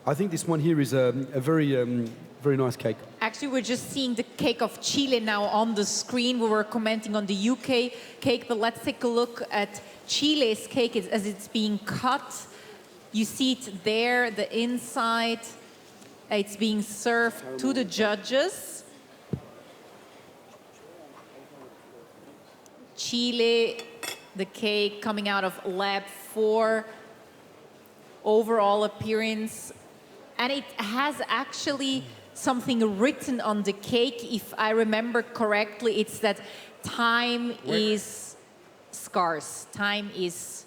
I think this one here is a very nice cake. Actually, we're just seeing the cake of Chile now on the screen. We were commenting on the UK cake, but let's take a look at Chile's cake as it's being cut. You see it there, the inside. It's being served to the judges. Chile, the cake coming out of Lab 4. Overall appearance. And it has actually something written on the cake. If I remember correctly, it's that time is scarce. Time is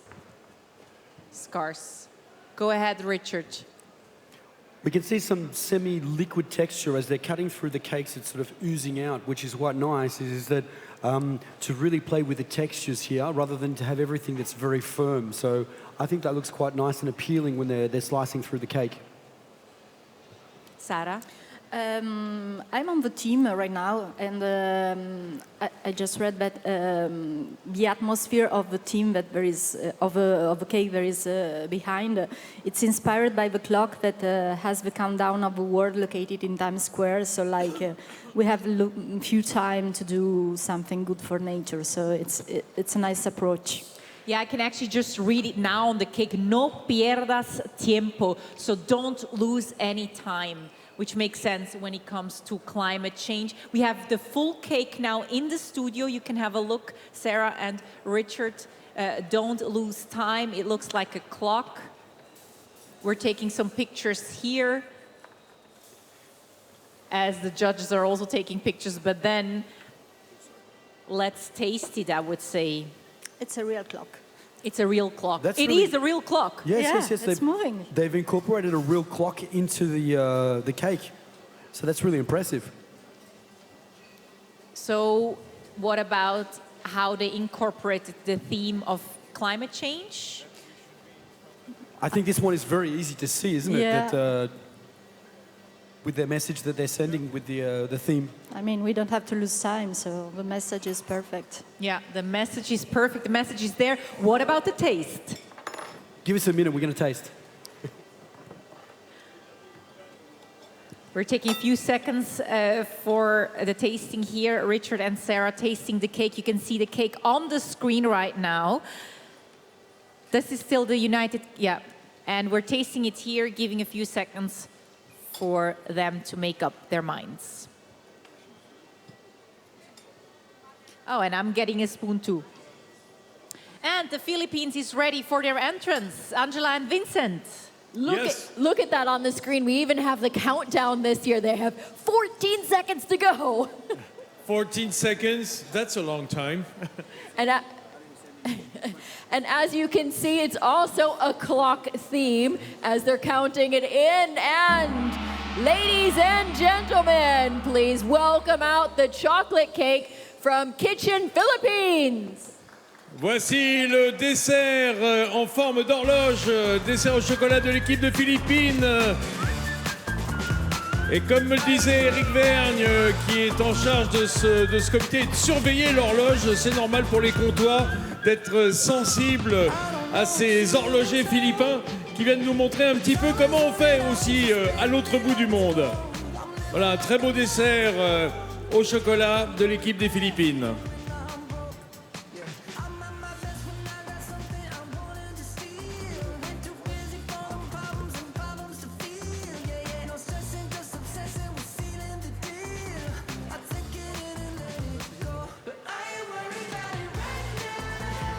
scarce. Go ahead, Richard. We can see some semi-liquid texture as they're cutting through the cakes. It's sort of oozing out, which is quite nice, is that to really play with the textures here rather than to have everything that's very firm. So I think that looks quite nice and appealing when they're slicing through the cake. Sarah? I'm on the team right now, and I just read that the atmosphere of the team that there is of the cake there is behind. It's inspired by the clock that has the countdown of the world located in Times Square. So, like, we have a few time to do something good for nature. So it's a nice approach. Yeah, I can actually just read it now on the cake. No pierdas tiempo. So don't lose any time, which makes sense when it comes to climate change. We have the full cake now in the studio. You can have a look, Sarah and Richard. Don't lose time. It looks like a clock. We're taking some pictures here as the judges are also taking pictures, but then let's taste it, I would say. It's a real clock. It's a real clock. It is a real clock. Yes. It's moving. They've incorporated a real clock into the cake. So that's really impressive. So what about how they incorporated the theme of climate change? I think this one is very easy to see, isn't it? Yeah. That, with their message that they're sending with the theme. I mean, we don't have to lose time, so the message is perfect. Yeah, the message is perfect. The message is there. What about the taste? Give us a minute, we're going to taste. We're taking a few seconds for the tasting here. Richard and Sarah tasting the cake. You can see the cake on the screen right now. This is still the United, and we're tasting it here, giving a few seconds for them to make up their minds. Oh, and I'm getting a spoon too. And the Philippines is ready for their entrance. Angela and Vincent. Look at that on the screen. We even have the countdown this year. They have 14 seconds to go. 14 seconds, that's a long time. And as you can see, it's also a clock theme as they're counting it in. And ladies and gentlemen, please welcome out the chocolate cake from Kitchen Philippines. Voici le dessert en forme d'horloge, dessert au chocolat de l'équipe de Philippines. Et comme me le disait Eric Vergne, qui est en charge de ce comité, de surveiller l'horloge, c'est normal pour les comptoirs d'être sensibles à ces horlogers philippins qui viennent nous montrer un petit peu comment on fait aussi à l'autre bout du monde. Voilà, un très beau dessert au chocolat de l'équipe des Philippines.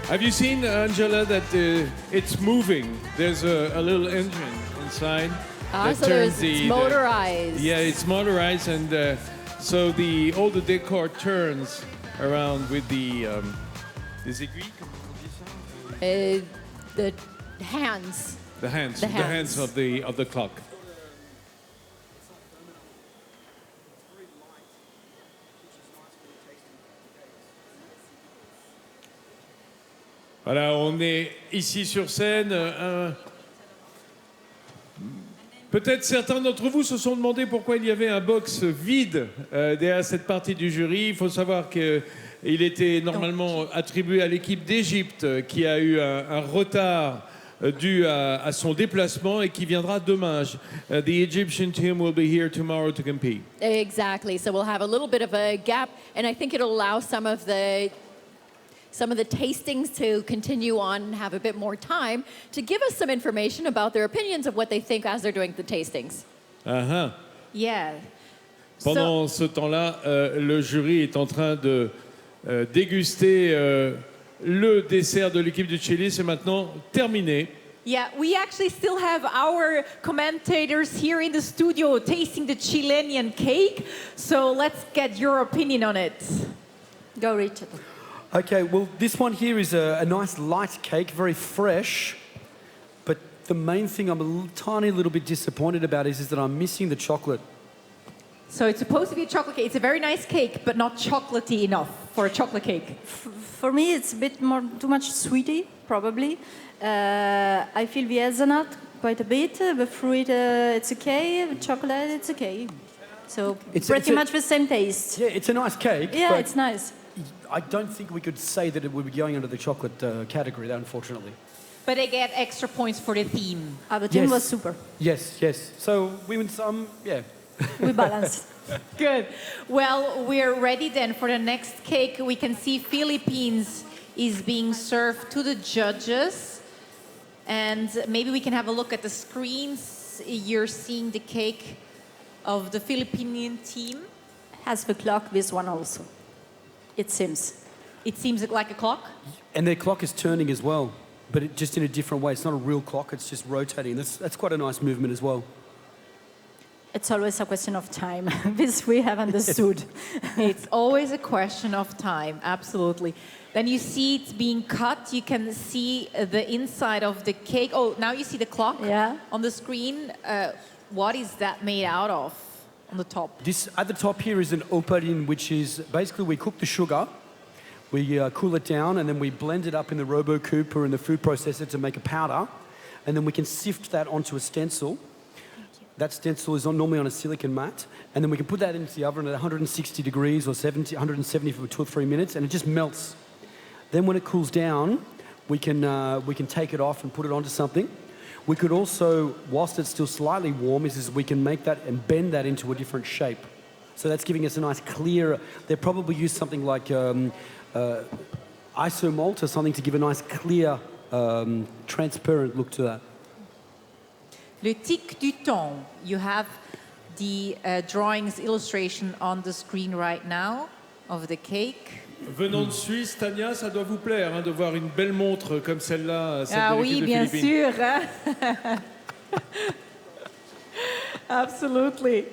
Have you seen, Angela, that it's moving? There's a little engine inside. So it's motorized. Yeah, it's motorized, and so all the decor turns around with the des aiguilles, comment on dit ça? The hands. The hands of the clock. Voilà, on est ici sur scène. Peut-être certains d'entre vous se sont demandé pourquoi il y avait un box vide derrière cette partie du jury. Il faut savoir qu'il était normalement attribué à l'équipe d'Égypte qui a eu un retard dû à son déplacement et qui viendra demain. The Egyptian team will be here tomorrow to compete. Exactly. So we'll have a little bit of a gap, and I think it'll allow some of the tastings to continue on and have a bit more time to give us some information about their opinions of what they think as they're doing the tastings. Uh-huh. Yeah. Pendant ce temps-là, le jury est en train de déguster le dessert de l'équipe du Chili. C'est maintenant terminé. Yeah, we actually still have our commentators here in the studio tasting the Chilean cake. So let's get your opinion on it. Go, Richard. Okay, well, this one here is a nice light cake, very fresh. But the main thing I'm a tiny little bit disappointed about is that I'm missing the chocolate. So it's supposed to be a chocolate cake. It's a very nice cake, but not chocolatey enough for a chocolate cake. For me, it's a bit too much sweetie, probably. I feel the hazelnut quite a bit. The fruit, it's okay. The chocolate, it's okay. So it's pretty much the same taste. Yeah, it's a nice cake. Yeah, it's nice. I don't think we could say that it would be going under the chocolate category, unfortunately. But they get extra points for the theme. The theme was super. Yes. So we win some, yeah. We balanced. Good. Well, we're ready then for the next cake. We can see Philippines is being served to the judges. And maybe we can have a look at the screens. You're seeing the cake of the Philippine team. Has the clock, this one also. It seems. It seems like a clock? And their clock is turning as well, but just in a different way. It's not a real clock, it's just rotating. That's quite a nice movement as well. It's always a question of time. This we have understood. It's always a question of time, absolutely. Then you see it's being cut. You can see the inside of the cake. Oh, now you see the clock on the screen. What is that made out of on the top? This at the top here is an opaline, which is basically we cook the sugar, we cool it down, and then we blend it up in the RoboCoupe or in the food processor to make a powder, and then we can sift that onto a stencil. That stencil is normally on a silicon mat, and then we can put that into the oven at 160 degrees or 170 for 2 or 3 minutes, and it just melts. Then when it cools down, we can take it off and put it onto something. We could also, whilst it's still slightly warm, we can make that and bend that into a different shape. So that's giving us a nice clear, they probably use something like ISO malt or something to give a nice clear, transparent look to that. Le tic du temps. You have the drawings illustration on the screen right now of the cake. Venant de Suisse, Tania, ça doit vous plaire de voir une belle montre comme celle-là. Ah oui, bien sûr. Absolutely.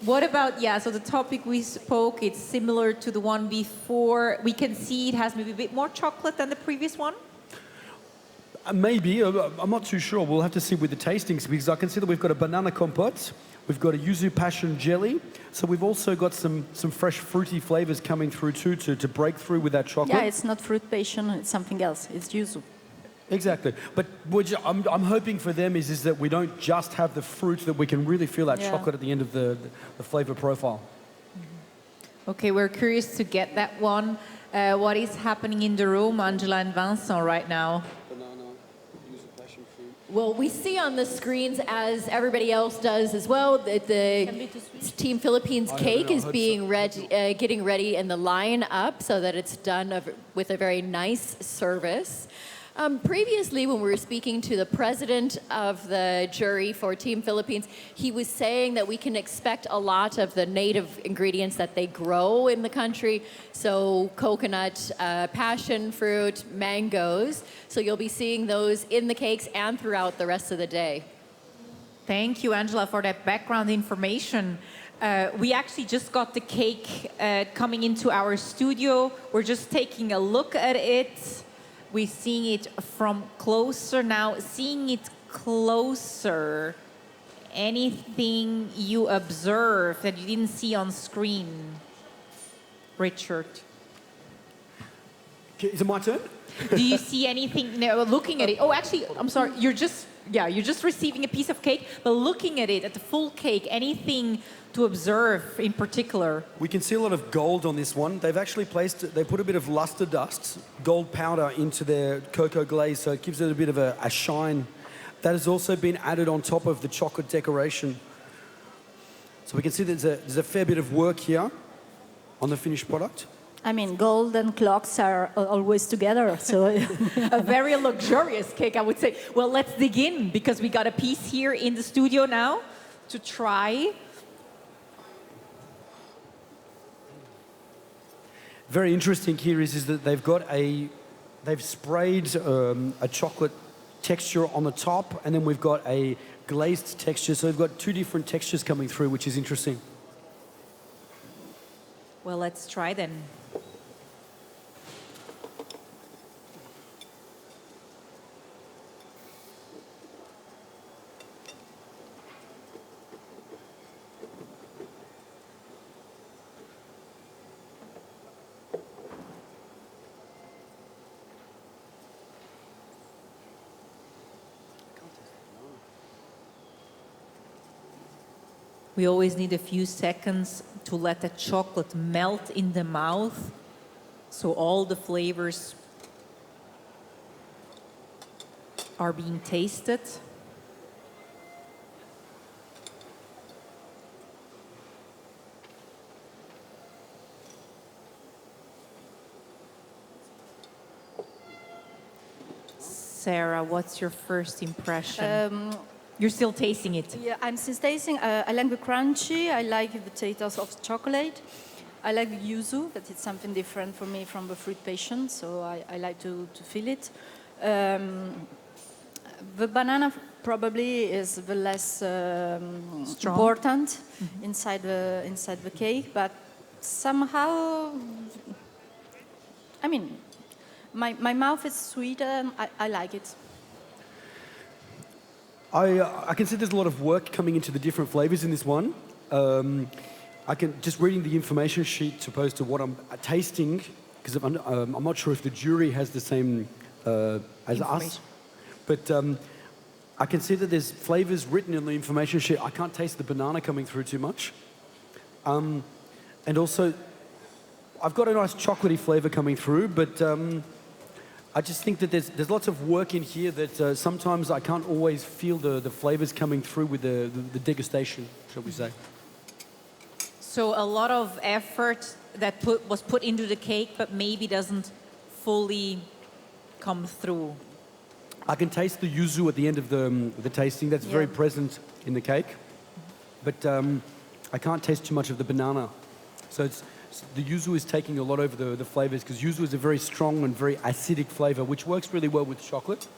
What about, so the topic we spoke, it's similar to the one before. We can see it has maybe a bit more chocolate than the previous one. Maybe, I'm not too sure. We'll have to see with the tastings, because I can see that we've got a banana compote, we've got a yuzu passion jelly, so we've also got some fresh fruity flavors coming through too to break through with that chocolate. Yeah, it's not fruit passion, it's something else. It's yuzu. Exactly. But what I'm hoping for them is that we don't just have the fruit, that we can really feel that chocolate at the end of the flavor profile. Okay, we're curious to get that one. What is happening in the room, Angela and Vincent, right now? Well, we see on the screens, as everybody else does as well, that the Team Philippines cake is being getting ready in the line up so that it's done with a very nice service. Previously, when we were speaking to the president of the jury for Team Philippines, he was saying that we can expect a lot of the native ingredients that they grow in the country. So coconut, passion fruit, mangoes. So you'll be seeing those in the cakes and throughout the rest of the day. Thank you, Angela, for that background information. We actually just got the cake coming into our studio. We're just taking a look at it. We're seeing it from closer now. Seeing it closer, anything you observe that you didn't see on screen? Richard. Is it my turn? Do you see anything, no, looking at it? Oh, actually, I'm sorry, you're just receiving a piece of cake, but looking at it, at the full cake, anything to observe in particular? We can see a lot of gold on this one. They've actually they put a bit of luster dust, gold powder into their cocoa glaze, so it gives it a bit of a shine. That has also been added on top of the chocolate decoration. So we can see there's a fair bit of work here on the finished product. I mean, gold and clocks are always together, so... A very luxurious cake, I would say. Well, let's dig in, because we got a piece here in the studio now to try. Very interesting here is that they've sprayed a chocolate texture on the top, and then we've got a glazed texture, so we've got two different textures coming through, which is interesting. Well, let's try then. We always need a few seconds to let the chocolate melt in the mouth, so all the flavors are being tasted. Sarah, what's your first impression? You're still tasting it. Yeah, I'm still tasting. I like the crunchy. I like the taters of chocolate. I like the yuzu, that it's something different for me from the fruit passion, so I like to feel it. The banana probably is the less important inside the cake, but somehow, I mean, my mouth is sweet and I like it. I can see there's a lot of work coming into the different flavors in this one. I can just reading the information sheet opposed to what I'm tasting, because I'm not sure if the jury has the same as us, but I can see that there's flavors written in the information sheet. I can't taste the banana coming through too much, and also I've got a nice chocolatey flavor coming through, but I just think that there's lots of work in here that sometimes I can't always feel the flavors coming through with the degustation, shall we say. So a lot of effort that was put into the cake, but maybe doesn't fully come through. I can taste the yuzu at the end of the tasting. That's very present in the cake, but I can't taste too much of the banana. So the yuzu is taking a lot over the flavors, because yuzu is a very strong and very acidic flavor, which works really well with chocolate.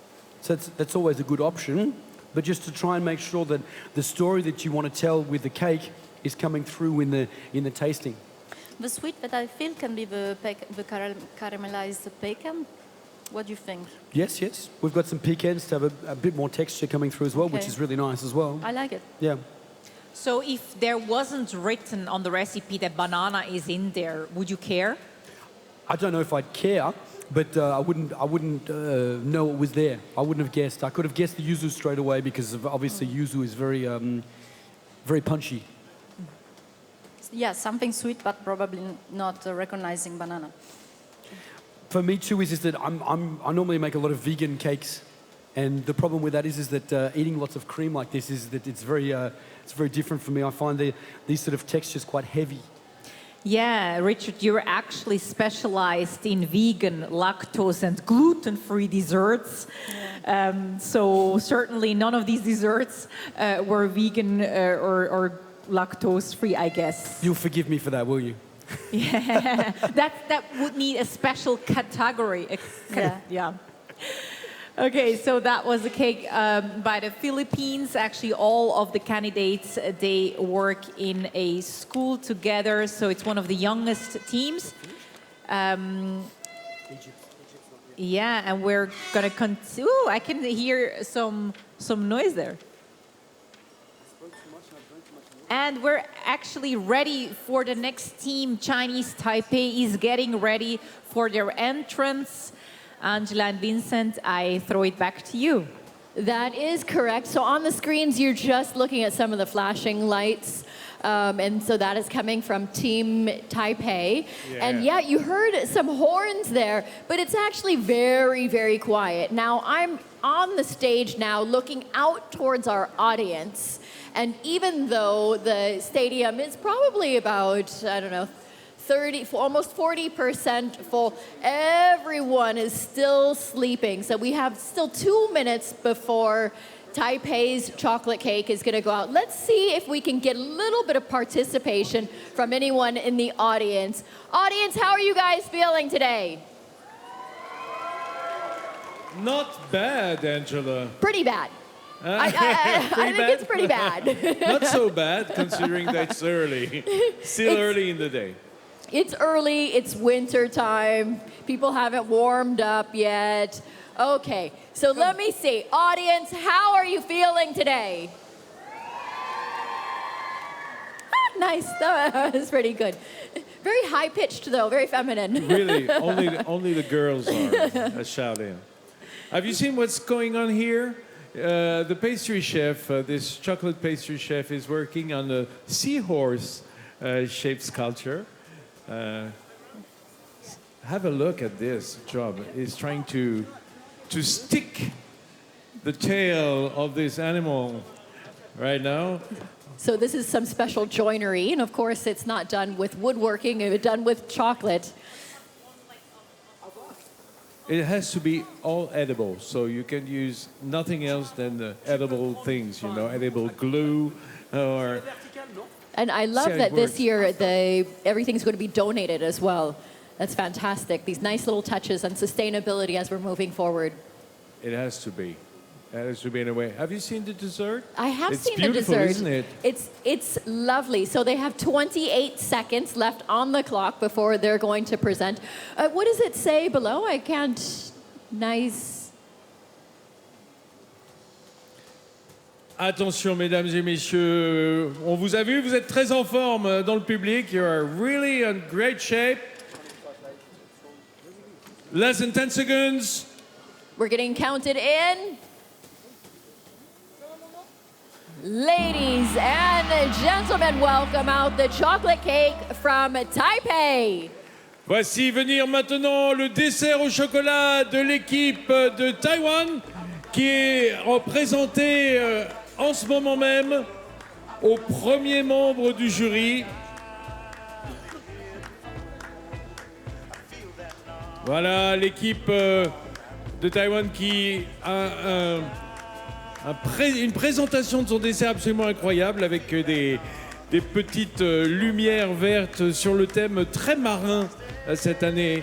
So that's always a good option. But just to try and make sure that the story that you want to tell with the cake is coming through in the tasting. The sweet that I feel can be the caramelized pecan. What do you think? Yes. We've got some pecans to have a bit more texture coming through as well, which is really nice as well. I like it. Yeah. So if there wasn't written on the recipe that banana is in there, would you care? I don't know if I'd care, but I wouldn't know it was there. I wouldn't have guessed. I could have guessed the yuzu straight away, because obviously yuzu is very punchy. Yeah, something sweet, but probably not recognizing banana. For me too is that I normally make a lot of vegan cakes, and the problem with that is that eating lots of cream like this is that it's very different for me. I find these sort of textures quite heavy. Yeah, Richard, you're actually specialized in vegan, lactose, and gluten-free desserts. So certainly none of these desserts were vegan or lactose-free, I guess. You'll forgive me for that, will you? Yeah, that would need a special category. Yeah. Okay, so that was a cake by the Philippines. Actually, all of the candidates, they work in a school together, so it's one of the youngest teams. Yeah, and we're gonna continue. Ooh, I can hear some noise there. And we're actually ready for the next team. Chinese Taipei is getting ready for their entrance. Angela and Vincent, I throw it back to you. That is correct. So on the screens, you're just looking at some of the flashing lights. And so that is coming from Team Taipei. Yeah. And yeah, you heard some horns there, but it's actually very, very quiet. Now, I'm on the stage now looking out towards our audience. And even though the stadium is probably about, I don't know, 30, almost 40% full, everyone is still sleeping. So we have still 2 minutes before Taipei's chocolate cake is going to go out. Let's see if we can get a little bit of participation from anyone in the audience. Audience, how are you guys feeling today? Not bad, Angela. Pretty bad. I think it's pretty bad. Not so bad, considering that it's early. Still early in the day. It's early, it's winter time. People haven't warmed up yet. Okay, so let me see. Audience, how are you feeling today? Nice, that was pretty good. Very high-pitched though, very feminine. Really, only the girls are shouting. Have you seen what's going on here? The pastry chef, this chocolate pastry chef, is working on a seahorse-shaped sculpture. Have a look at this job. He's trying to stick the tail of this animal right now. So this is some special joinery, and of course it's not done with woodworking, it's done with chocolate. It has to be all edible, so you can use nothing else than the edible things, you know, edible glue or... And I love that this year everything's going to be donated as well. That's fantastic. These nice little touches on sustainability as we're moving forward. It has to be. It has to be in a way. Have you seen the dessert? I have seen the beautiful, dessert. Isn't it? It's lovely. So they have 28 seconds left on the clock before they're going to present. What does it say below? I can't... Nice... Attention, mesdames et messieurs, on vous a vu, vous êtes très en forme dans le public. You are really in great shape. Less than 10 seconds. We're getting counted in. Ladies and gentlemen, welcome out the chocolate cake from Taipei. Voici venir maintenant le dessert au chocolat de l'équipe de Taïwan qui est représenté en ce moment même au premier membre du jury. Voilà l'équipe de Taïwan qui a une présentation de son dessert absolument incroyable avec des petites lumières vertes sur le thème très marin cette année.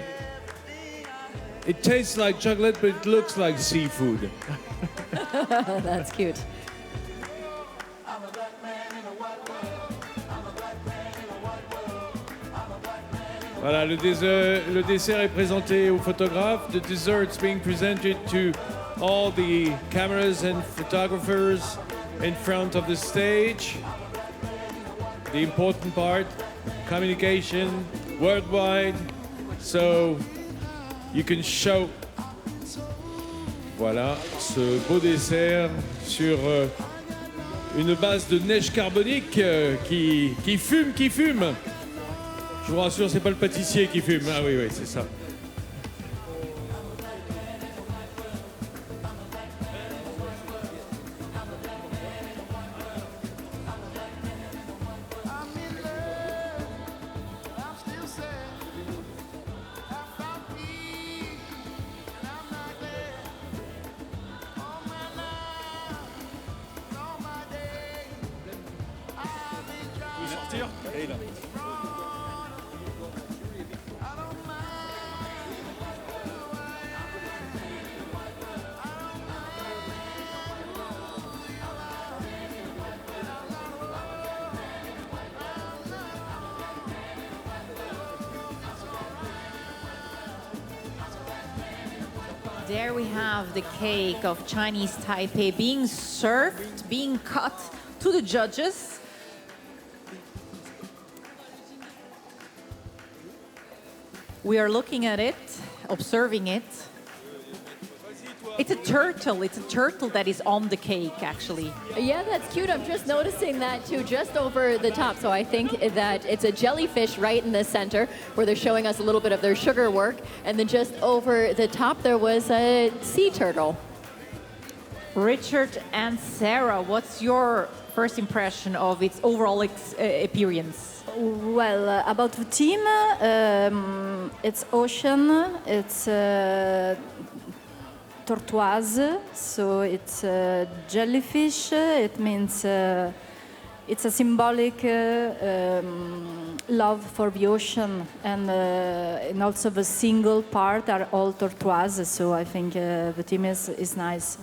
It tastes like chocolate, but it looks like seafood. That's cute. Voilà, le dessert est présenté aux photographes. The dessert's being presented to all the cameras and photographers in front of the stage. The important part, communication worldwide, so you can show. Voilà, ce beau dessert sur une base de neige carbonique qui fume. Je vous rassure, c'est pas le pâtissier qui fume. Ah oui, c'est ça. sortir. Et là. There we have the cake of Chinese Taipei being served, being cut to the judges. We are looking at it, observing it. It's a turtle that is on the cake, actually. Yeah, that's cute. I'm just noticing that too, just over the top. So I think that it's a jellyfish right in the center where they're showing us a little bit of their sugar work. And then just over the top, there was a sea turtle. Richard and Sarah, what's your first impression of its overall appearance? Well, about the team, it's ocean, it's tortoise, so it's jellyfish. It means it's a symbolic love for the ocean, and also the single part are all tortoise. So I think the team is nice.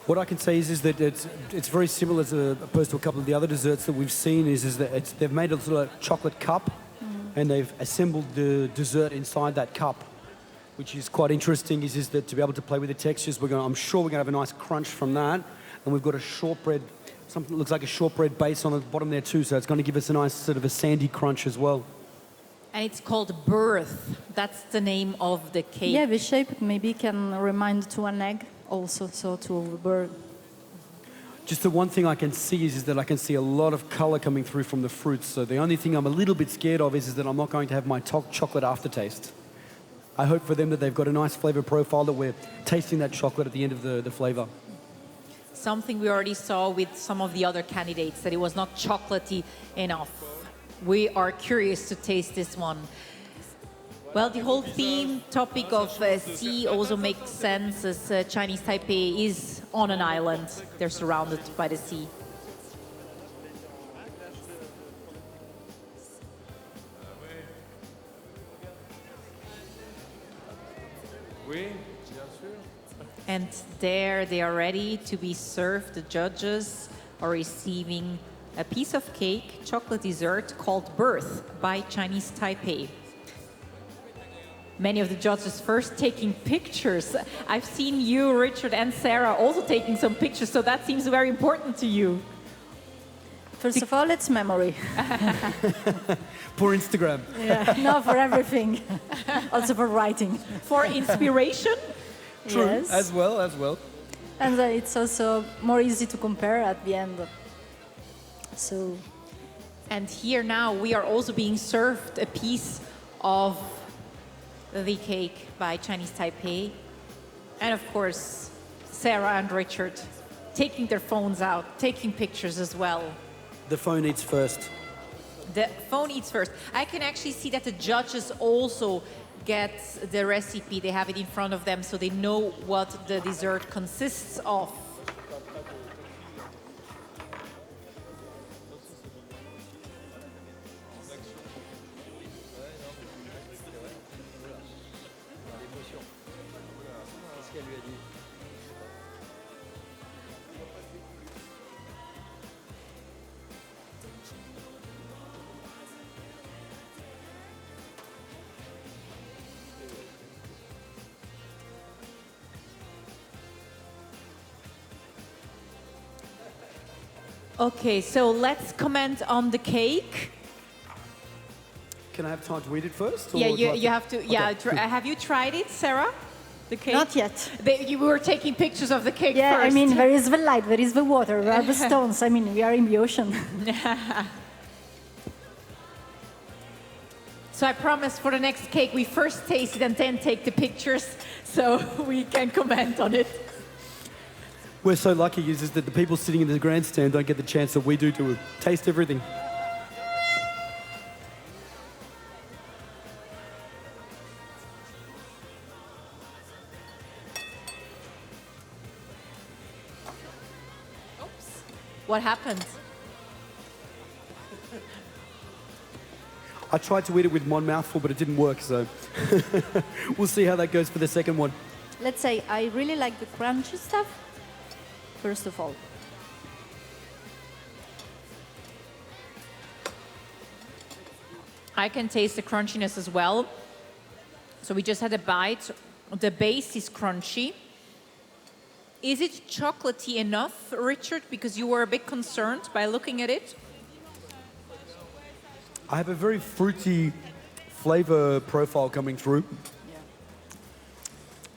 What I can say is that it's very similar as opposed to a couple of the other desserts that we've seen. Is that they've made a little chocolate cup, and they've assembled the dessert inside that cup. Which is quite interesting, is that to be able to play with the textures, I'm sure we're going to have a nice crunch from that. And we've got a shortbread, something that looks like a shortbread base on the bottom there too, so it's going to give us a nice sort of a sandy crunch as well. And it's called Birth. That's the name of the cake. Yeah, the shape maybe can remind to an egg also, so to a bird. Just the one thing I can see is that I can see a lot of color coming through from the fruits. So the only thing I'm a little bit scared of is that I'm not going to have my chocolate aftertaste. I hope for them that they've got a nice flavor profile, that we're tasting that chocolate at the end of the flavor. Something we already saw with some of the other candidates, that it was not chocolatey enough. We are curious to taste this one. Well, the whole theme topic of sea also makes sense, as Chinese Taipei is on an island. They're surrounded by the sea. And there they are ready to be served. The judges are receiving a piece of cake, chocolate dessert called Birth by Chinese Taipei. Many of the judges first taking pictures. I've seen you, Richard, and Sarah also taking some pictures, so that seems very important to you. First of all, it's memory. For Instagram. Yeah, no, for everything. Also for writing. For inspiration? True, yes. as well. And it's also more easy to compare at the end. So. And here now we are also being served a piece of the cake by Chinese Taipei. And of course, Sarah and Richard taking their phones out, taking pictures as well. The phone eats first. The phone eats first. I can actually see that the judges also get the recipe. They have it in front of them, so they know what the dessert consists of. Okay, so let's comment on the cake. Can I have time to eat it first? Yeah, or do I you have to. Yeah, Okay, cool. have you tried it, Sarah? The cake? Not yet. You were taking pictures of the cake Yeah, first. I mean, there is the light, there is the water, there are the stones. I mean, we are in the ocean. So I promise for the next cake, we first taste it and then take the pictures, so we can comment on it. We're so lucky is that the people sitting in the grandstand don't get the chance that we do to taste everything. What happened? I tried to eat it with one mouthful, but it didn't work, so we'll see how that goes for the second one. Let's say I really like the crunchy stuff, first of all. I can taste the crunchiness as well. So we just had a bite. The base is crunchy. Is it chocolatey enough, Richard? Because you were a bit concerned by looking at it. I have a very fruity flavor profile coming through.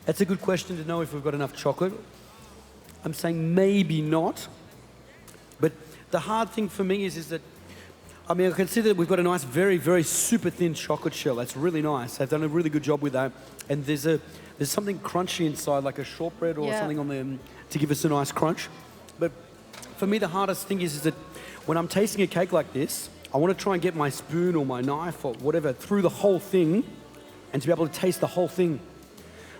That's a good question to know if we've got enough chocolate. I'm saying maybe not. But the hard thing for me is that, I mean, I consider that we've got a nice, very, very super thin chocolate shell. That's really nice. They've done a really good job with that. And there's something crunchy inside, like a shortbread or something on them to give us a nice crunch. But for me, the hardest thing is that when I'm tasting a cake like this, I want to try and get my spoon or my knife or whatever through the whole thing and to be able to taste the whole thing.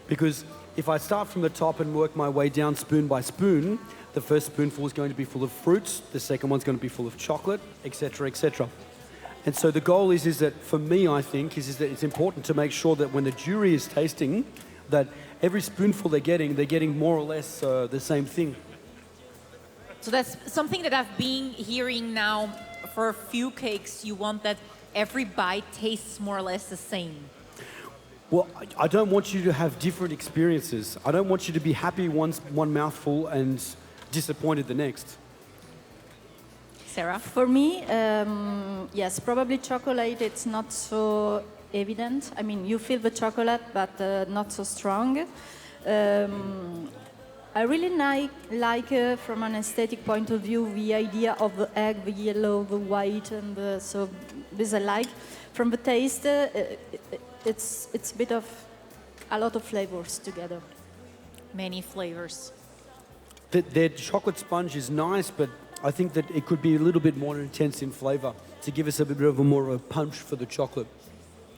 Because if I start from the top and work my way down spoon by spoon, the first spoonful is going to be full of fruits, the second one's going to be full of chocolate, etc., etc. And so the goal is that, for me, I think, is that it's important to make sure that when the jury is tasting, that every spoonful they're getting more or less the same thing. So that's something that I've been hearing now for a few cakes. You want that every bite tastes more or less the same. Well, I don't want you to have different experiences. I don't want you to be happy one mouthful and disappointed the next. Sarah? For me, yes, probably chocolate, it's not so evident. I mean, you feel the chocolate, but not so strong. I really like from an aesthetic point of view, the idea of the egg, the yellow, the white, and so this I like. From the taste, it's a bit of a lot of flavors together. Many flavors. The chocolate sponge is nice, but I think that it could be a little bit more intense in flavor to give us a bit of a more of a punch for the chocolate.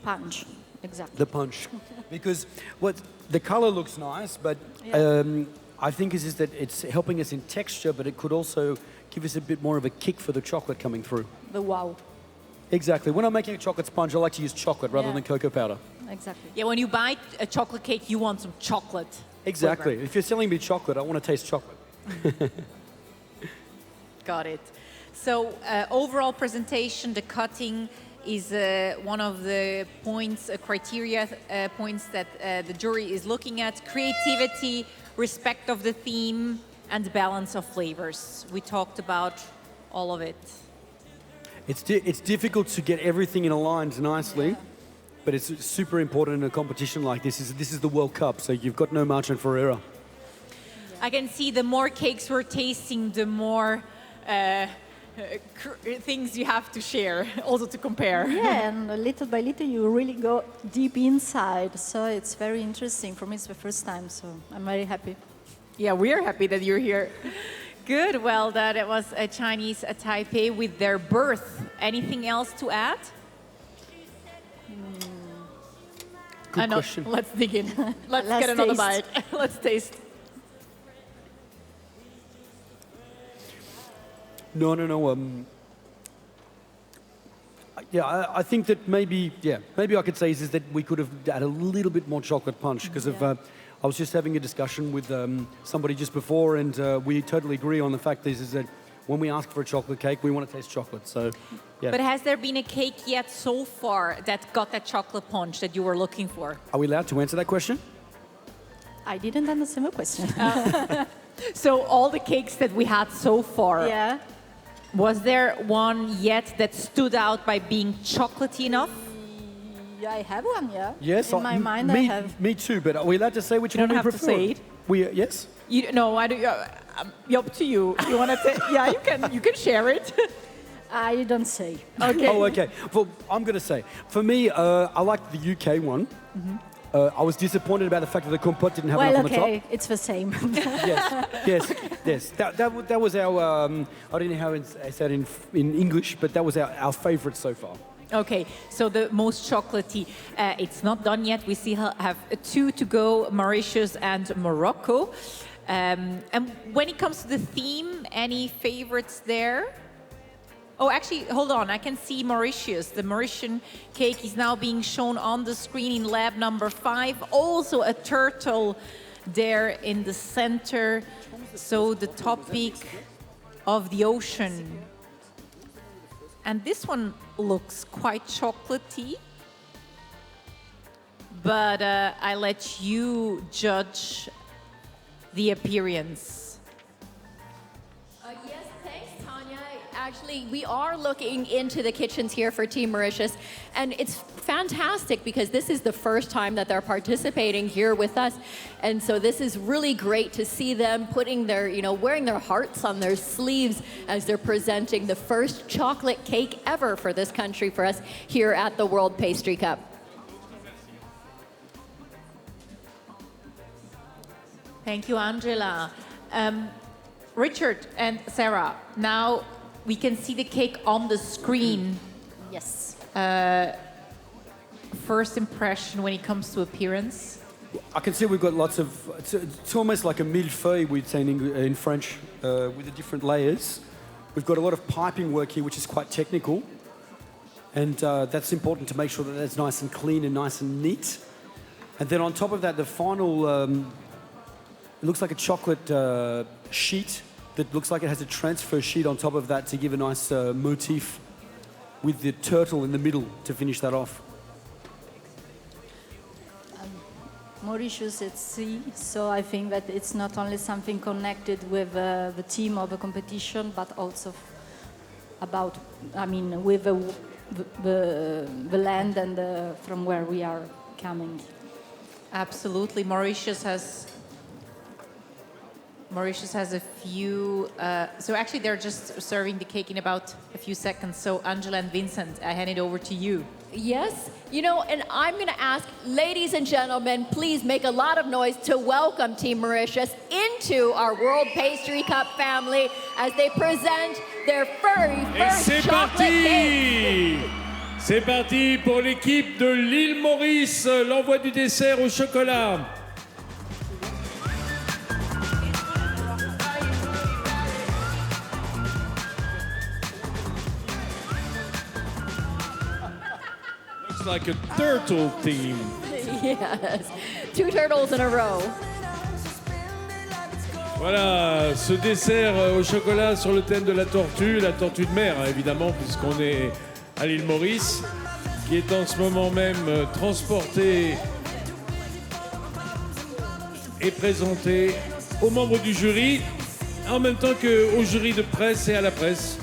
Punch, exactly. The punch. Because the color looks nice, but I think is that it's helping us in texture, but it could also give us a bit more of a kick for the chocolate coming through. The wow. Exactly. When I'm making a chocolate sponge, I like to use chocolate rather than cocoa powder. Exactly. Yeah, when you buy a chocolate cake, you want some chocolate. Exactly. flavor. If you're selling me chocolate, I want to taste chocolate. Got it. So overall presentation, the cutting is one of the points, criteria points that the jury is looking at. Creativity, respect of the theme, and balance of flavors. We talked about all of it. It's difficult to get everything in aligned nicely, but it's super important in a competition like this. This is the World Cup, so you've got no margin for error. I can see the more cakes we're tasting, the more things you have to share, also to compare. Yeah, and little by little you really go deep inside. So it's very interesting. For me, it's the first time, so I'm very happy. Yeah, we're happy that you're here. Good. Well, that was a Chinese Taipei with their birth. Anything else to add? Good question. Let's dig in. Let's Let's get another taste. bite. Let's taste. No. I think that maybe I could say is that we could have had a little bit more chocolate punch because of. I was just having a discussion with somebody just before, and we totally agree on the fact is that when we ask for a chocolate cake, we want to taste chocolate. So, yeah. But has there been a cake yet so far that got that chocolate punch that you were looking for? Are we allowed to answer that question? I didn't understand the question. So all the cakes that we had so far. Yeah. Was there one yet that stood out by being chocolatey enough? Yeah, I have one, yeah. Yes. In my mind, I have. Me too, but are we allowed to say which You one don't we have to prefer? say it. Yes? No, I do. Up to you. You want to say? Yeah, you can share it. I don't say. Okay. Oh, okay. Well, I'm going to say. For me, I like the UK one. I was disappointed about the fact that the compote didn't have enough on the top. Okay, it's the same. Yes. That was our, I don't know how I said in English, but that was our favorite so far. Okay, so the most chocolatey. It's not done yet. We still have two to go, Mauritius and Morocco. And when it comes to the theme, any favorites there? Oh, actually, hold on. I can see Mauritius. The Mauritian cake is now being shown on the screen in lab number 5. Also a turtle there in the center. So the topic of the ocean. And this one looks quite chocolatey. But I let you judge the appearance. Yes, thanks, Tanya. Actually, we are looking into the kitchens here for Team Mauritius, and it's fantastic because this is the first time that they're participating here with us, and so this is really great to see them putting their, wearing their hearts on their sleeves as they're presenting the first chocolate cake ever for this country for us here at the World Pastry Cup. Thank you, Angela. Richard and Sarah, now we can see the cake on the screen. Yes. First impression when it comes to appearance? I can see we've got lots of, it's almost like a millefeuille, we'd say in French, with the different layers. We've got a lot of piping work here, which is quite technical. And that's important to make sure that that's nice and clean and nice and neat. And then on top of that, the final, it looks like a chocolate sheet that looks like it has a transfer sheet on top of that to give a nice motif with the turtle in the middle to finish that off. Mauritius at sea, so I think that it's not only something connected with the team of the competition, but also about, with the land and from where we are coming. Absolutely. Mauritius has a few, so actually they're just serving the cake in about a few seconds. So Angela and Vincent, I hand it over to you. Yes, and I'm going to ask, ladies and gentlemen, please make a lot of noise to welcome Team Mauritius into our World Pastry Cup family as they present their very first chocolate cake. C'est parti pour l'équipe de l'île Maurice, l'envoi du dessert au chocolat. Looks like a turtle theme. Yes, 2 turtles in a row. Voilà, ce dessert au chocolat sur le thème de la tortue de mer, hein, évidemment, puisqu'on est à l'île Maurice, qui est en ce moment même transporté et présenté aux membres du jury, en même temps qu'au jury de presse et à la presse.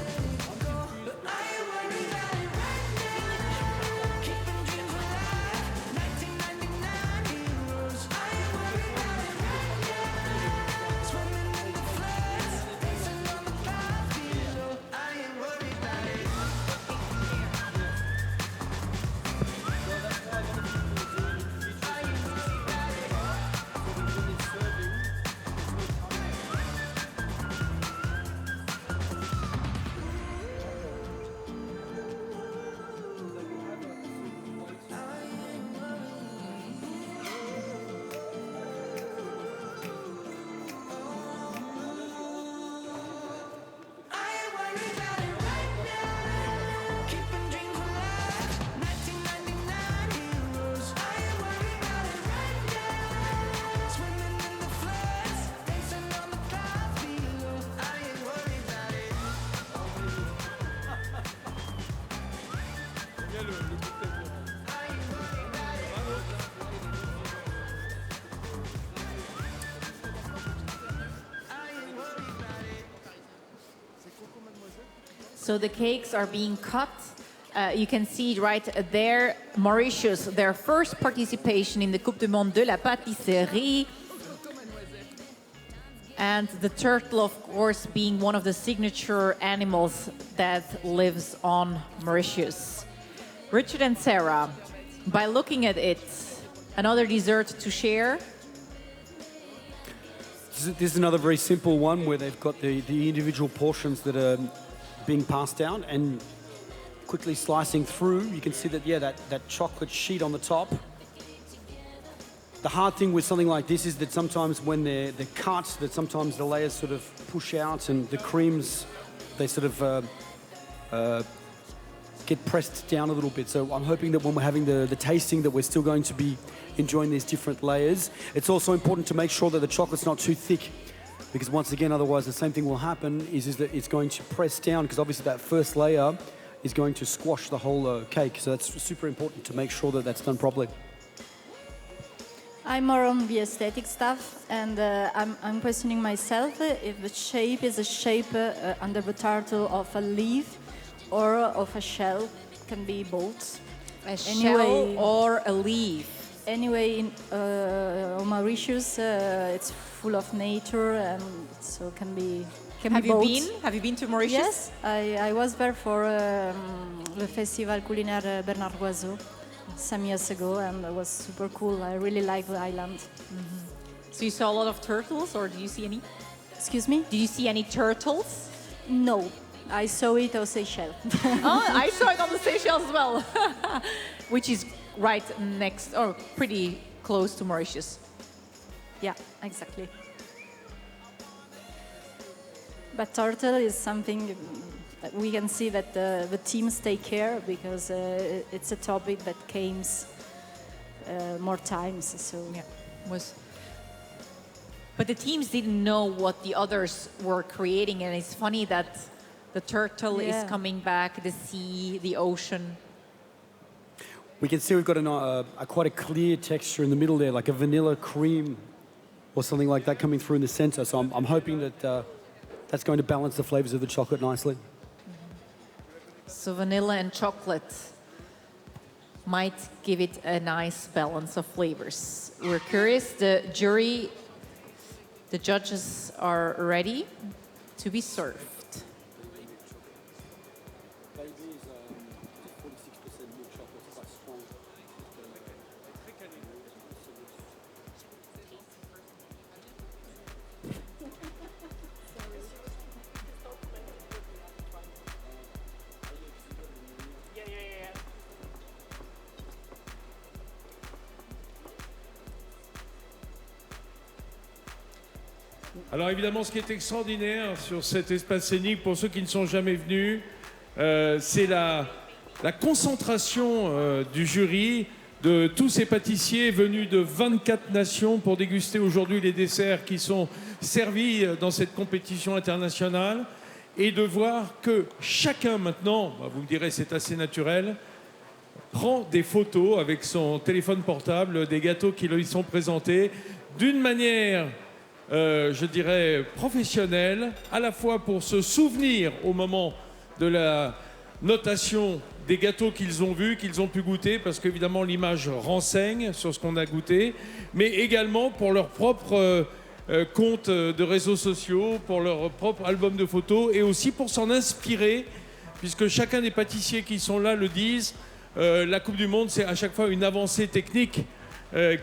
So the cakes are being cut. You can see right there, Mauritius, their first participation in the Coupe du Monde de la Pâtisserie. And the turtle, of course, being one of the signature animals that lives on Mauritius. Richard and Sarah, by looking at it, another dessert to share? This is another very simple one where they've got the individual portions that are being passed down and quickly slicing through. You can see that, that chocolate sheet on the top. The hard thing with something like this is that sometimes when they're cut, that sometimes the layers sort of push out and the creams, they sort of get pressed down a little bit. So I'm hoping that when we're having the tasting that we're still going to be enjoying these different layers. It's also important to make sure that the chocolate's not too thick, because once again, otherwise the same thing will happen, is that it's going to press down, because obviously that first layer is going to squash the whole cake. So that's super important to make sure that that's done properly. I'm more on the aesthetic stuff, and I'm questioning myself if the shape is a shape under the turtle of a leaf or of a shell. Can be both. A shell or a leaf. Anyway, on Mauritius, it's full of nature, and so can be. Have you been? Have you been to Mauritius? Yes, I was there for the Festival Culinaire Bernard Loiseau some years ago, and it was super cool. I really like the island. So you saw a lot of turtles, or did you see any? Excuse me? Did you see any turtles? No, I saw it on Seychelles. Oh, I saw it on the Seychelles as well, which is right next, or pretty close to Mauritius. Yeah, exactly. But turtle is something we can see that the teams take care, because it's a topic that came more times. So yeah, but the teams didn't know what the others were creating, and it's funny that the turtle is coming back, the sea, the ocean. We can see we've got quite a clear texture in the middle there, like a vanilla cream or something like that coming through in the center. So I'm hoping that that's going to balance the flavors of the chocolate nicely. So vanilla and chocolate might give it a nice balance of flavors. We're curious. The jury, the judges are ready to be served. Alors évidemment, ce qui est extraordinaire sur cet espace scénique, pour ceux qui ne sont jamais venus, c'est la concentration du jury, de tous ces pâtissiers venus de 24 nations pour déguster aujourd'hui les desserts qui sont servis dans cette compétition internationale, et de voir que chacun maintenant, vous me direz c'est assez naturel, prend des photos avec son téléphone portable des gâteaux qui lui sont présentés d'une manière je dirais professionnel, à la fois pour se souvenir au moment de la notation des gâteaux qu'ils ont vus, qu'ils ont pu goûter, parce qu'évidemment l'image renseigne sur ce qu'on a goûté, mais également pour leur propre compte de réseaux sociaux, pour leur propre album de photos, et aussi pour s'en inspirer, puisque chacun des pâtissiers qui sont là le disent, la Coupe du Monde c'est à chaque fois une avancée technique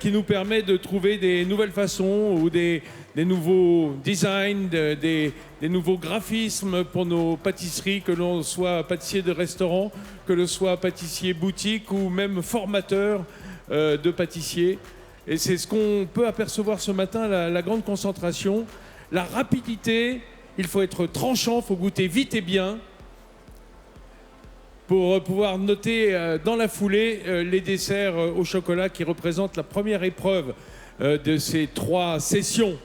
qui nous permet de trouver des nouvelles façons ou des nouveaux designs, des nouveaux graphismes pour nos pâtisseries, que l'on soit pâtissier de restaurant, que l'on soit pâtissier boutique ou même formateur de pâtissiers. Et c'est ce qu'on peut apercevoir ce matin, la grande concentration, la rapidité. Il faut être tranchant, il faut goûter vite et bien pour pouvoir noter dans la foulée les desserts au chocolat qui représentent la première épreuve de ces 3 sessions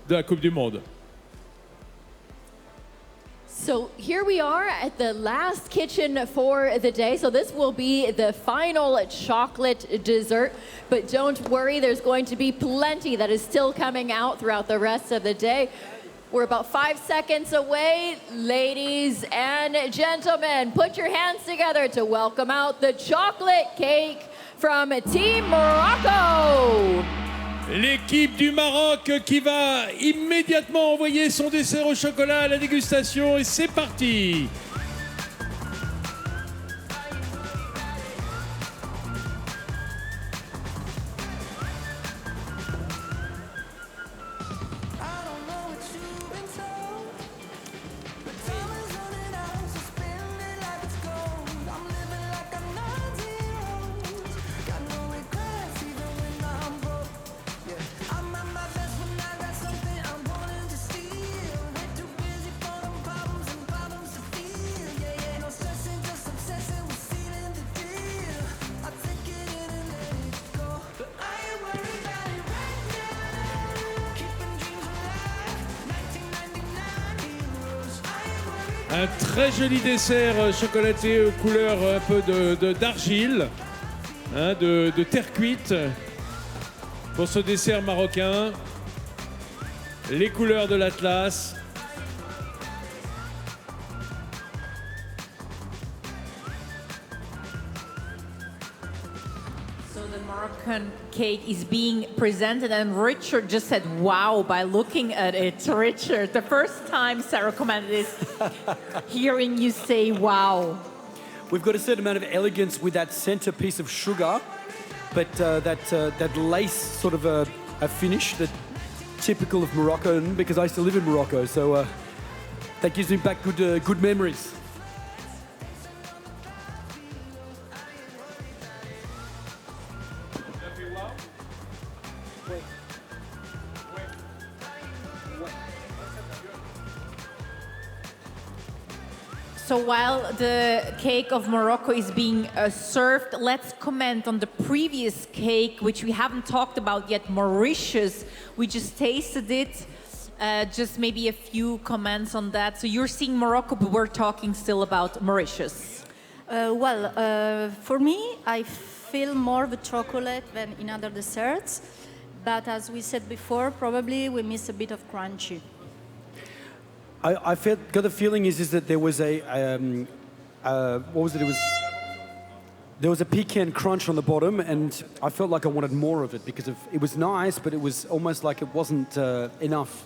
de la Coupe du Monde. So here we are at the last kitchen for the day. So this will be the final chocolate dessert. But don't worry, there's going to be plenty that is still coming out throughout the rest of the day. We're about 5 seconds away. Ladies and gentlemen, put your hands together to welcome out the chocolate cake from Team Morocco. L'équipe du Maroc qui va immédiatement envoyer son dessert au chocolat à la dégustation, et c'est parti. Un très joli dessert chocolaté aux couleurs un peu d'argile, hein, de terre cuite. Pour ce dessert marocain, les couleurs de l'Atlas. So the Moroccan cake is being presented, and Richard just said wow by looking at it. Richard, the first time Sarah commented this, hearing you say wow. We've got a certain amount of elegance with that center piece of sugar, but that lace sort of a finish that typical of Moroccan, because I used to live in Morocco, so that gives me back good memories. So while the cake of Morocco is being served, let's comment on the previous cake, which we haven't talked about yet, Mauritius. We just tasted it. Just maybe a few comments on that. So you're seeing Morocco, but we're talking still about Mauritius. For me, I feel more the chocolate than in other desserts. But as we said before, probably we miss a bit of crunchy. I got the feeling is that there was a what was it? There was a pecan crunch on the bottom, and I felt like I wanted more of it because it was nice, but it was almost like it wasn't enough.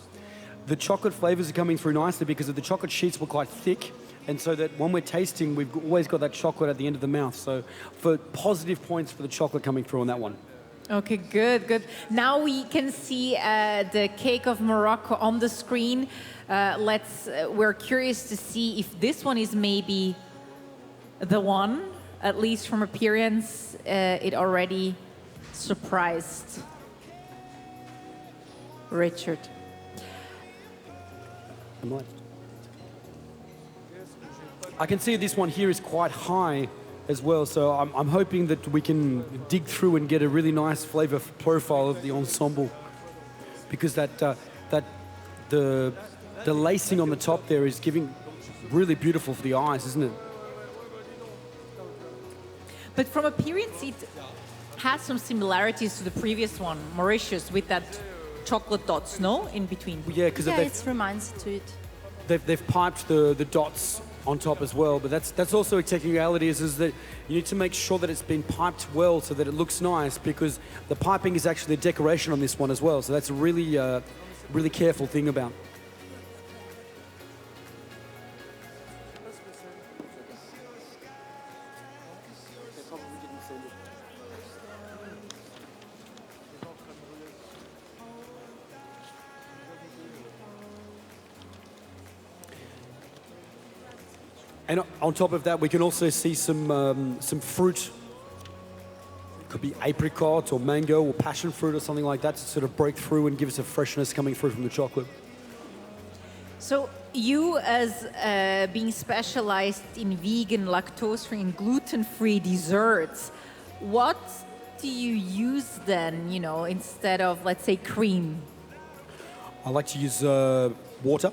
The chocolate flavors are coming through nicely because the chocolate sheets were quite thick, and so that when we're tasting, we've always got that chocolate at the end of the mouth. So for positive points for the chocolate coming through on that one. Okay, good, good. Now we can see the cake of Morocco on the screen. We're curious to see if this one is maybe the one, at least from appearance. It already surprised Richard. I can see this one here is quite high as well, so I'm hoping that we can dig through and get a really nice flavor profile of the ensemble, because the lacing on the top there is giving really beautiful for the eyes, isn't it? But from appearance, it has some similarities to the previous one, Mauritius, with that chocolate dots, no, in between. Yeah, because it reminds to it. They've piped the dots on top as well, but that's also a technicality is that you need to make sure that it's been piped well so that it looks nice, because the piping is actually a decoration on this one as well, so that's a really careful thing about. And on top of that, we can also see some fruit. It could be apricot or mango or passion fruit or something like that to sort of break through and give us a freshness coming through from the chocolate. So you, as being specialized in vegan, lactose-free and gluten-free desserts, what do you use then, you know, instead of, let's say, cream? I like to use water.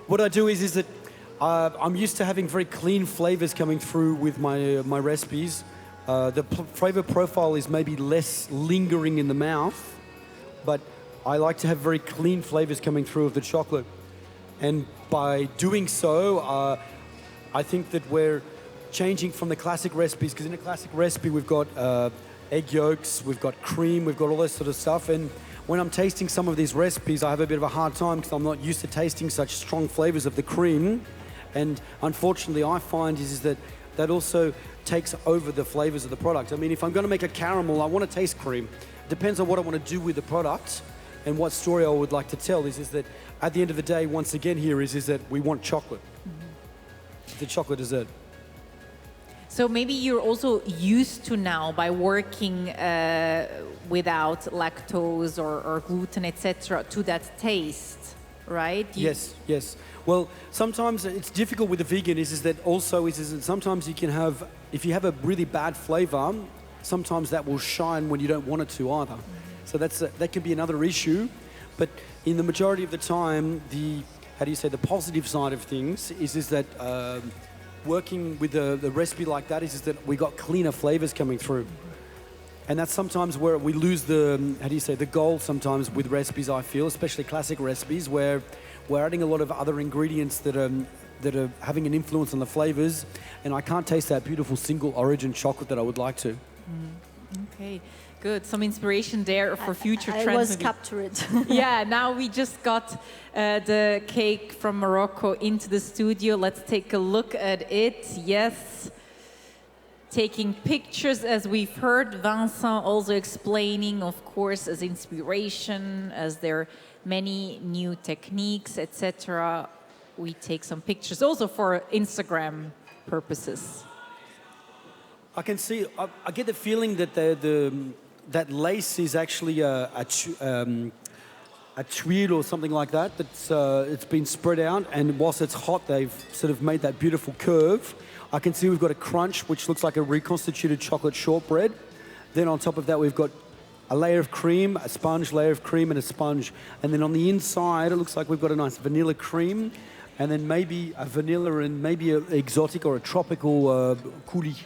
What I do is that I'm used to having very clean flavors coming through with my recipes. The flavor profile is maybe less lingering in the mouth, but I like to have very clean flavors coming through of the chocolate. And by doing so, I think that we're changing from the classic recipes, because in a classic recipe we've got egg yolks, we've got cream, we've got all this sort of stuff. And when I'm tasting some of these recipes, I have a bit of a hard time because I'm not used to tasting such strong flavors of the cream. And unfortunately, I find is that also takes over the flavors of the product. I mean, if I'm going to make a caramel, I want to taste cream. It depends on what I want to do with the product and what story I would like to tell. Is that at the end of the day, once again, here is that we want chocolate. Mm-hmm. The chocolate dessert. So maybe you're also used to now, by working without lactose or gluten, etc., to that taste, right? Yes. Well, sometimes it's difficult with the vegan is that also is that sometimes you can have, if you have a really bad flavor, sometimes that will shine when you don't want it to either. Mm-hmm. So that can be another issue. But in the majority of the time, the positive side of things is that working with the recipe like that is that we got cleaner flavors coming through. And that's sometimes where we lose the goal sometimes with recipes, I feel, especially classic recipes, where we're adding a lot of other ingredients that are having an influence on the flavors, and I can't taste that beautiful single origin chocolate that I would like to. Okay, good. Some inspiration there for future trends. I was captured. Yeah, now we just got the cake from Morocco into the studio. Let's take a look at it. Yes. Taking pictures, as we've heard, Vincent also explaining, of course, as inspiration, as there are many new techniques, etc. We take some pictures also for Instagram purposes. I can see, I get the feeling that that lace is actually a tuile or something like that. It's been spread out, and whilst it's hot, they've sort of made that beautiful curve. I can see we've got a crunch, which looks like a reconstituted chocolate shortbread. Then on top of that, we've got a layer of cream, a sponge, layer of cream, and a sponge. And then on the inside, it looks like we've got a nice vanilla cream, and then maybe a vanilla and maybe an exotic or a tropical coulis.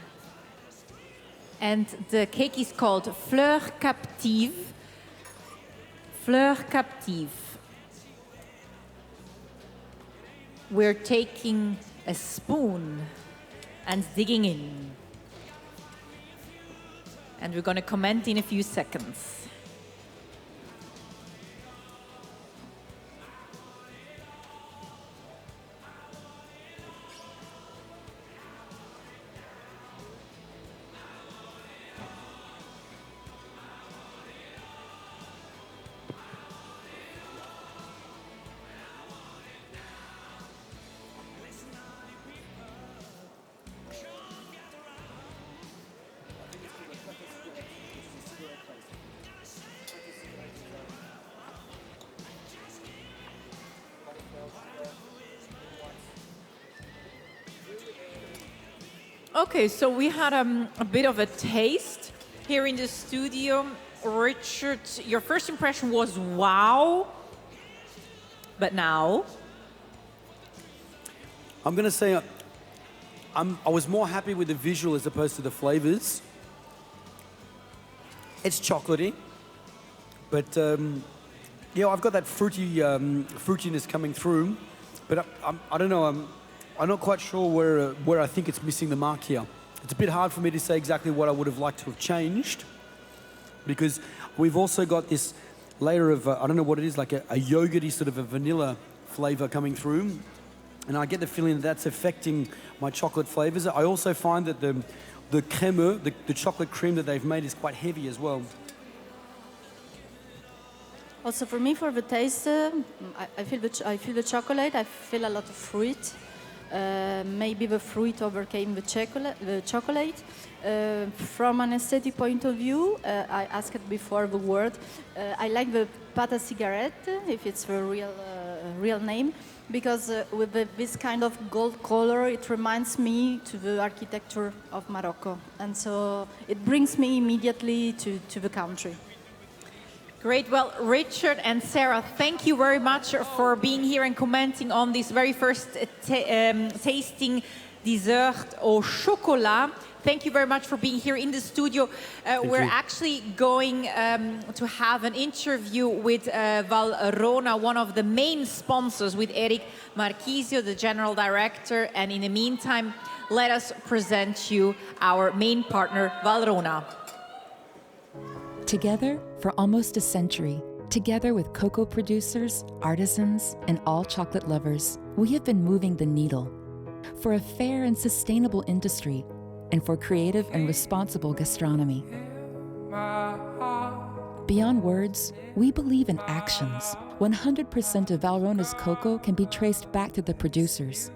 And the cake is called Fleur Captive. Fleur Captive. We're taking a spoon and digging in. And we're going to comment in a few seconds. Okay, so we had a bit of a taste here in the studio. Richard, your first impression was wow, but now? I'm going to say I was more happy with the visual as opposed to the flavors. It's chocolatey, but yeah, I've got that fruitiness coming through, but I don't know, I'm not quite sure where I think it's missing the mark here. It's a bit hard for me to say exactly what I would have liked to have changed, because we've also got this layer of, I don't know what it is, like a yogurty sort of a vanilla flavor coming through. And I get the feeling that that's affecting my chocolate flavors. I also find that the crème, the chocolate cream that they've made is quite heavy as well. Also for me, for the taste, I feel the chocolate, I feel a lot of fruit. Maybe the fruit overcame the chocolate. From an aesthetic point of view, I asked before the word, I like the pâte à cigarette, if it's the real name, because with this kind of gold color, it reminds me to the architecture of Morocco. And so it brings me immediately to the country. Great. Well, Richard and Sarah, thank you very much for being here and commenting on this very first tasting dessert au chocolat. Thank you very much for being here in the studio. We're actually going to have an interview with Valrhona, one of the main sponsors, with Eric Marchisio, the General Director. And in the meantime, let us present you our main partner, Valrhona. Together for almost a century, together with cocoa producers, artisans, and all chocolate lovers, we have been moving the needle for a fair and sustainable industry and for creative and responsible gastronomy. Beyond words, we believe in actions. 100% of Valrhona's cocoa can be traced back to the producers.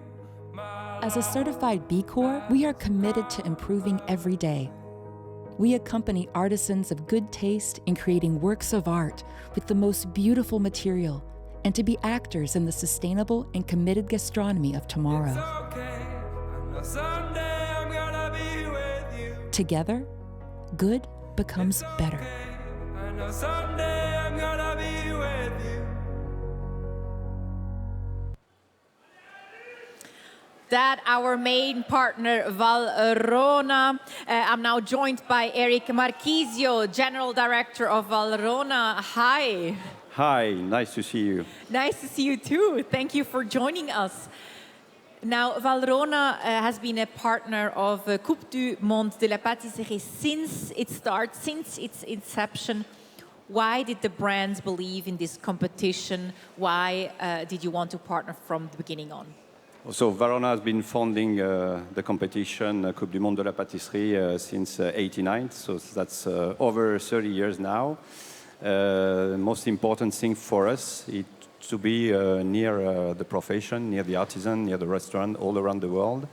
As a certified B Corp, we are committed to improving every day. We accompany artisans of good taste in creating works of art with the most beautiful material and to be actors in the sustainable and committed gastronomy of tomorrow. Together, good becomes better. that our main partner, Valrhona. I'm now joined by Eric Marchisio, General Director of Valrhona. Hi. Hi, nice to see you. Nice to see you too. Thank you for joining us. Now, Valrhona has been a partner of Coupe du Monde de la Pâtisserie since its start, since its inception. Why did the brands believe in this competition? Why did you want to partner from the beginning on? So Valrhona has been founding the competition Coupe du Monde de la Pâtisserie since '89, so that's over 30 years now. The most important thing for us is to be near the profession, near the artisan, near the restaurant, all around the world.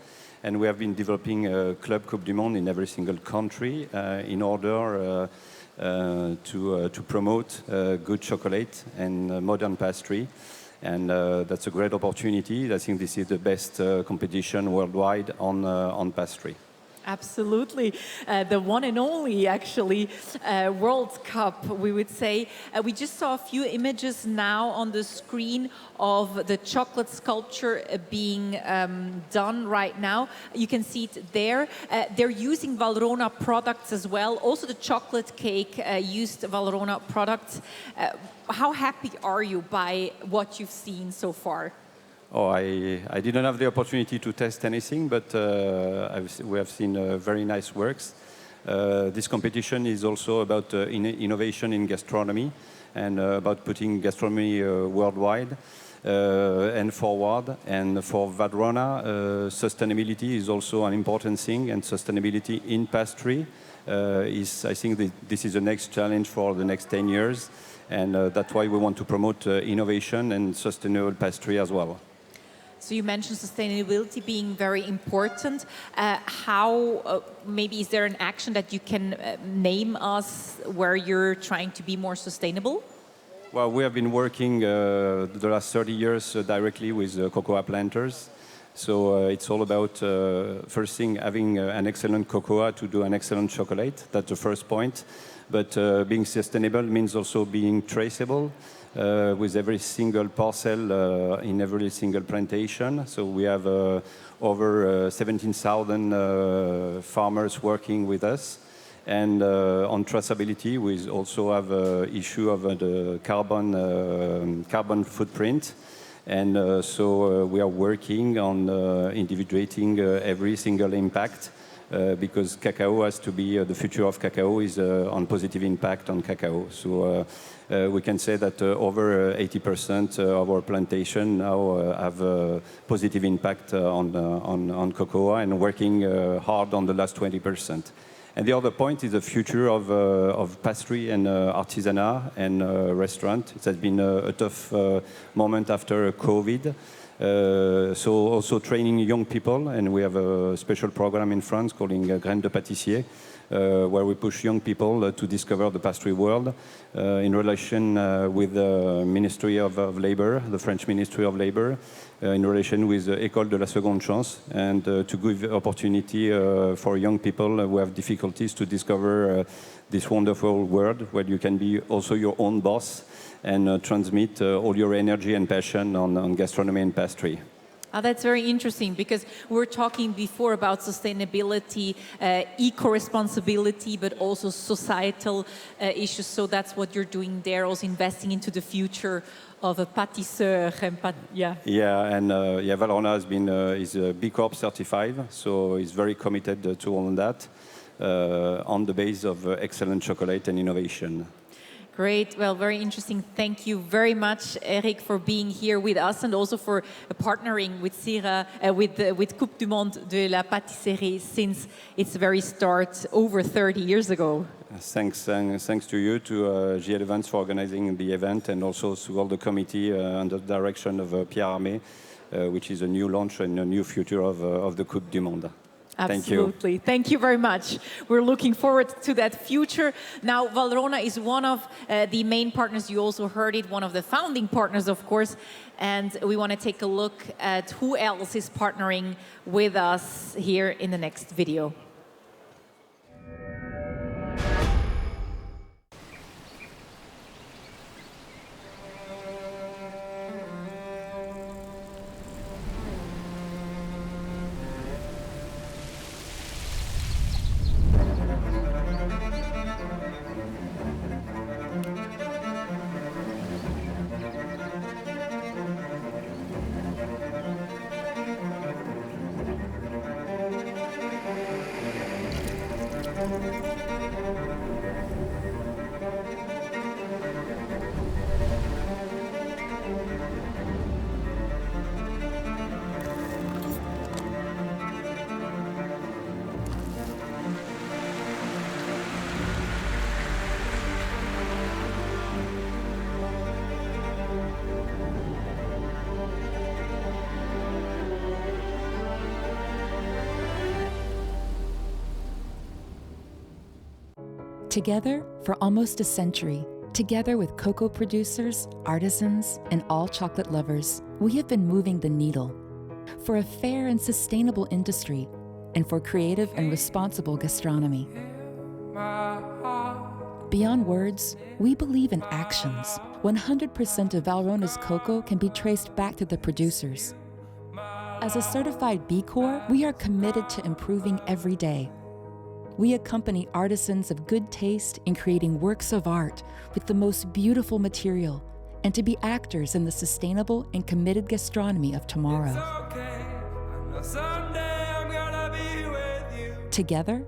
And we have been developing a Club Coupe du Monde in every single country in order to promote good chocolate and modern pastry. And that's a great opportunity. I think this is the best competition worldwide on pastry. Absolutely. The one and only, actually, World Cup, we would say. We just saw a few images now on the screen of the chocolate sculpture being done right now. You can see it there. They're using Valrhona products as well. Also, the chocolate cake used Valrhona products. How happy are you by what you've seen so far? Oh, I didn't have the opportunity to test anything, but we have seen very nice works. This competition is also about innovation in gastronomy and about putting gastronomy worldwide and forward. And for Valrhona, sustainability is also an important thing, and sustainability in pastry is, I think, this is the next challenge for the next 10 years. And that's why we want to promote innovation and sustainable pastry as well. So you mentioned sustainability being very important. How, maybe is there an action that you can name us where you're trying to be more sustainable? Well, we have been working the last 30 years directly with cocoa planters. So it's all about, first thing, having an excellent cocoa to do an excellent chocolate. That's the first point. But being sustainable means also being traceable. With every single parcel in every single plantation. So we have over 17,000 farmers working with us. And on traceability, we also have an issue of the carbon footprint. And so we are working on individuating every single impact because cacao has to be, the future of cacao is on positive impact on cacao. So we can say that over 80% of our plantation now have a positive impact on cocoa and working hard on the last 20%. And the other point is the future of pastry and artisanat and restaurant. It has been a tough moment after COVID. So also training young people, and we have a special program in France called Graines de Pâtissier, where we push young people to discover the pastry world in relation with the Ministry of Labor, the French Ministry of Labor, in relation with École de la Seconde Chance, and to give opportunity for young people who have difficulties to discover this wonderful world where you can be also your own boss and transmit all your energy and passion on gastronomy and pastry. That's very interesting because we were talking before about sustainability, eco-responsibility, but also societal issues. So that's what you're doing there, also investing into the future of a pâtisseur. And Valrhona has been is B Corp certified, so it's very committed to all that on the base of excellent chocolate and innovation. Great. Well, very interesting. Thank you very much, Eric, for being here with us and also for partnering with with Coupe du Monde de la Pâtisserie since its very start over 30 years ago. Thanks to you, to GL Events for organizing the event, and also to all the committee under the direction of Pierre, which is a new launch and a new future of the Coupe du Monde. Absolutely. Thank you very much. We're looking forward to that future. Now, Valrhona is one of the main partners. You also heard it, one of the founding partners, of course. And we want to take a look at who else is partnering with us here in the next video. Together for almost a century, together with cocoa producers, artisans, and all chocolate lovers, we have been moving the needle for a fair and sustainable industry and for creative and responsible gastronomy. Beyond words, we believe in actions. 100% of Valrhona's cocoa can be traced back to the producers. As a certified B Corp, we are committed to improving every day. We accompany artisans of good taste in creating works of art with the most beautiful material and to be actors in the sustainable and committed gastronomy of tomorrow. Together,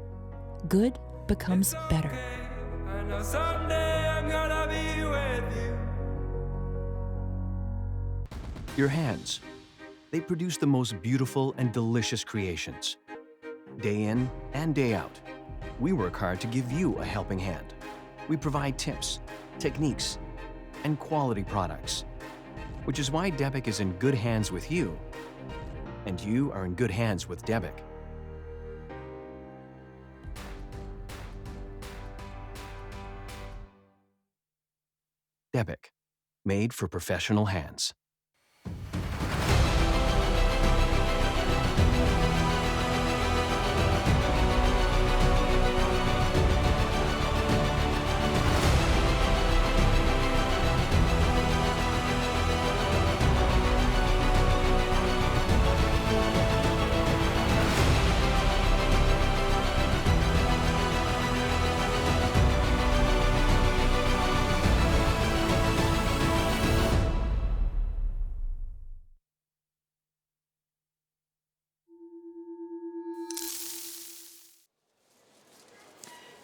good becomes better. Your hands. They produce the most beautiful and delicious creations. Day in and day out, we work hard to give you a helping hand. We provide tips, techniques, and quality products, which is why DEBIC is in good hands with you, and you are in good hands with DEBIC. DEBIC, made for professional hands.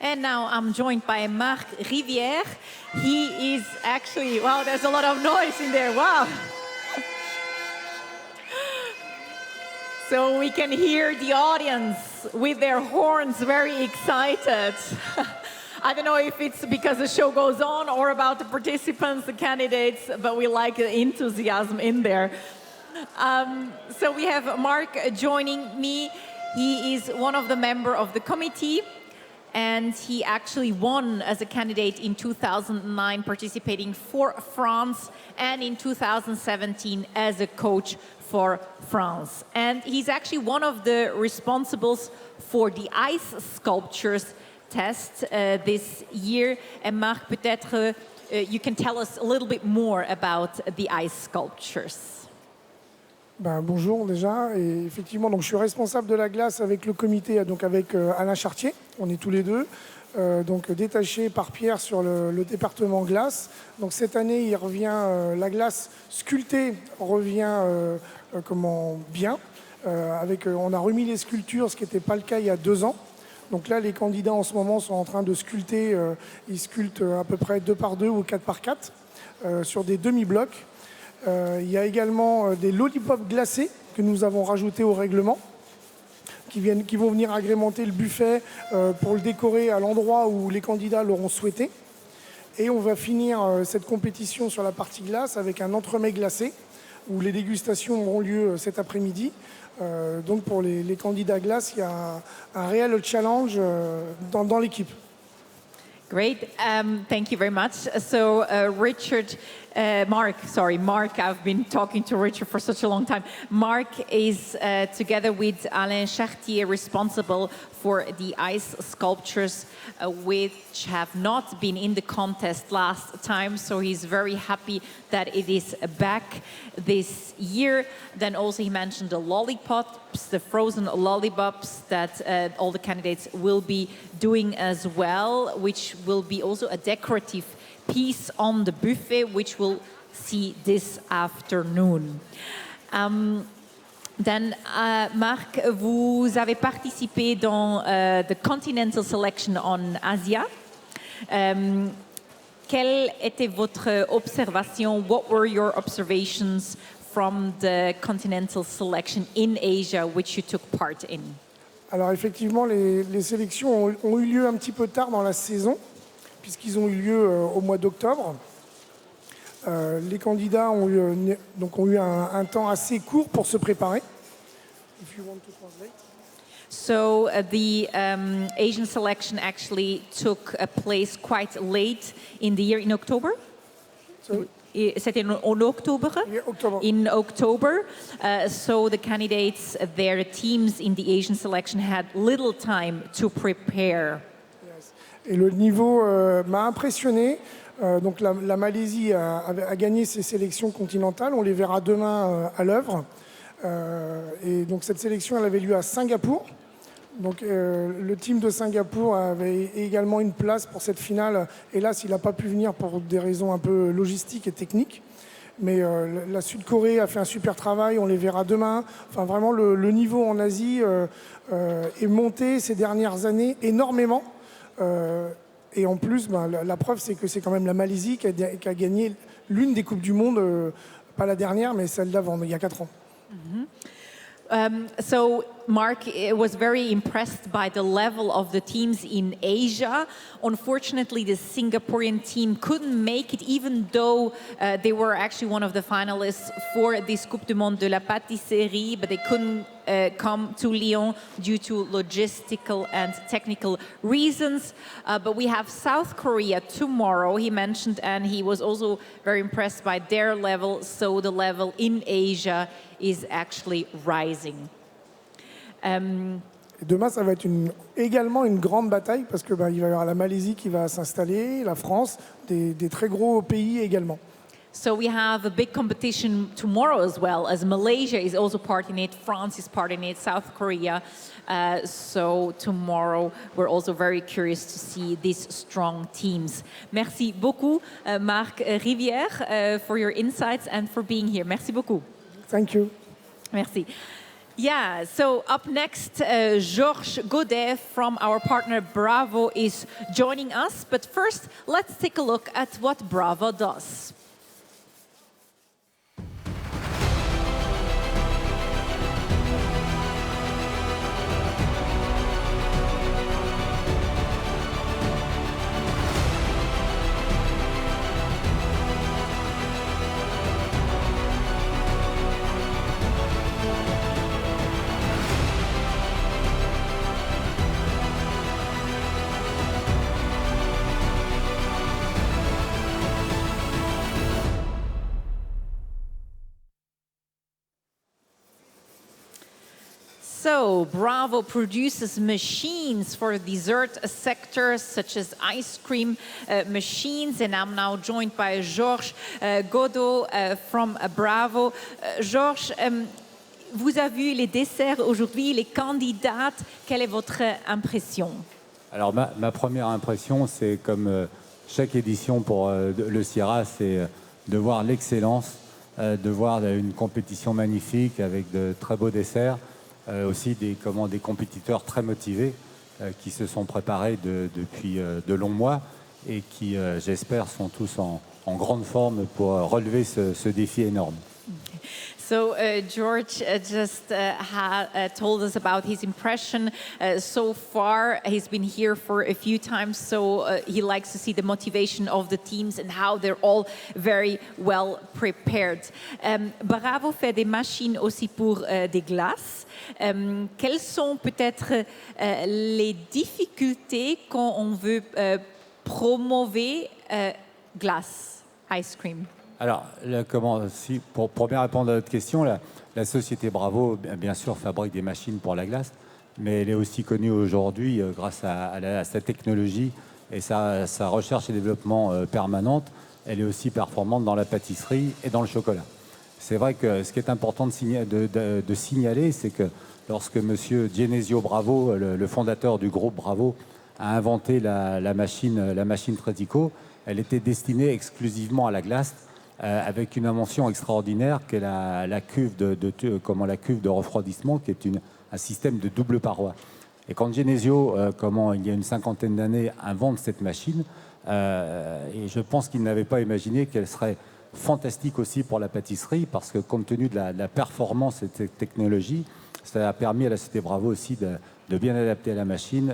And now I'm joined by Marc Riviere. He is actually, wow, there's a lot of noise in there, wow. So we can hear the audience with their horns very excited. I don't know if it's because the show goes on or about the participants, the candidates, but we like the enthusiasm in there. So we have Marc joining me. He is one of the members of the committee, and he actually won as a candidate in 2009, participating for France, and in 2017 as a coach for France. And he's actually one of the responsibles for the ice sculptures test this year. And Marc, peut-être you can tell us a little bit more about the ice sculptures. Bonjour déjà, et effectivement donc, je suis responsable de la glace avec le comité, donc avec Alain Chartier, on est tous les deux, donc détaché par Pierre sur le département glace. Donc cette année il revient, la glace sculptée revient bien, on a remis les sculptures, ce qui n'était pas le cas il y a 2 ans. Donc là les candidats en ce moment sont en train de sculpter, ils sculptent à peu près 2 par 2 ou 4 par 4 sur des demi-blocs. Il y a également des lollipops glacés que nous avons rajoutés au règlement, qui vont venir agrémenter le buffet pour le décorer à l'endroit où les candidats l'auront souhaité. Et on va finir cette compétition sur la partie glace avec un entremets glacé, où les dégustations auront lieu cet après-midi. Donc pour les candidats glace, il y a un réel challenge dans l'équipe. Great, thank you very much. So Marc, I've been talking to Richard for such a long time. Marc is, together with Alain Chartier, responsible for the ice sculptures, which have not been in the contest last time, so he's very happy that it is back this year. Then also he mentioned the lollipops, the frozen lollipops that all the candidates will be doing as well, which will be also a decorative piece on the buffet, which we'll see this afternoon. Marc, vous avez participé dans the Continental Selection on Asia. Quelle était votre observation? What were your observations from the Continental Selection in Asia, which you took part in? Alors effectivement, les sélections ont eu lieu un petit peu tard dans la saison, puisqu'ils ont eu lieu au mois d'octobre. Les candidats ont eu un temps assez court pour se préparer. If you want to translate. So the Asian selection actually took place quite late in the year, in October. C'était en october. In October, so the candidates, their teams in the Asian selection had little time to prepare. Yes. Et le niveau m'a impressionné. Donc la Malaisie a gagné ses sélections continentales. On les verra demain à l'œuvre. Et donc cette sélection, elle avait lieu à Singapour. Donc le team de Singapour avait également une place pour cette finale. Hélas, il n'a pas pu venir pour des raisons un peu logistiques et techniques. Mais la Sud-Corée a fait un super travail, on les verra demain. Enfin, vraiment, le niveau en Asie est monté ces dernières années énormément. Et en plus, la preuve, c'est que c'est quand même la Malaisie qui a gagné l'une des Coupes du Monde, pas la dernière, mais celle d'avant, il y a 4 ans. So Marc was very impressed by the level of the teams in Asia. Unfortunately, the Singaporean team couldn't make it, even though they were actually one of the finalists for this Coupe du Monde de la Pâtisserie, but they couldn't come to Lyon due to logistical and technical reasons. But we have South Korea tomorrow, he mentioned, and he was also very impressed by their level, so the level in Asia is actually rising. Demain, ça va être également une grande bataille parce que il va y avoir la Malaisie qui va s'installer, la France, des très gros pays également. So we have a big competition tomorrow as well, as Malaysia is also part in it, France is part in it, South Korea. So tomorrow we're also very curious to see these strong teams. Merci beaucoup, Marc Rivière, for your insights and for being here. Merci beaucoup. Thank you. Merci. Yeah, so up next, Georges Gaudet from our partner Bravo is joining us. But first, let's take a look at what Bravo does. So, Bravo produces machines for dessert sectors such as ice cream machines, and I'm now joined by Georges Gaudet from Bravo. Georges, vous avez vu les desserts aujourd'hui, les candidates. Quelle est votre impression? Alors, ma première impression, c'est comme chaque édition pour le Sierra, c'est de voir l'excellence, de voir une compétition magnifique avec de très beaux desserts. Aussi des compétiteurs très motivés qui se sont préparés depuis de longs mois et qui, j'espère, sont tous en grande forme pour relever ce défi énorme. So George just told us about his impression so far. He's been here for a few times, so he likes to see the motivation of the teams and how they're all very well prepared. Bravo fait des machines aussi pour des glaces. Quelles sont peut-être les difficultés quand on veut promouvoir glace, ice cream? Alors, pour bien répondre à votre question, la société Bravo, bien sûr, fabrique des machines pour la glace, mais elle est aussi connue aujourd'hui grâce à sa technologie et sa recherche et développement permanente. Elle est aussi performante dans la pâtisserie et dans le chocolat. C'est vrai que ce qui est important de signaler, c'est que lorsque M. Genesio Bravo, le fondateur du groupe Bravo, a inventé la machine Tretico, elle était destinée exclusivement à la glace, avec une invention extraordinaire qu'est la cuve de refroidissement, qui est un système de double paroi. Et quand Genesio, il y a une cinquantaine d'années, invente cette machine, et je pense qu'il n'avait pas imaginé qu'elle serait fantastique aussi pour la pâtisserie, parce que compte tenu de la performance de cette technologie, ça a permis à la société Bravo aussi de bien adapter la machine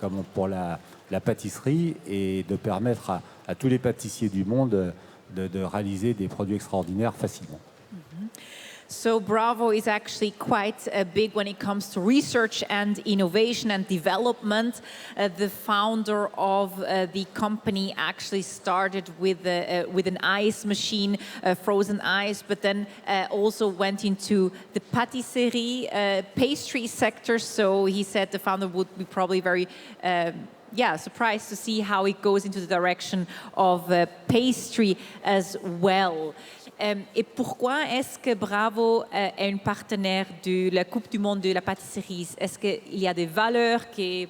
comme pour la pâtisserie et de permettre à tous les pâtissiers du monde de réaliser des produits extraordinaires facilement. So Bravo is actually quite big when it comes to research and innovation and development. The founder of the company actually started with an ice machine, frozen ice, but then also went into the pâtisserie, pastry sector. So he said the founder would be probably very surprised to see how it goes into the direction of pastry as well. Et pourquoi est-ce que Bravo est un partenaire de la Coupe du Monde de la pâtisserie? Est-ce qu'il y a des valeurs qui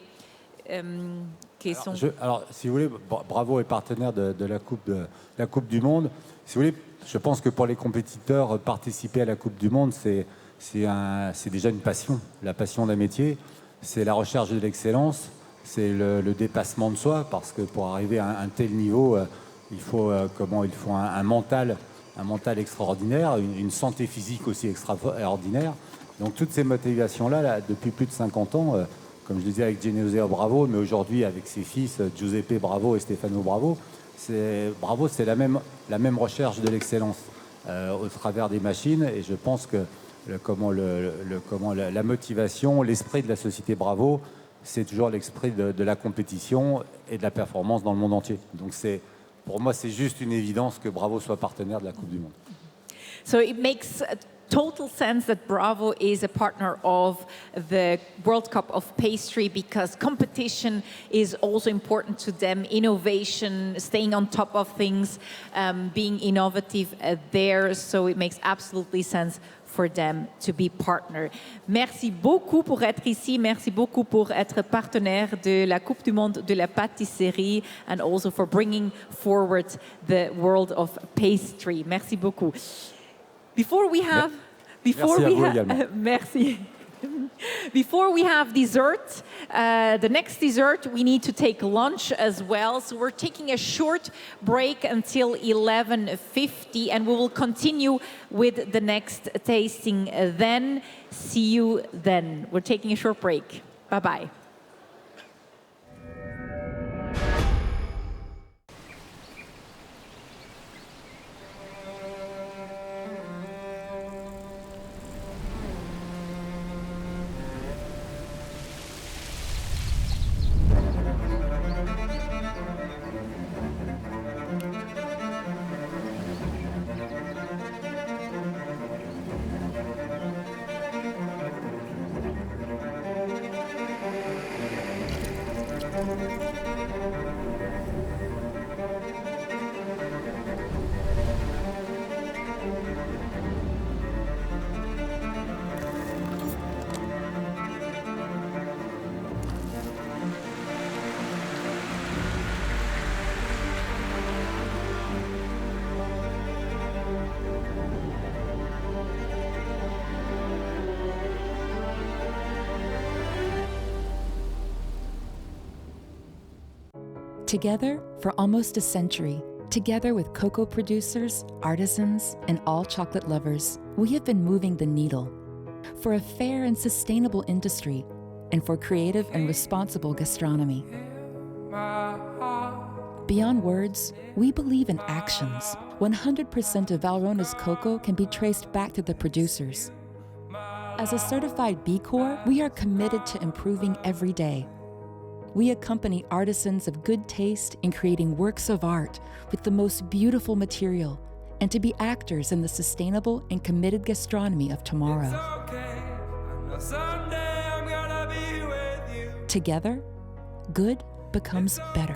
sont... Alors, si vous voulez, Bravo est partenaire de la Coupe du Monde. Si vous voulez, je pense que pour les compétiteurs, participer à la Coupe du Monde, c'est déjà une passion, la passion d'un métier. C'est la recherche de l'excellence, c'est le dépassement de soi, parce que pour arriver à un tel niveau, il faut un mental extraordinaire, une santé physique aussi extraordinaire. Donc toutes ces motivations-là, là, depuis plus de 50 ans, comme je le disais avec Geneseo Bravo, mais aujourd'hui avec ses fils Giuseppe Bravo et Stefano Bravo, Bravo, c'est la même recherche de l'excellence au travers des machines. Et je pense que la motivation, l'esprit de la société Bravo, c'est toujours l'esprit de la compétition et de la performance dans le monde entier. Donc pour moi, c'est juste une évidence que Bravo soit partenaire de la Coupe du Monde. So it makes total sense that Bravo is a partner of the World Cup of Pastry because competition is also important to them. Innovation, staying on top of things, being innovative there. So it makes absolutely sense for them to be partner. Merci beaucoup pour être ici. Merci beaucoup pour être partenaire de la Coupe du Monde de la pâtisserie and also for bringing forward the world of pastry. Merci beaucoup. Before we have Before we have dessert, the next dessert, we need to take lunch as well. So we're taking a short break until 11:50, and we will continue with the next tasting then. See you then. We're taking a short break. Bye-bye. Together for almost a century, together with cocoa producers, artisans, and all chocolate lovers, we have been moving the needle for a fair and sustainable industry and for creative and responsible gastronomy. Beyond words, we believe in actions. 100% of Valrhona's cocoa can be traced back to the producers. As a certified B Corp, we are committed to improving every day. We accompany artisans of good taste in creating works of art with the most beautiful material and to be actors in the sustainable and committed gastronomy of tomorrow. Together, good becomes better.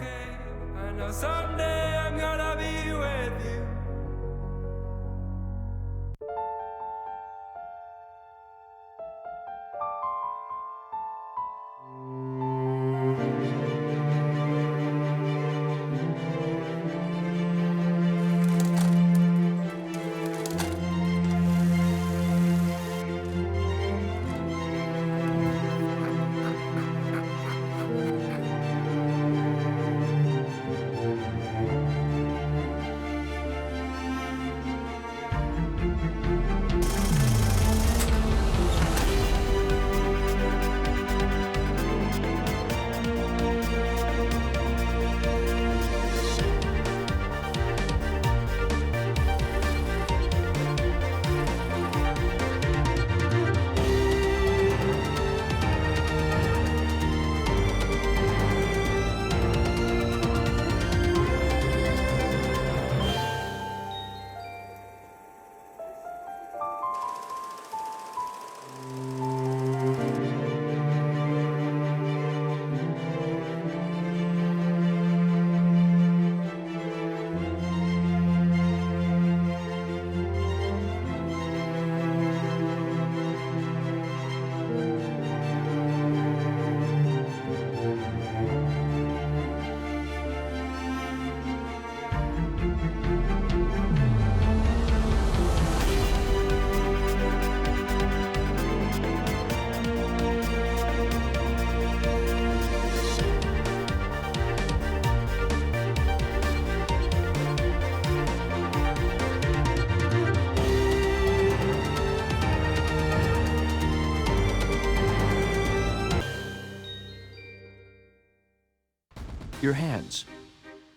your hands.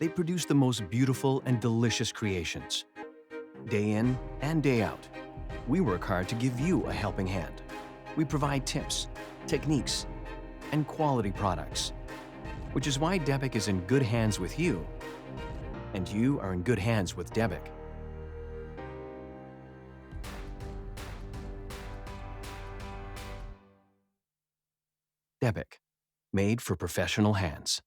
They produce the most beautiful and delicious creations. Day in and day out, we work hard to give you a helping hand. We provide tips, techniques, and quality products, which is why DEBIC is in good hands with you, and you are in good hands with DEBIC. DEBIC, made for professional hands.